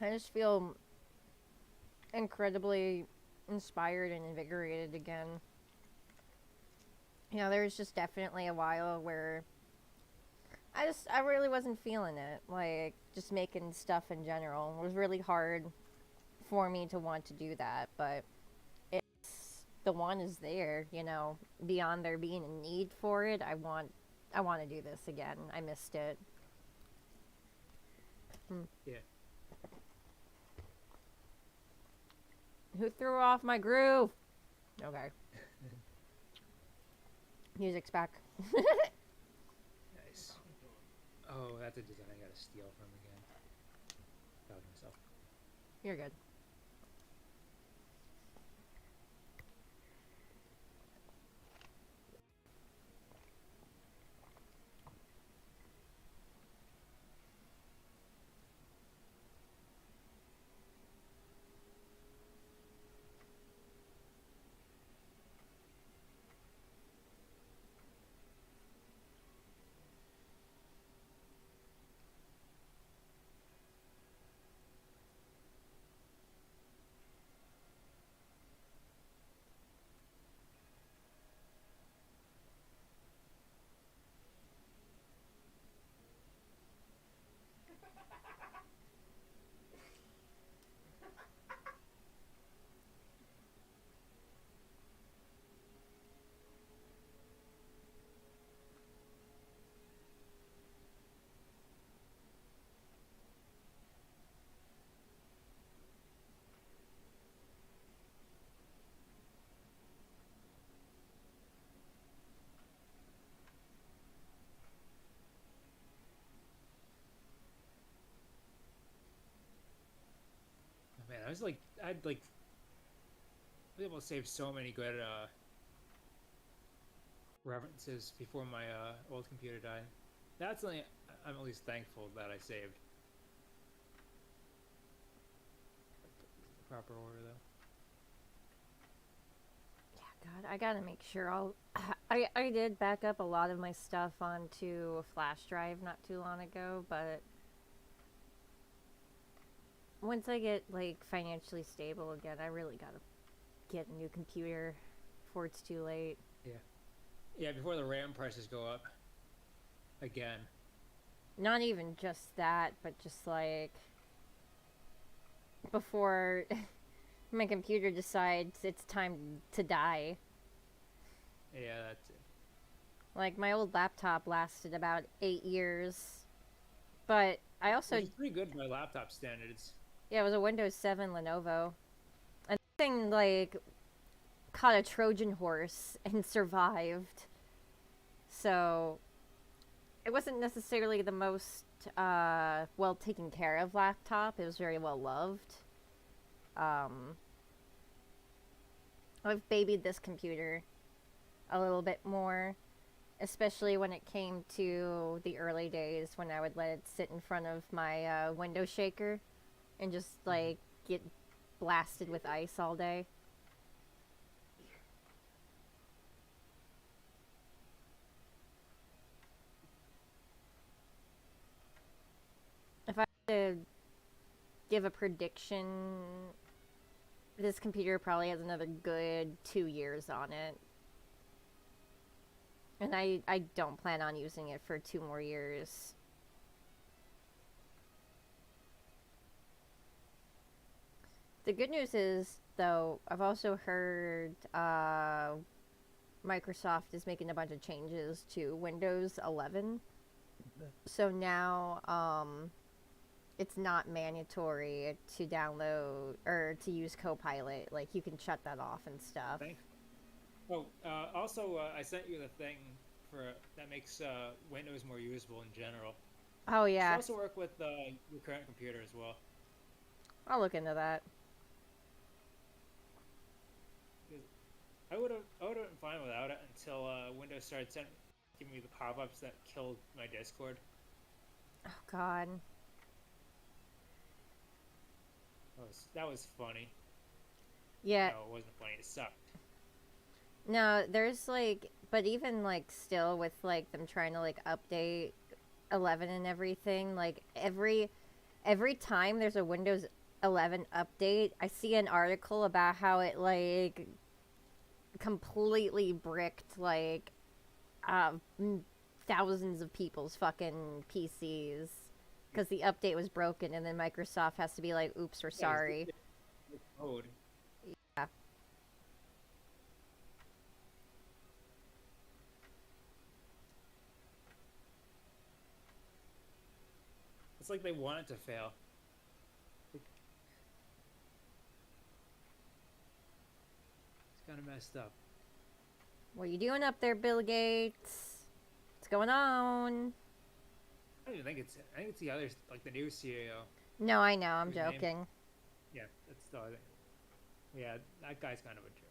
I just feel incredibly inspired and invigorated again. You know, there was just definitely a while where I really wasn't feeling it. Like, just making stuff in general. It was really hard for me to want to do that, but the want is there, you know. Beyond there being a need for it, I want to do this again. I missed it. Yeah. Who threw off my groove? Okay. Music's back. Nice. Oh, that's a design I gotta steal from again. Proud of myself. You're good. Oh, man, I'd like be able to save so many good references before my old computer died. That's something I'm at least thankful that I saved. Proper order though. Yeah, God, I gotta make sure I'll. I did back up a lot of my stuff onto a flash drive not too long ago, but once I get like financially stable again, I really gotta get a new computer before it's too late. Yeah, before the RAM prices go up again. Not even just that, but just like before my computer decides it's time to die. Yeah, that's it. Like my old laptop lasted about 8 years, but I also Which is pretty good by laptop standards. yeah, it was a Windows 7 Lenovo. And that thing like caught a Trojan horse and survived. So it wasn't necessarily the most well taken care of laptop. It was very well loved. I've babied this computer a little bit more, especially when it came to the early days when I would let it sit in front of my window shaker and just like get blasted with ice all day. If I had to give a prediction, this computer probably has another good 2 years on it. And I don't plan on using it for 2 more years. The good news is, though, I've also heard Microsoft is making a bunch of changes to Windows 11. So now it's not mandatory to download or to use Copilot. Like, you can shut that off and stuff. Thanks. Oh, also, I sent you the thing for that makes Windows more usable in general. Oh, It should yeah. also work with your current computer as well. I'll look into that. I would have been fine without it until Windows started giving me the pop-ups that killed my Discord. Oh, God. That was funny. Yeah. No, it wasn't funny. It sucked. No, there's like, but even like still with like them trying to like update 11 and everything, like every time there's a Windows 11 update, I see an article about how it like completely bricked like thousands of people's fucking PCs because the update was broken, and then Microsoft has to be like, "Oops, we're sorry." It's code. Yeah. It's like they want it to fail. It's kind of messed up. What are you doing up there, Bill Gates? What's going on? I don't even think it's. I think it's the other, like the new CEO. No, I know, I'm Whose name? joking. Yeah, that's the other. Yeah, that guy's kind of a jerk.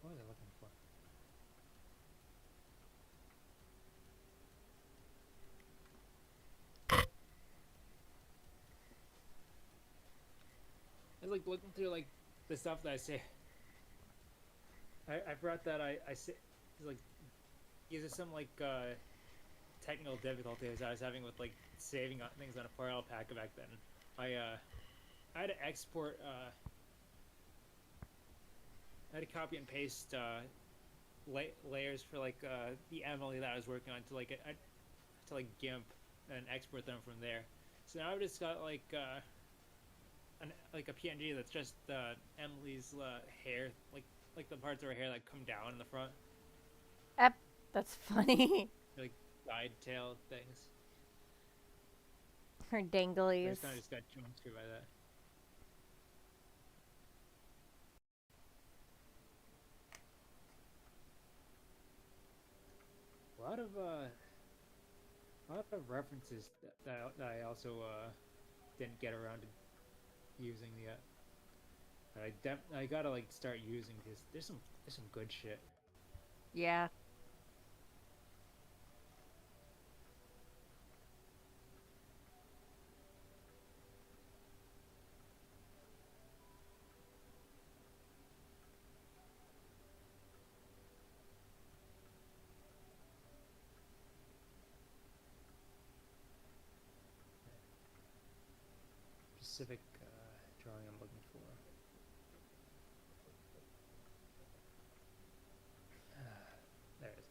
what was I looking for? I was like looking through like the stuff that I say. I brought that I say like uses some like technical difficulties I was having with like saving things on a file pack back then. I had to export I had to copy and paste layers for like the Emily that I was working on to like to like GIMP and export them from there. So now I've just got like like a PNG that's just Emily's hair, like the parts of her hair that come down in the front, Ep, that's funny. like side tail things. Her I danglies. just kind of just got jumped through by that. A lot of references that I also didn't get around to using yet. But I gotta like start using because there's some good shit. Yeah. Specific drawing I'm looking for. There it is.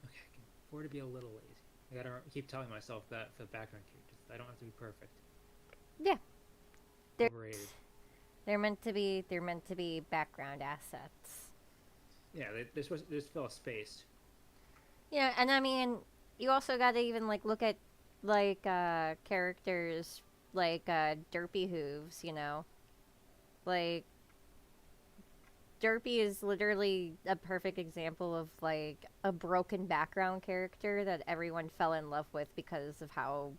Okay, I can afford to be a little lazy. I gotta keep telling myself that for the background characters. I don't have to be perfect. Yeah. They're, Overrated. they're meant to be background assets. Yeah, they're supposed to just fill a space. Yeah, and I mean, you also got to even like look at like characters like Derpy Hooves, you know. Like Derpy is literally a perfect example of like a broken background character that everyone fell in love with because of how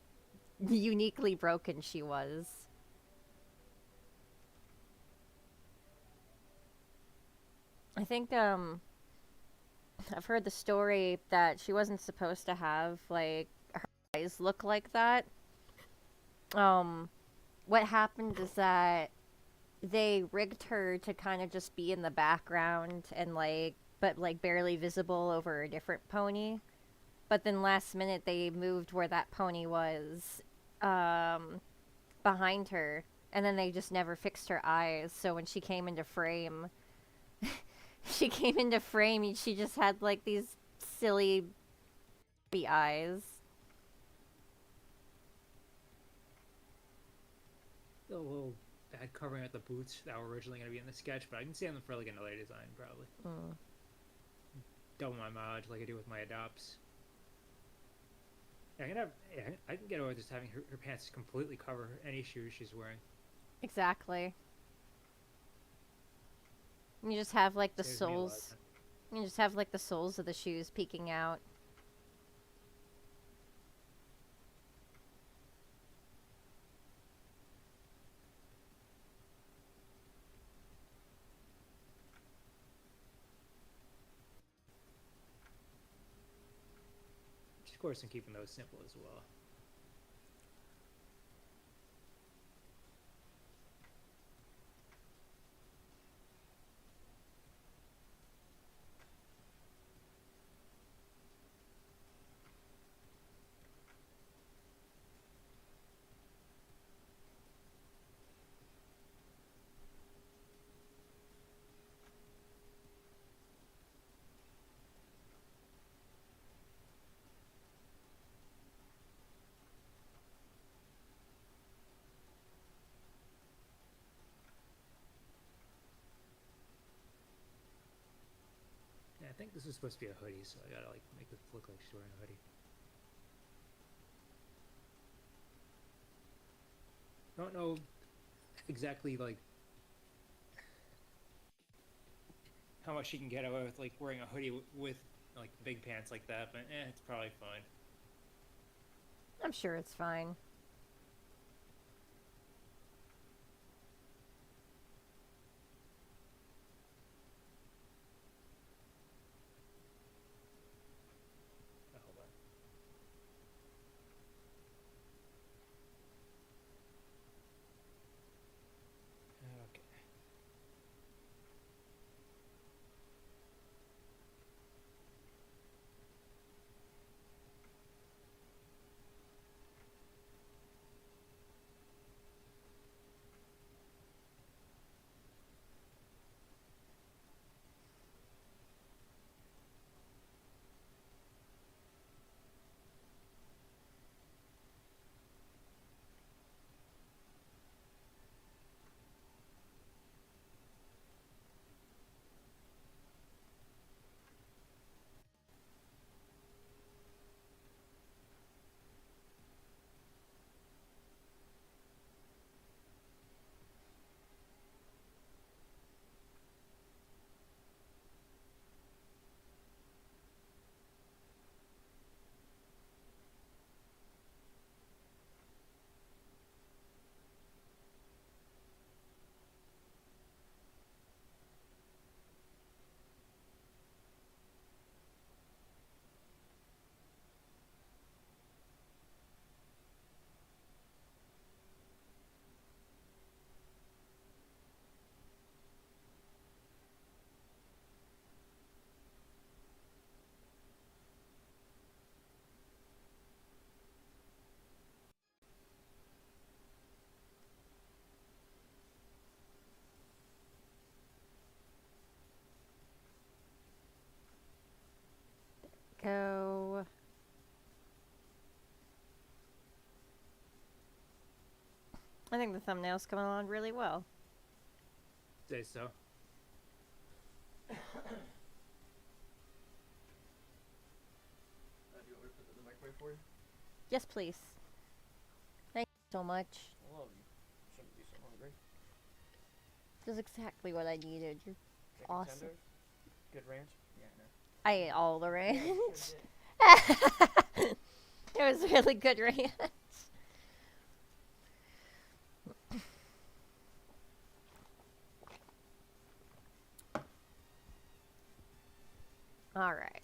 uniquely broken she was. I think I've heard the story that she wasn't supposed to have like her eyes look like that. Um what happened is that they rigged her to kind of just be in the background and like but like barely visible over a different pony. But then last minute they moved where that pony was behind her, and then they just never fixed her eyes. So when she came into frame, she just had like these silly eyes. A little bad covering up the boots that were originally going to be in the sketch, but I can see them for like another design probably. Double my mileage like I do with my adopts. I can get away with just having her pants completely cover any shoes she's wearing. Exactly. You just have like the Saves me a lot of soles. time. You just have like the soles of the shoes peeking out. course, I'm keeping those simple as well. Yeah, I think this is supposed to be a hoodie, so I gotta like make it look like she's wearing a hoodie. Don't know exactly like how much she can get away with like wearing a hoodie with like big pants like that, but it's probably fine. I'm sure it's fine. Oh, hold on. Okay. Go. I think the thumbnail's coming along really well. Say so. Do you want me to put it in the microwave for you? Yes, please. Thank you so much. Well, you shouldn't be so hungry. That's exactly what I needed. You're Chicken awesome. tenders? Good ranch? Yeah, I know. I ate all the ranch. Yeah, you sure did. It was really good ranch. All right.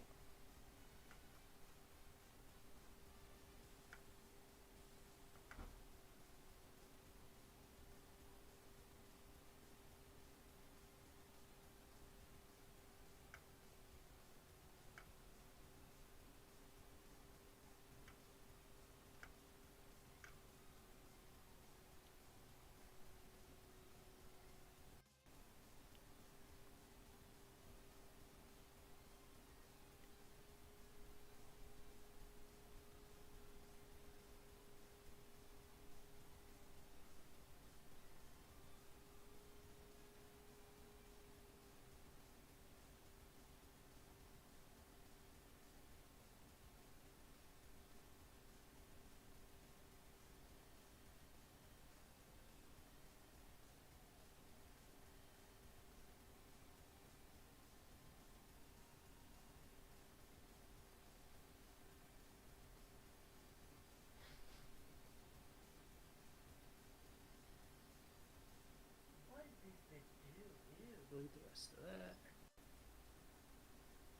What did they do? Ew. Delete the rest of that.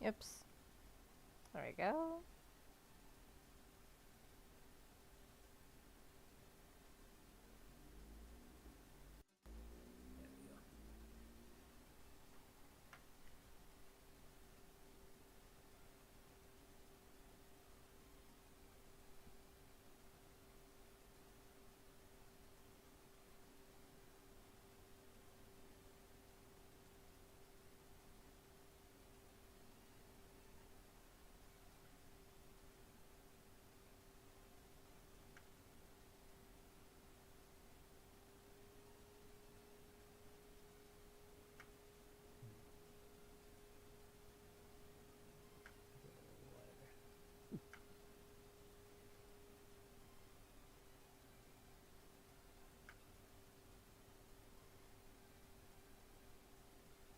Oops. There we go.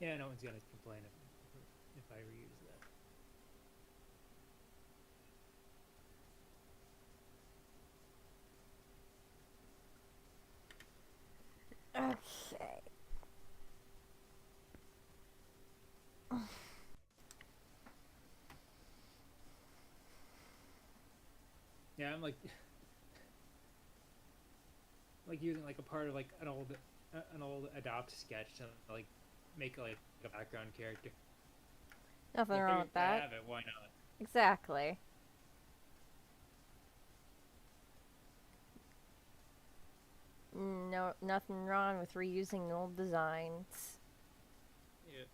Yeah, no one's gonna complain if I reuse that. Okay. Yeah, I'm like using like a part of like an old Adopt sketch to like make like a background character. Nothing I wrong figured with if I that. have it, why not? Exactly. No, nothing wrong with reusing old designs. Yeah.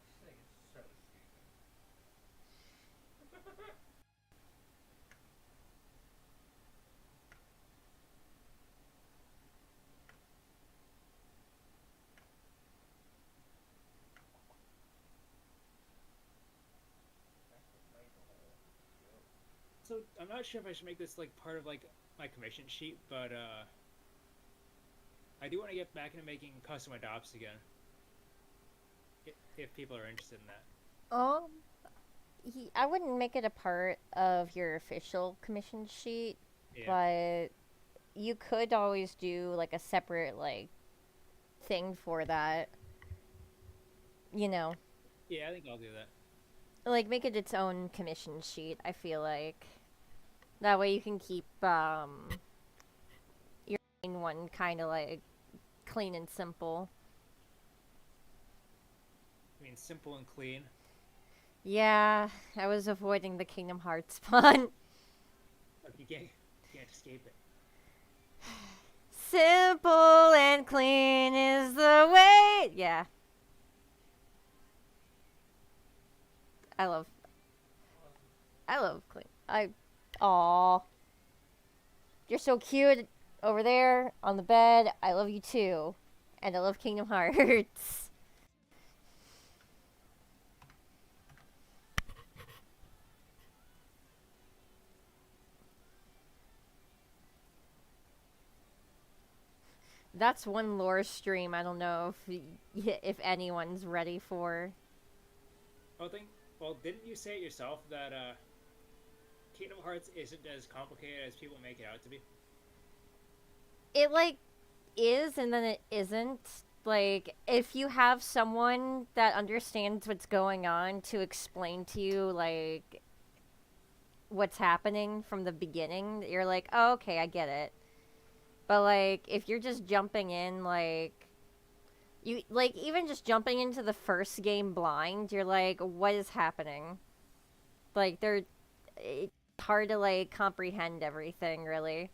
This thing is so stupid. That's what made the whole joke. So I'm not sure if I should make this like part of like my commission sheet, but I do want to get back into making custom adopts again. If people are interested in that. I wouldn't make it a part of your official commission sheet, Yeah. but you could always do like a separate like thing for that. You know, Yeah, I think I'll do that. like make it its own commission sheet. I feel like that way you can keep your main one kind of like clean and simple. I mean, simple and clean. Yeah, I was avoiding the Kingdom Hearts pun. Look, you can't escape it. Simple and clean is the way. Yeah. I love clean. Aw. You're so cute over there on the bed. I love you too. And I love Kingdom Hearts. That's one lore stream I don't know if anyone's ready for. Well, didn't you say it yourself that Kingdom Hearts isn't as complicated as people make it out to be? It like is and then it isn't. Like if you have someone that understands what's going on to explain to you like what's happening from the beginning, you're like, "Oh, okay, I get it." But like if you're just jumping in like you like even just jumping into the first game blind, you're like, "What is happening?" Like it's hard to like comprehend everything really.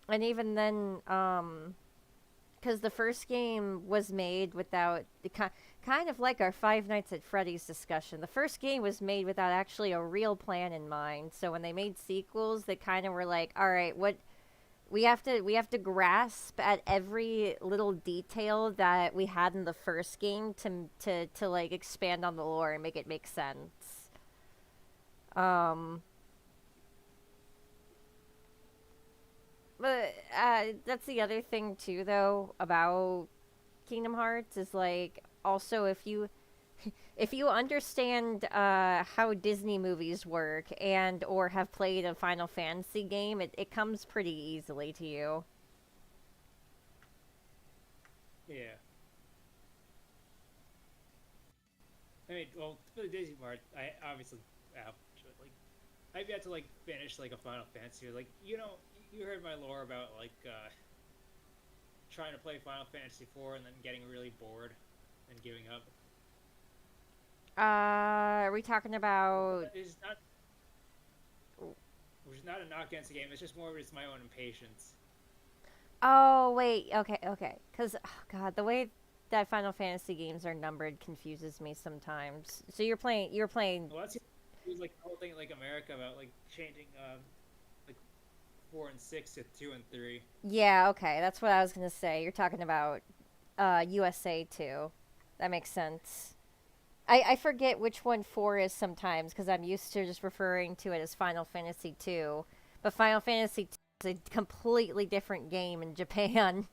And even then because the first game was made without kind of like our Five Nights at Freddy's discussion. The first game was made without actually a real plan in mind. So when they made sequels, they kind of were like, all right, what we have to grasp at every little detail that we had in the first game to like expand on the lore and make it make sense. But that's the other thing too, though, about Kingdom Hearts is like also if you understand how Disney movies work and or have played a Final Fantasy game, it comes pretty easily to you. Yeah. I mean, well, for the Disney part, I obviously have like I've yet to like finish like a Final Fantasy. Like you heard my lore about like trying to play Final Fantasy IV and then getting really bored and giving up. Are we talking about? It's not, which is not a knock against the game. It's just more of it's my own impatience. Oh wait, okay. Because oh God, the way that Final Fantasy games are numbered confuses me sometimes. So you're playing. Well, that's like the whole thing like America about like changing like 4 and 6 to 2 and 3. Yeah, okay, that's what I was gonna say. You're talking about USA too. That makes sense. I forget which one 4 is sometimes because I'm used to just referring to it as Final Fantasy 2. But Final Fantasy 2 is a completely different game in Japan.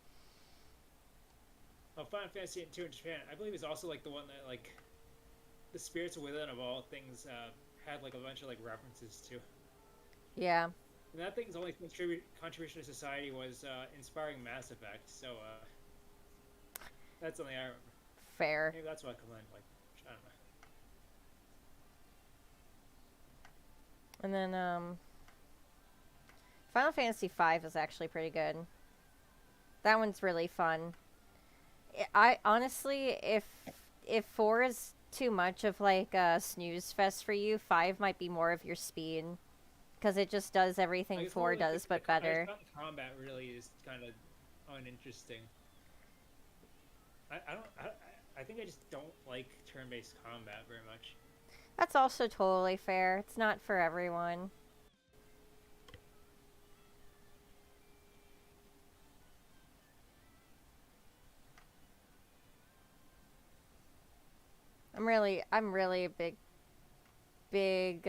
Oh, Final Fantasy 2 in Japan, I believe, is also like the one that like the Spirits Within of all things had like a bunch of like references to. Yeah. And that thing's only contribution to society was inspiring Mass Effect, so that's something I remember. Fair. Maybe that's why I complained. Like, I don't know. And then Final Fantasy V is actually pretty good. That one's really fun. I honestly, if 4 is too much of like a snooze fest for you, 5 might be more of your speed. Because it just does everything 4 does, but better. Combat really is kind of uninteresting. I think I just don't like turn-based combat very much. That's also totally fair. It's not for everyone. I'm really a big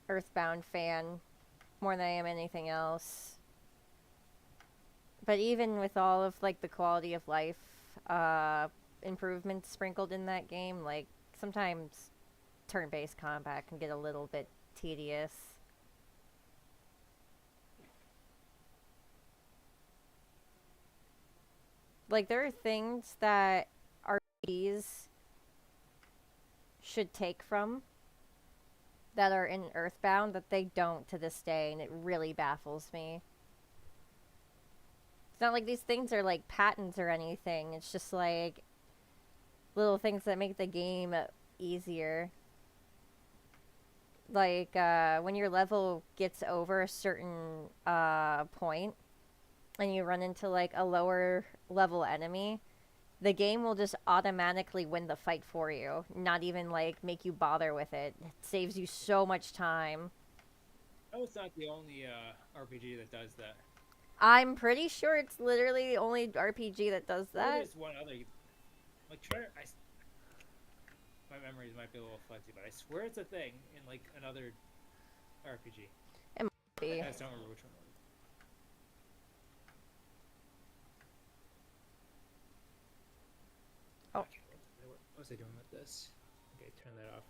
Earthbound fan, more than I am anything else. But even with all of like the quality of life improvements sprinkled in that game, like sometimes turn-based combat can get a little bit tedious. Like there are things that RPGs should take from that are in Earthbound that they don't to this day, and it really baffles me. It's not like these things are like patents or anything. It's just like little things that make the game easier. Like when your level gets over a certain point and you run into like a lower level enemy, the game will just automatically win the fight for you, not even like make you bother with it. It saves you so much time. Oh, it's not the only RPG that does that. I'm pretty sure it's literally the only RPG that does that. There's one other. Like, my memories might be a little fuzzy, but I swear it's a thing in like another RPG. It might be. I just don't remember which one it was. Oh. Okay, what was I doing with this? Okay, turn that off.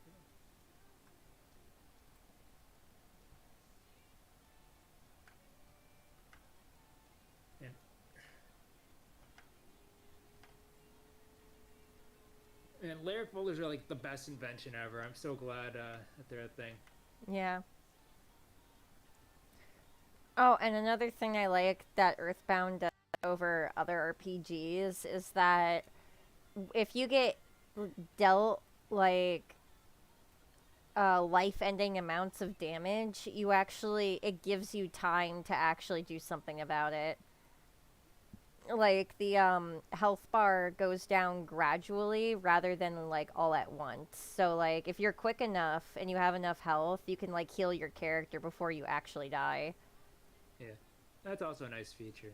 And layer folders are like the best invention ever. I'm so glad that they're a thing. Yeah. Oh, and another thing I like that Earthbound does over other RPGs is that if you get dealt like life-ending amounts of damage, it gives you time to actually do something about it. like the health bar goes down gradually rather than like all at once. So like if you're quick enough and you have enough health, you can like heal your character before you actually die. Yeah, that's also a nice feature.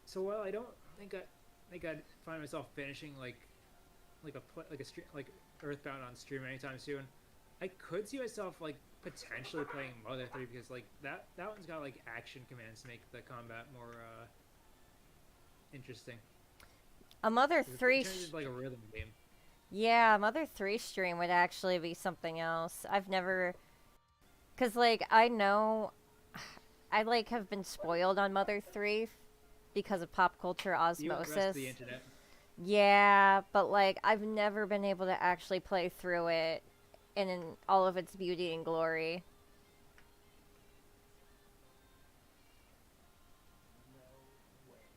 So while I don't think I'd find myself finishing like a stream like Earthbound on stream anytime soon, I could see myself like potentially playing Mother 3 because like that one's got like action commands to make the combat more interesting. A Mother It 3 turns into like a rhythm game. Yeah, Mother 3 stream would actually be something else. I've never cuz like I know I like have been spoiled on Mother 3 because of pop culture You and the rest of osmosis. the internet. Yeah, but like I've never been able to actually play through it in all of its beauty and glory. No way.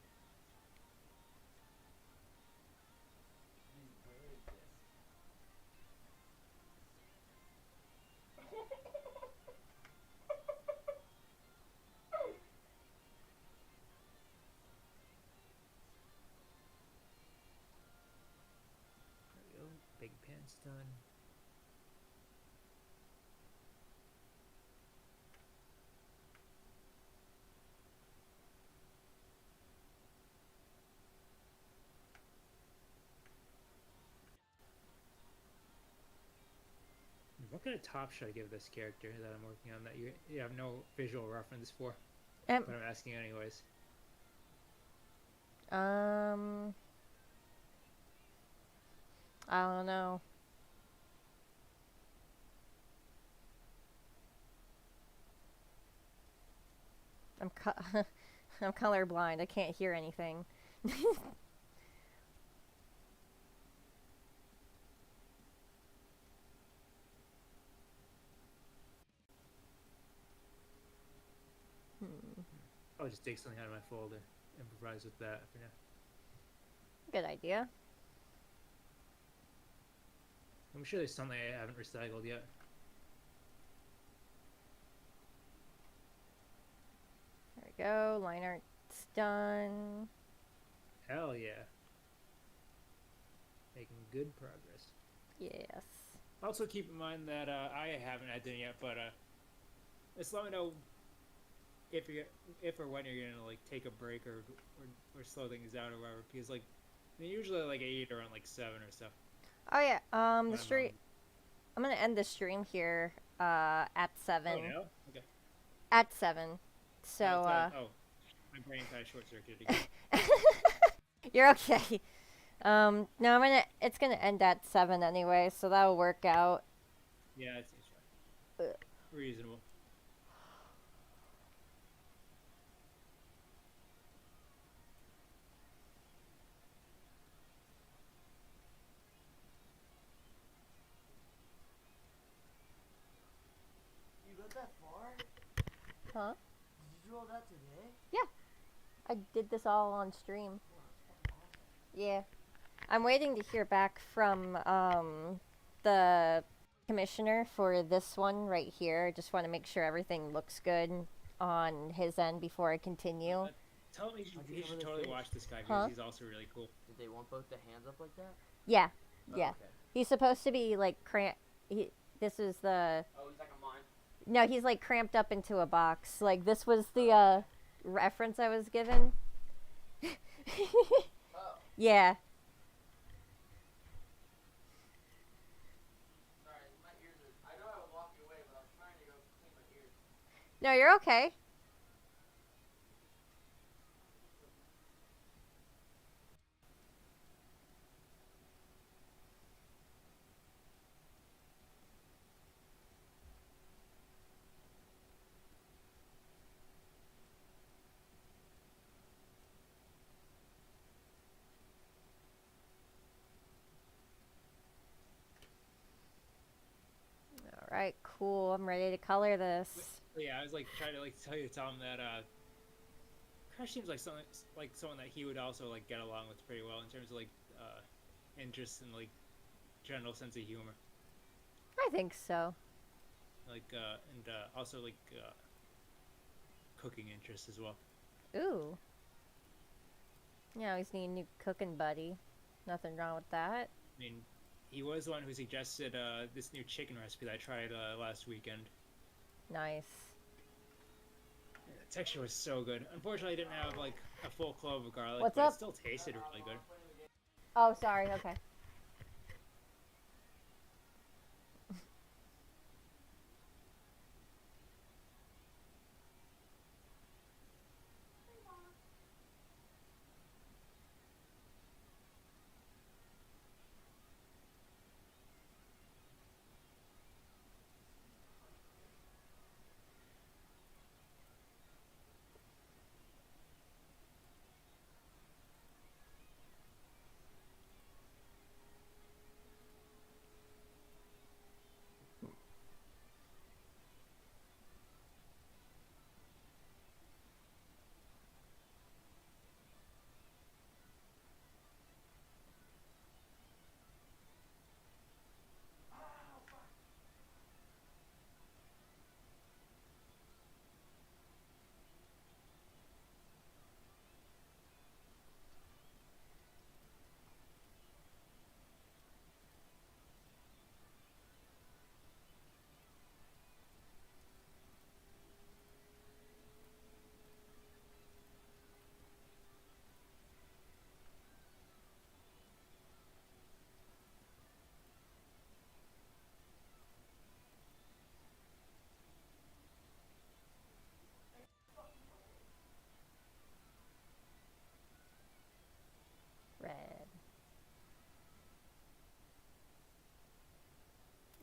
Dude, where is this? There we go. Big pants done. What kind of top should I give this character that I'm working on that you have no visual reference for? Um, But I'm asking anyways. um I don't know. I'm colorblind. I can't hear anything. Hmm. I'll just take something out of my folder, improvise with that for now. Good idea. I'm sure there's something I haven't recycled yet. There we go. Line art's done. Hell yeah. Making good progress. Yes. Also keep in mind that I haven't edited it yet, but just let me know if or when you're gonna like take a break or slow things down or whatever. Because like I mean, usually like I eat around like 7 or stuff. Oh yeah. The When stream. I'm gonna end the stream here. At 7. Oh no. Okay. At 7. So Oh, my brain kind of short circuited again. you're okay. No, it's gonna end at 7 anyway, so that'll work out. Yeah, it seems right. Ugh. Reasonable. You got that far? Huh? Did you do all that today? I did this all on stream. Wow, that's fucking awesome. Yeah. I'm waiting to hear back from the commissioner for this one right here. Just want to make sure everything looks good on his end before I continue. Tell him How'd you he cover should the totally face? watch this guy because Huh? he's also really cool. Did they want both the hands up like that? Yeah. Oh, Yeah. okay. He's supposed to be like this is the Oh, he's like a mime. no, he's like cramped up into a box. Like this was the reference I was given. Oh, Yeah. sorry, my ears are. I know I was walking away, but I was trying to go clean my ears. No, you're okay. All right, cool. I'm ready to color this. But yeah, I was like trying to like tell him that Crash seems like someone that he would also like get along with pretty well in terms of like interests and like general sense of humor. I think so. Like and also like cooking interests as well. Ooh. Yeah, always need a new cooking buddy. Nothing wrong with that. I mean, he was the one who suggested this new chicken recipe that I tried last weekend. Nice. The texture was so good. Unfortunately, I didn't have like a full clove of garlic, What's but it up? still tasted really good. Oh, sorry. Okay. Red.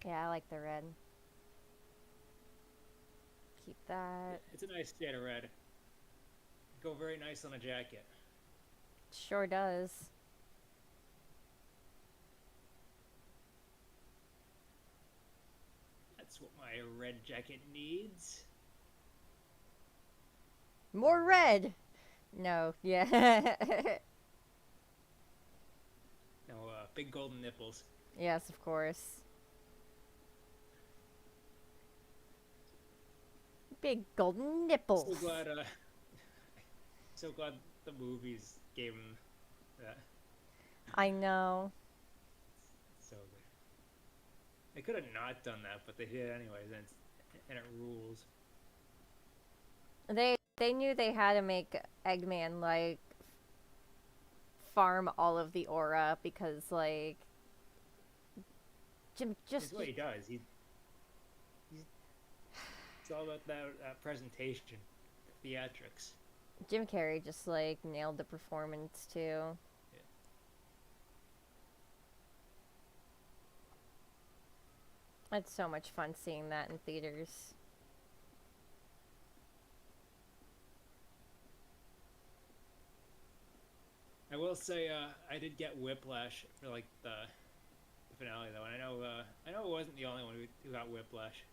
Yeah, I like the red. Keep that. It's a nice shade of red. Go very nice on a jacket. Sure does. That's what my red jacket needs. More red. No. Yeah. No, big golden nipples. Yes, of course. Big golden nipples. So glad, so glad the movies gave him that. I know. So good. They could have not done that, but they did anyways, and it rules. They knew they had to make Eggman like farm all of the aura because like Jim just It's what he does. It's all about that presentation, the theatrics. Jim Carrey just like nailed the performance too. Yeah. It's so much fun seeing that in theaters. I will say, I did get whiplash for like the finale though, and I know it wasn't the only one who got whiplash.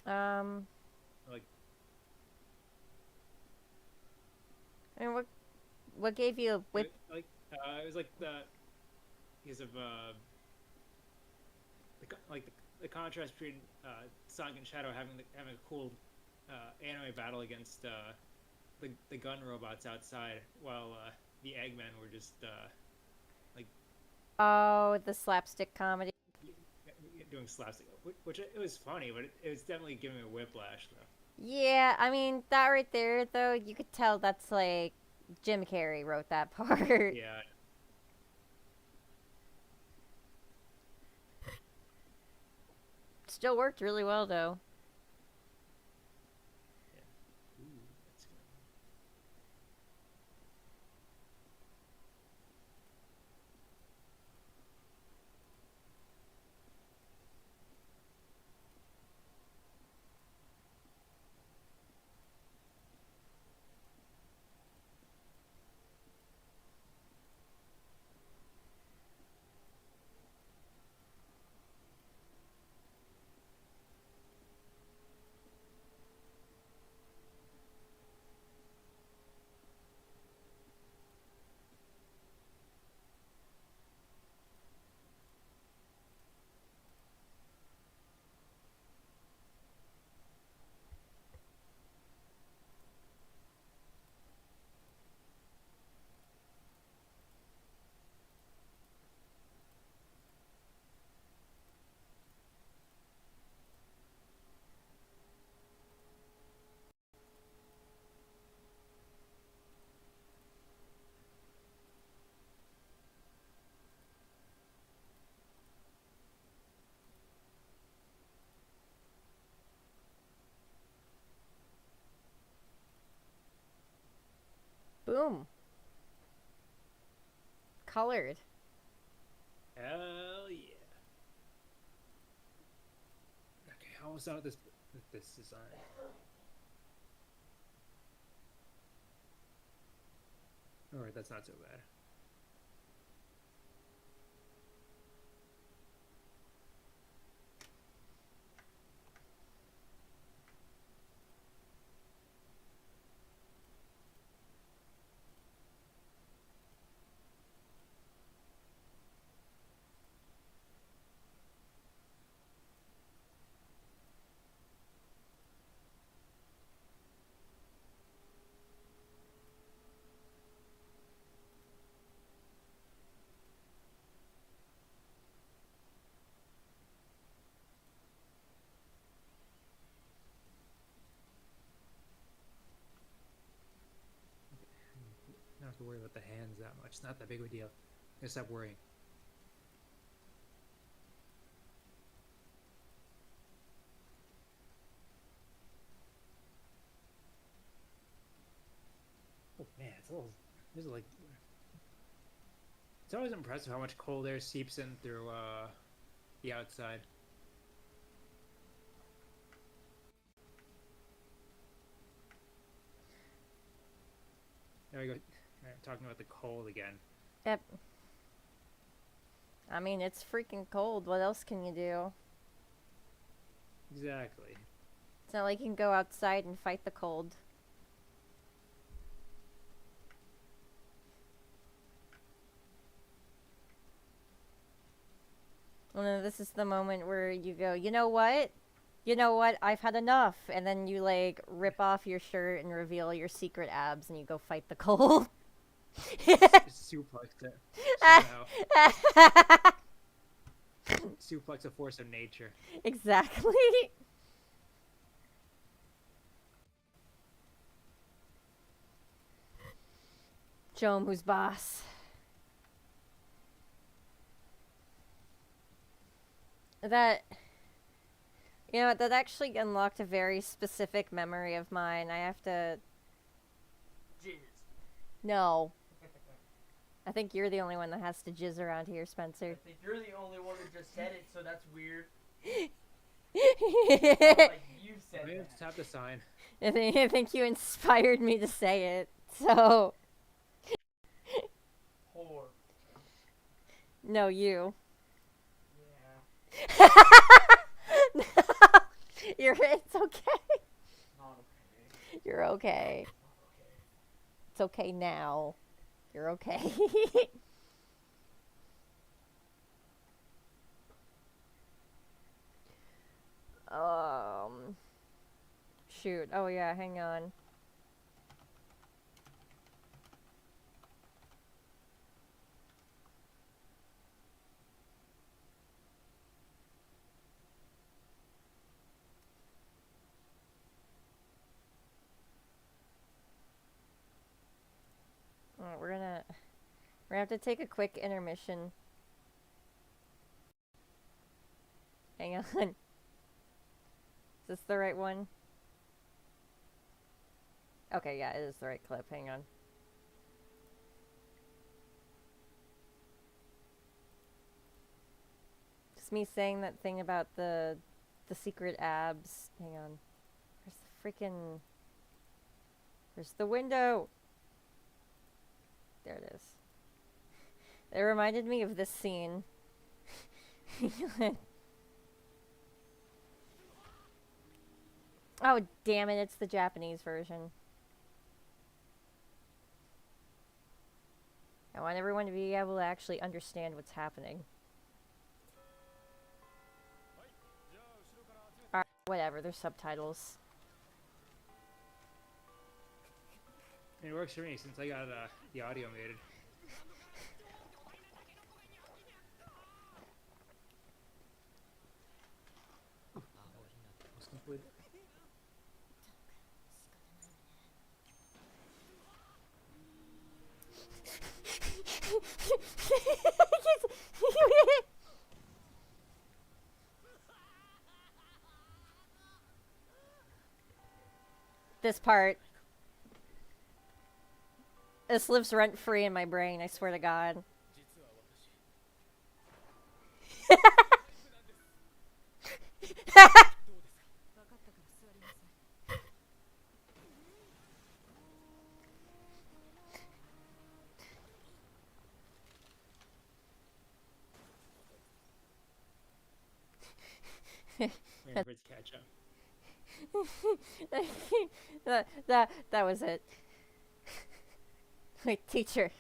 Like, I mean, what gave you a whip? it was like because of the contrast between Sonic and Shadow having a cool anime battle against the gun robots outside, while the Eggmen were just like Oh, the slapstick comedy. doing slapstick, which it was funny, but it was definitely giving me a whiplash though. Yeah, I mean that right there though, you could tell that's like Jim Carrey wrote that part. Yeah. Still worked really well though. Ooh, that's good. colored. Hell yeah. Okay, how was out this design? Alright, that's not so bad. Don't have to worry about the hands that much. It's not that big of a deal. I'm gonna stop worrying. Oh man, it's a little. This is like. It's always impressive how much cold air seeps in through the outside. There we go. Talking about the cold again. Yep. I mean, it's freaking cold. What else can you do? Exactly. It's not like you can go outside and fight the cold. Well, no, this is the moment where you go, you know what? You know what? I've had enough. And then you, like, rip off your shirt and reveal your secret abs and you go fight the cold. Suplex it. Somehow. Suplex a force of nature. Exactly. Show him who's boss. That, you know, that actually unlocked a very specific memory of mine. I have to... Jizz. No. I think you're the only one that has to jizz around here, I Spencer. think you're the only one who just said it, so that's weird. I Like you said I that. just have to sign. think you inspired me to say it, so... Whore. No, you. Yeah. No, it's okay. Not okay. You're okay. Not okay. It's okay now. You're okay. Shoot. Oh yeah, hang on. Alright, we're gonna have to take a quick intermission. Hang on. Is this the right one? Okay, yeah, it is the right clip. Hang on. Just me saying that thing about the secret abs. Hang on. Where's the freaking... Where's the window? There it is. It reminded me of this scene. Oh, damn it, it's the Japanese version. I want everyone to be able to actually understand what's happening. Alright, whatever, there's subtitles. It works for me since I got the audio muted. Almost complete. This part. This lives rent-free in my brain, I swear to God. Waiting for it to catch up. that was it. Wait, teacher,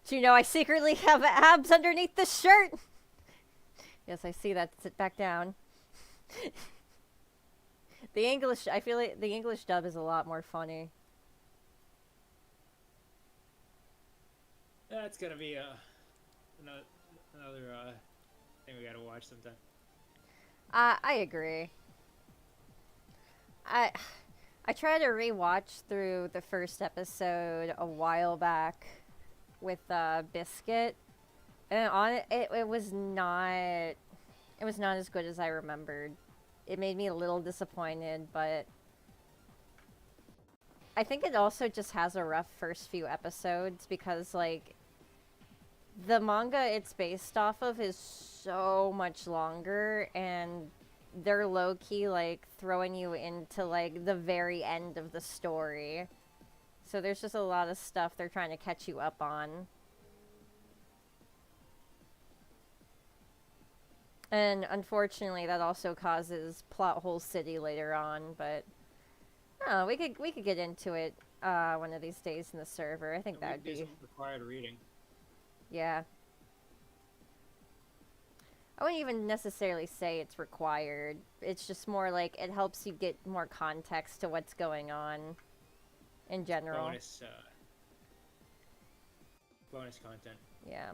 do you know I secretly have abs underneath the shirt? Yes, I see that. Sit back down. The English, I feel like the English dub is a lot more funny. That's gonna be another thing we gotta watch sometime. I agree. I tried to rewatch through the first episode a while back with Biscuit, and it was not as good as I remembered. It made me a little disappointed, but I think it also just has a rough first few episodes because like the manga it's based off of is so much longer, and they're low-key like throwing you into like the very end of the story, so there's just a lot of stuff they're trying to catch you up on. And unfortunately that also causes plot hole city later on, but oh, we could get into it one of these days in the server. I think that would be some required reading. Yeah. I wouldn't even necessarily say it's required. It's just more like it helps you get more context to what's going on in general. Bonus content. Yeah.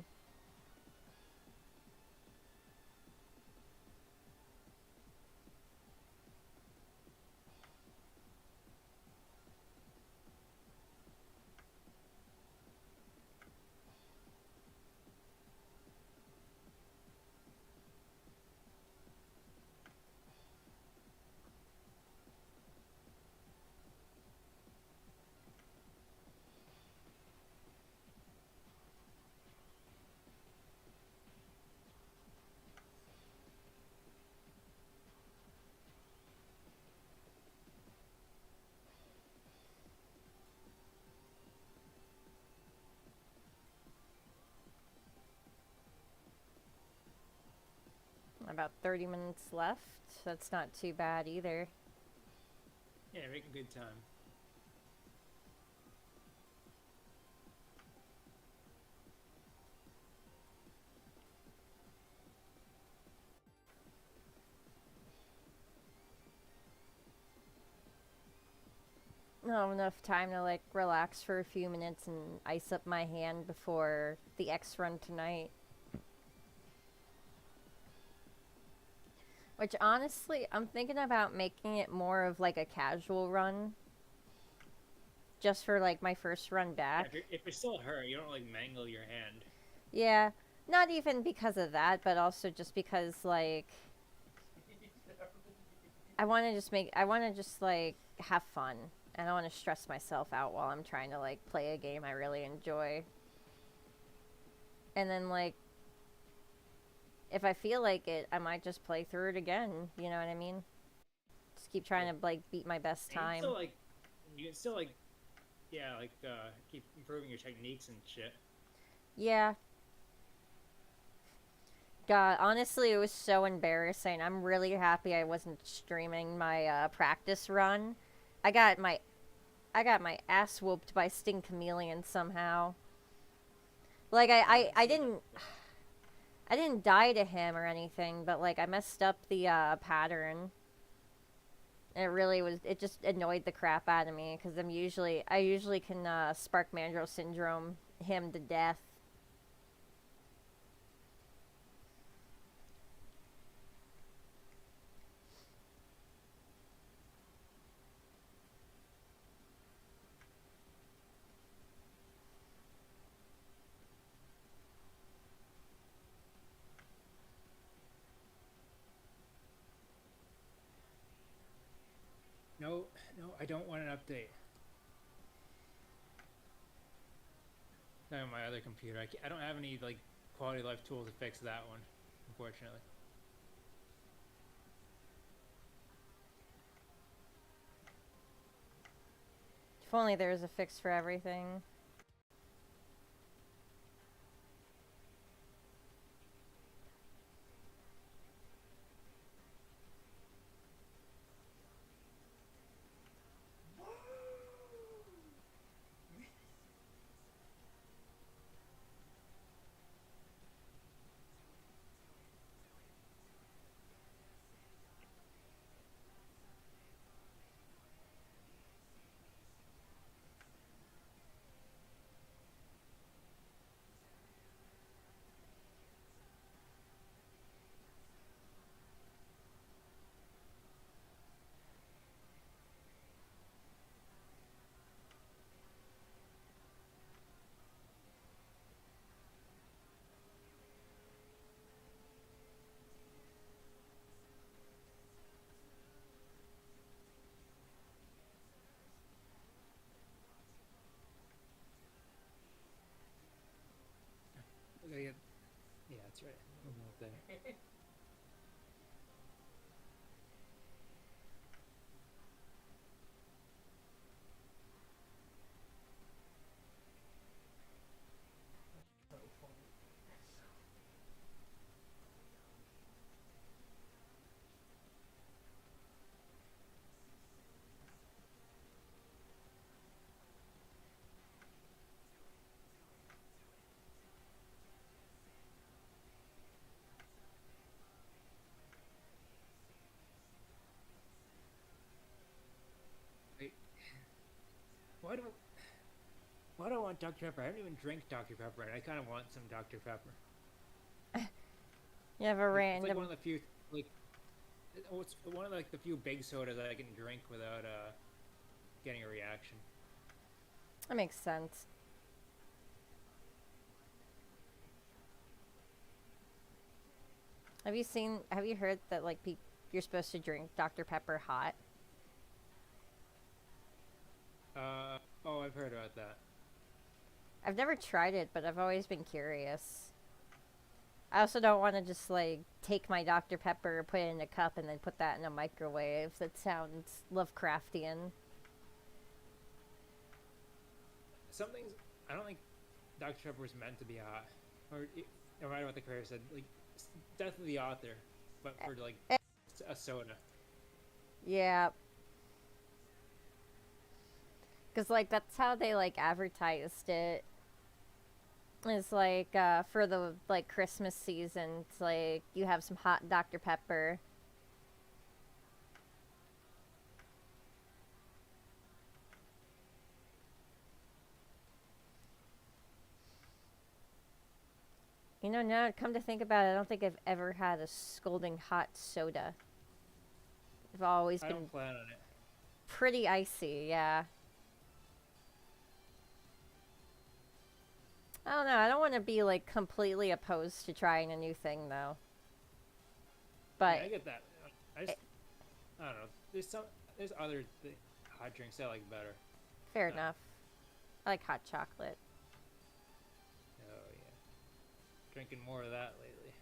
About 30 minutes left. That's not too bad either. Yeah, making good time. Not enough time to like relax for a few minutes and ice up my hand before the X run tonight. Which honestly, I'm thinking about making it more of like a casual run. Just for like my first run back. Yeah, if you're still hurt, you don't like mangle your hand. Yeah, not even because of that, but also just because like I want to just like have fun. I don't want to stress myself out while I'm trying to like play a game I really enjoy. And then like if I feel like it, I might just play through it again, you know what I mean? Just keep trying to like beat my best time. You can still like yeah, like keep improving your techniques and shit. Yeah. God, honestly, it was so embarrassing. I'm really happy I wasn't streaming my practice run. I got my ass whooped by Sting Chameleon somehow. Like I didn't die to him or anything, but like I messed up the pattern. And it just annoyed the crap out of me because I usually can Spark Mandrill Syndrome him to death. No, I don't want an update. Not on my other computer. I don't have any like quality of life tools to fix that one, unfortunately. If only there was a fix for everything. That's right. Not there. So funny. Wait, why do why do I want Dr. Pepper? I don't even drink Dr. Pepper, and I kind of want some Dr. Pepper. You have a It's like random. one of the few like it's one of like the few big sodas that I can drink without getting a reaction. That makes sense. Have you heard that like you're supposed to drink Dr. Pepper hot? Oh, I've heard about that. I've never tried it, but I've always been curious. I also don't want to just like take my Dr. Pepper, put it in a cup, and then put that in a microwave. That sounds Lovecraftian. Some things I don't think Dr. Pepper was meant to be hot, or no matter what the creator said, like definitely the author, but for like a soda. Yeah, because like that's how they like advertised it. It's like for the like Christmas season, it's like you have some hot Dr. Pepper. You know, now come to think about it, I don't think I've ever had a scalding hot soda. I've always I been don't plan on it. pretty icy, yeah. I don't know, I don't want to be like completely opposed to trying a new thing though. But Yeah, I get that. I don't know. There's other hot drinks I like better. fair No. enough. I like hot chocolate. Oh yeah, drinking more of that lately.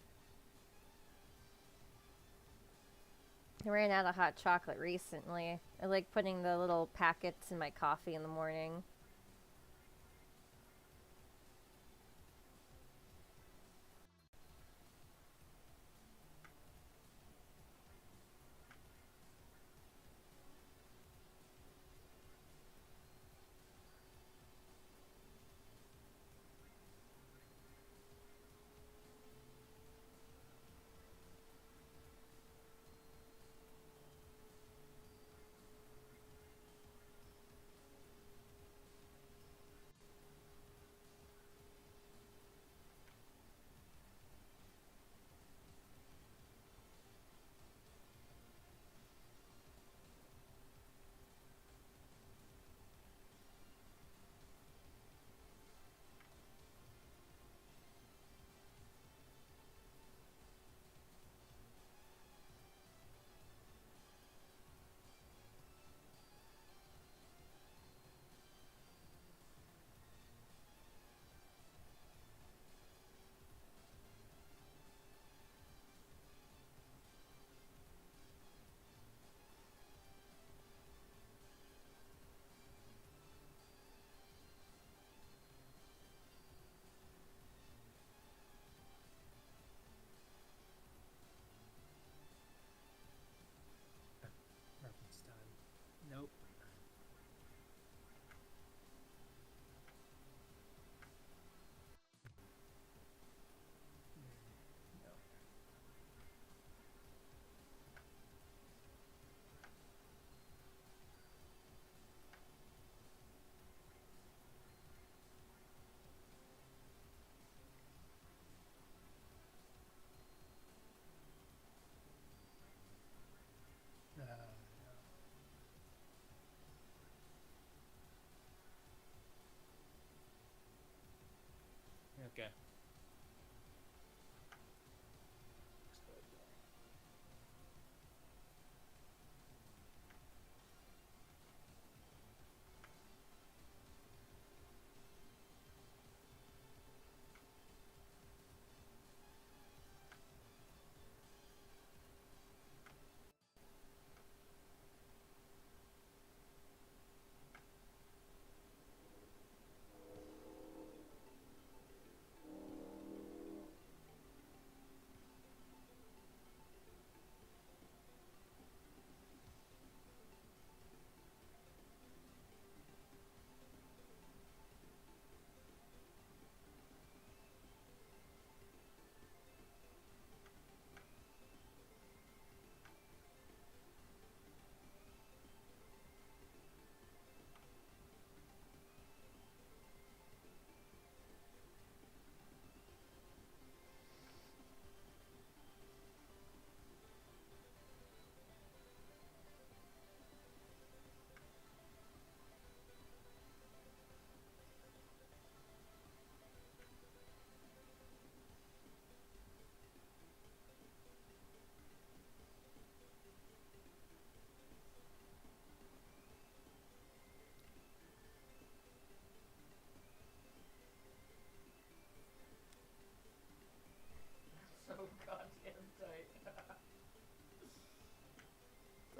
I ran out of hot chocolate recently. I like putting the little packets in my coffee in the morning.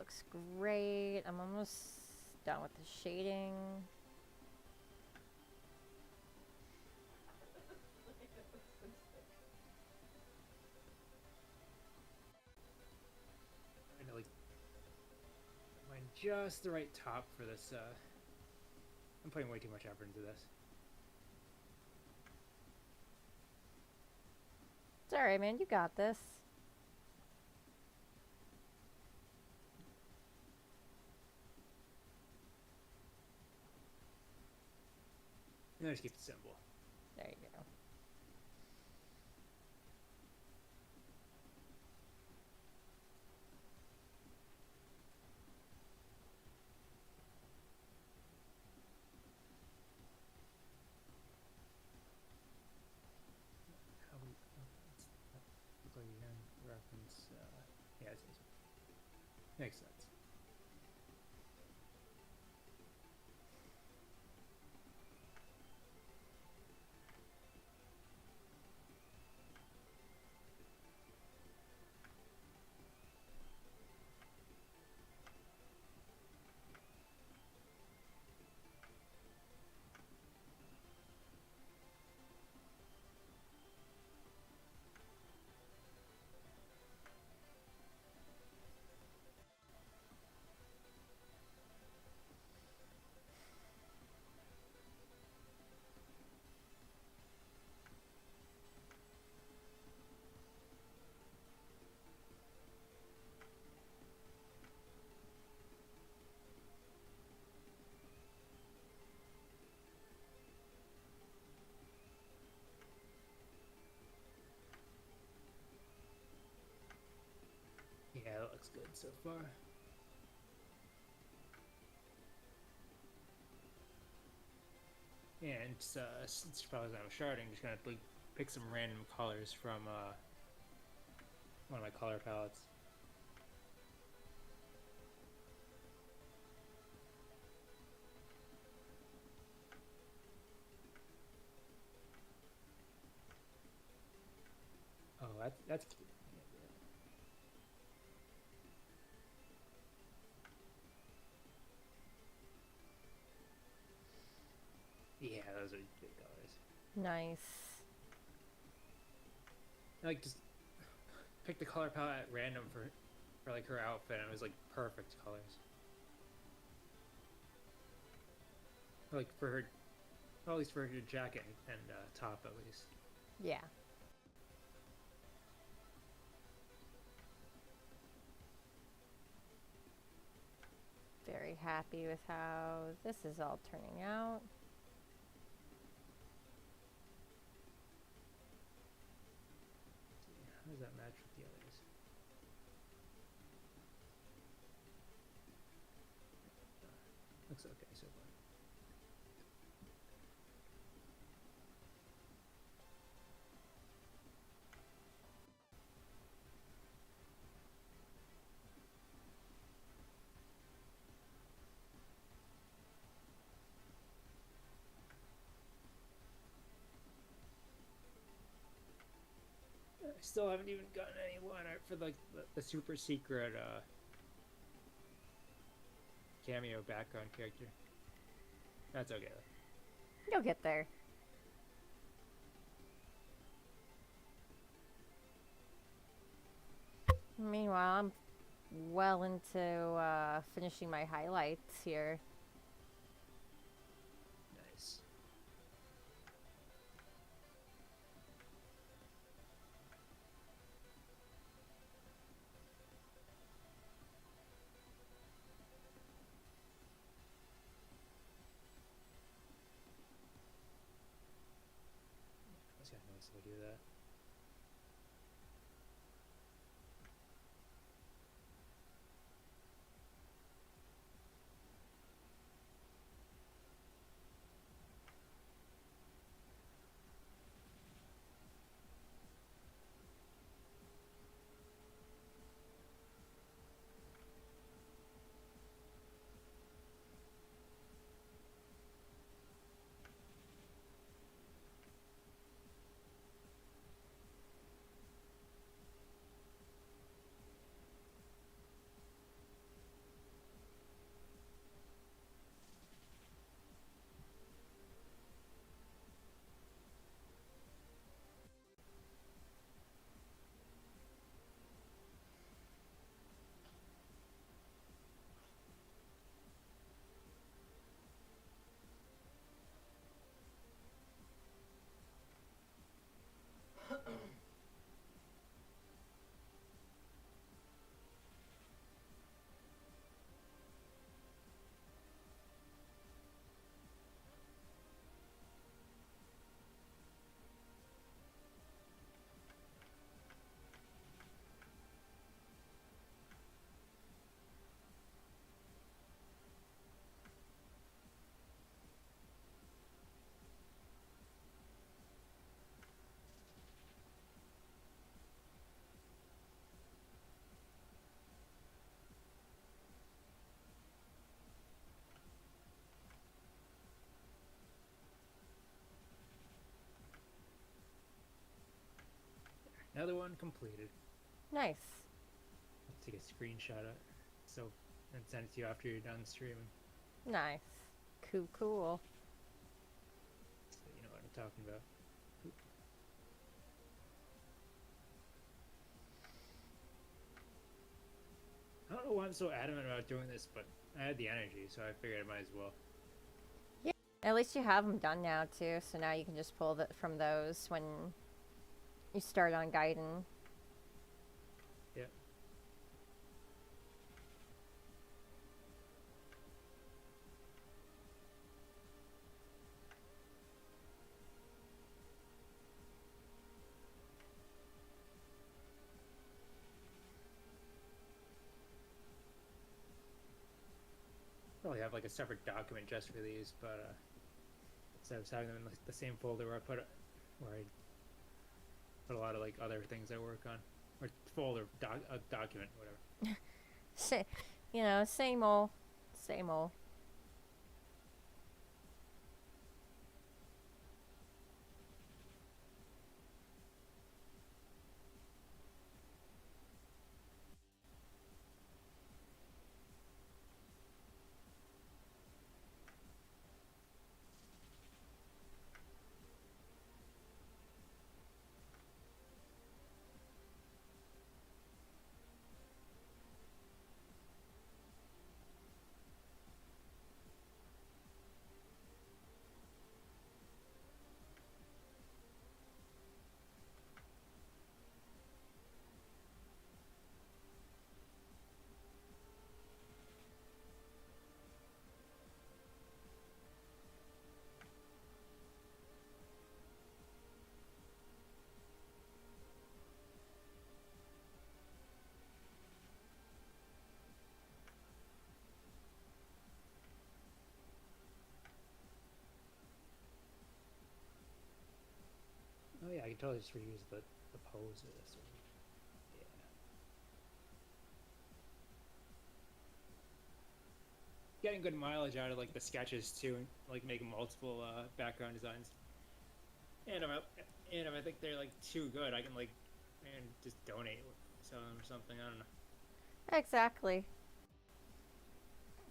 looks great. I'm almost done with the shading. I know, like, find just the right top for this. I'm putting way too much effort into this. It's alright, man. You got this. And I just keep it simple. There you go. How we look like you can reference. Yeah, it's easy. Makes sense. Yeah, that looks good so far. And since probably I was sharding, just gonna like pick some random colors from one of my color palettes. Oh, that's cute. Yeah, those are good colors. Nice. I like just pick the color palette at random for like her outfit, and it was like perfect colors. Like for her, well, at least for her jacket and top at least. Yeah. Very happy with how this is all turning out. How does that match with the others? Looks okay so far. I still haven't even gotten any line art for like the super secret cameo background character. That's okay though. You'll get there. Meanwhile, I'm well into finishing my highlights here. Nice. That's kind of nice to do that. another one completed. Nice. Let's take a screenshot of it. So, and send it to you after you're done streaming. Nice. Cool. So you know what I'm talking about. I don't know why I'm so adamant about doing this, but I had the energy, so I figured I might as well. At least you have them done now too, so now you can just pull from those when you start on Gaiden. Yeah. Probably have like a separate document just for these, but instead of having them in the same folder where I put a lot of like other things I work on, or folder document, whatever. You know, same old. Oh yeah, I can totally just reuse the poses. Yeah. Getting good mileage out of like the sketches too, and like making multiple background designs. And if I think they're like too good, I can like and just donate some or something. I don't know. Exactly.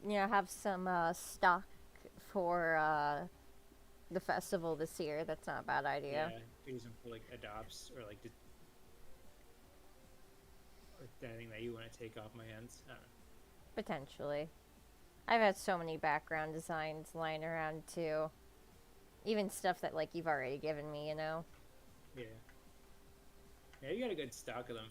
You know, have some stock for the festival this year. That's not a bad idea. Yeah, use them for like adopts or like just or anything that you want to take off my hands. I don't know. Potentially. I've had so many background designs lying around too. Even stuff that like you've already given me, you know. Yeah. Yeah, you got a good stock of them.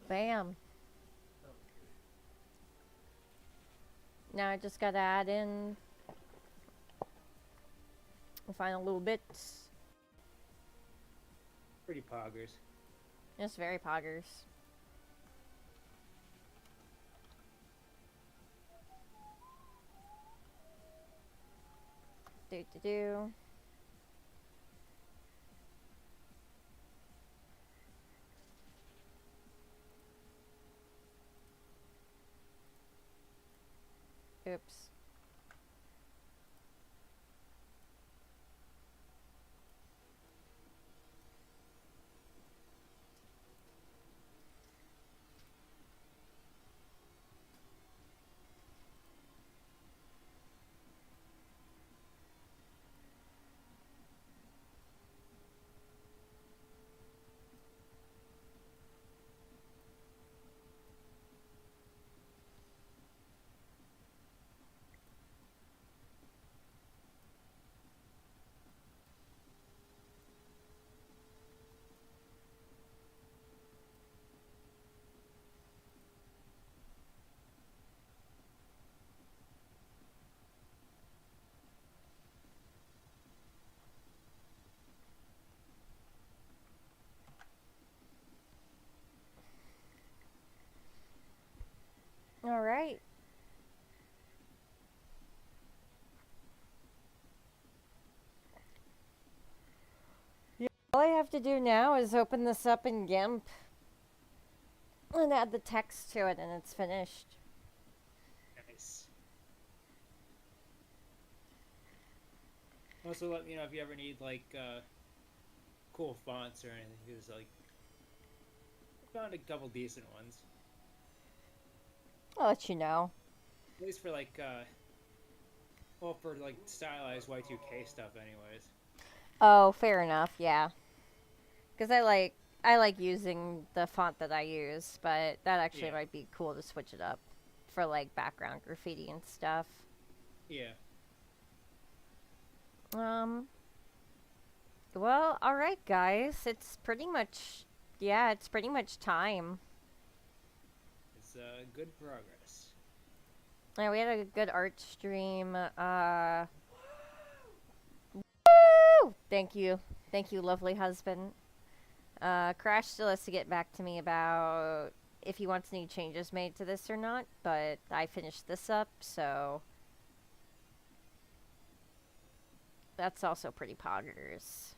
Bam. Now I just gotta add in the final little bits. Pretty poggers. Just very poggers. Do. Oops. All right. All I have to do now is open this up in GIMP and add the text to it, and it's finished. Nice. Also, let me know if you ever need like cool fonts or anything. Because like, I found a couple decent ones. I'll let you know. At least for like, well, for like stylized Y2K stuff, anyways. Oh, fair enough. Yeah. Because I like using the font that I use, but that actually Yeah. might be cool to switch it up for like background graffiti and stuff. Yeah. Well, all right, guys. It's pretty much time. It's good progress. Yeah, we had a good art stream. Woo! Thank you, lovely husband. Crash still has to get back to me about if he wants any changes made to this or not, but I finished this up, so that's also pretty poggers.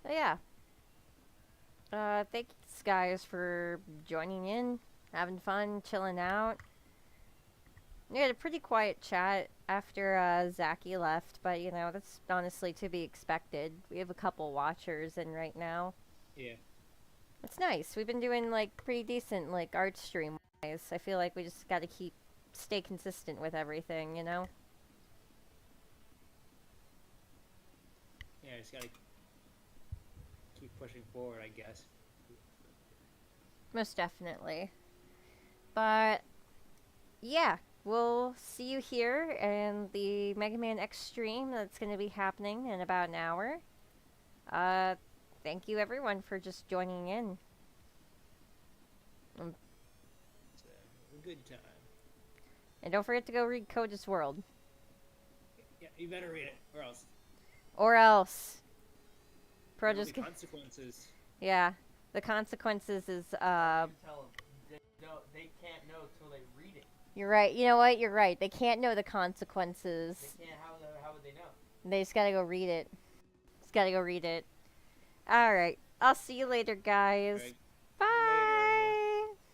But yeah. Thanks guys for joining in, having fun, chilling out. We had a pretty quiet chat after Zachy left, but you know, that's honestly to be expected. We have a couple watchers in right now. Yeah. It's nice. We've been doing like pretty decent like art stream wise. I feel like we just gotta stay consistent with everything, you know? Yeah, just gotta keep pushing forward, I guess. Most definitely. But yeah, we'll see you here in the Mega Man X stream that's going to be happening in about an hour. Thank you everyone for just joining in. It's a good time. And don't forget to go read Coda's World. Yeah, you better read it, or else. Or else. Pro There'll just be consequences. yeah. The consequences is You tell them. They can't know till they read it. you're right. You know what? You're right. They can't know the consequences. They can't. How would they know? They just gotta go read it. Just gotta go read it. Alright. I'll see you later, guys. Right.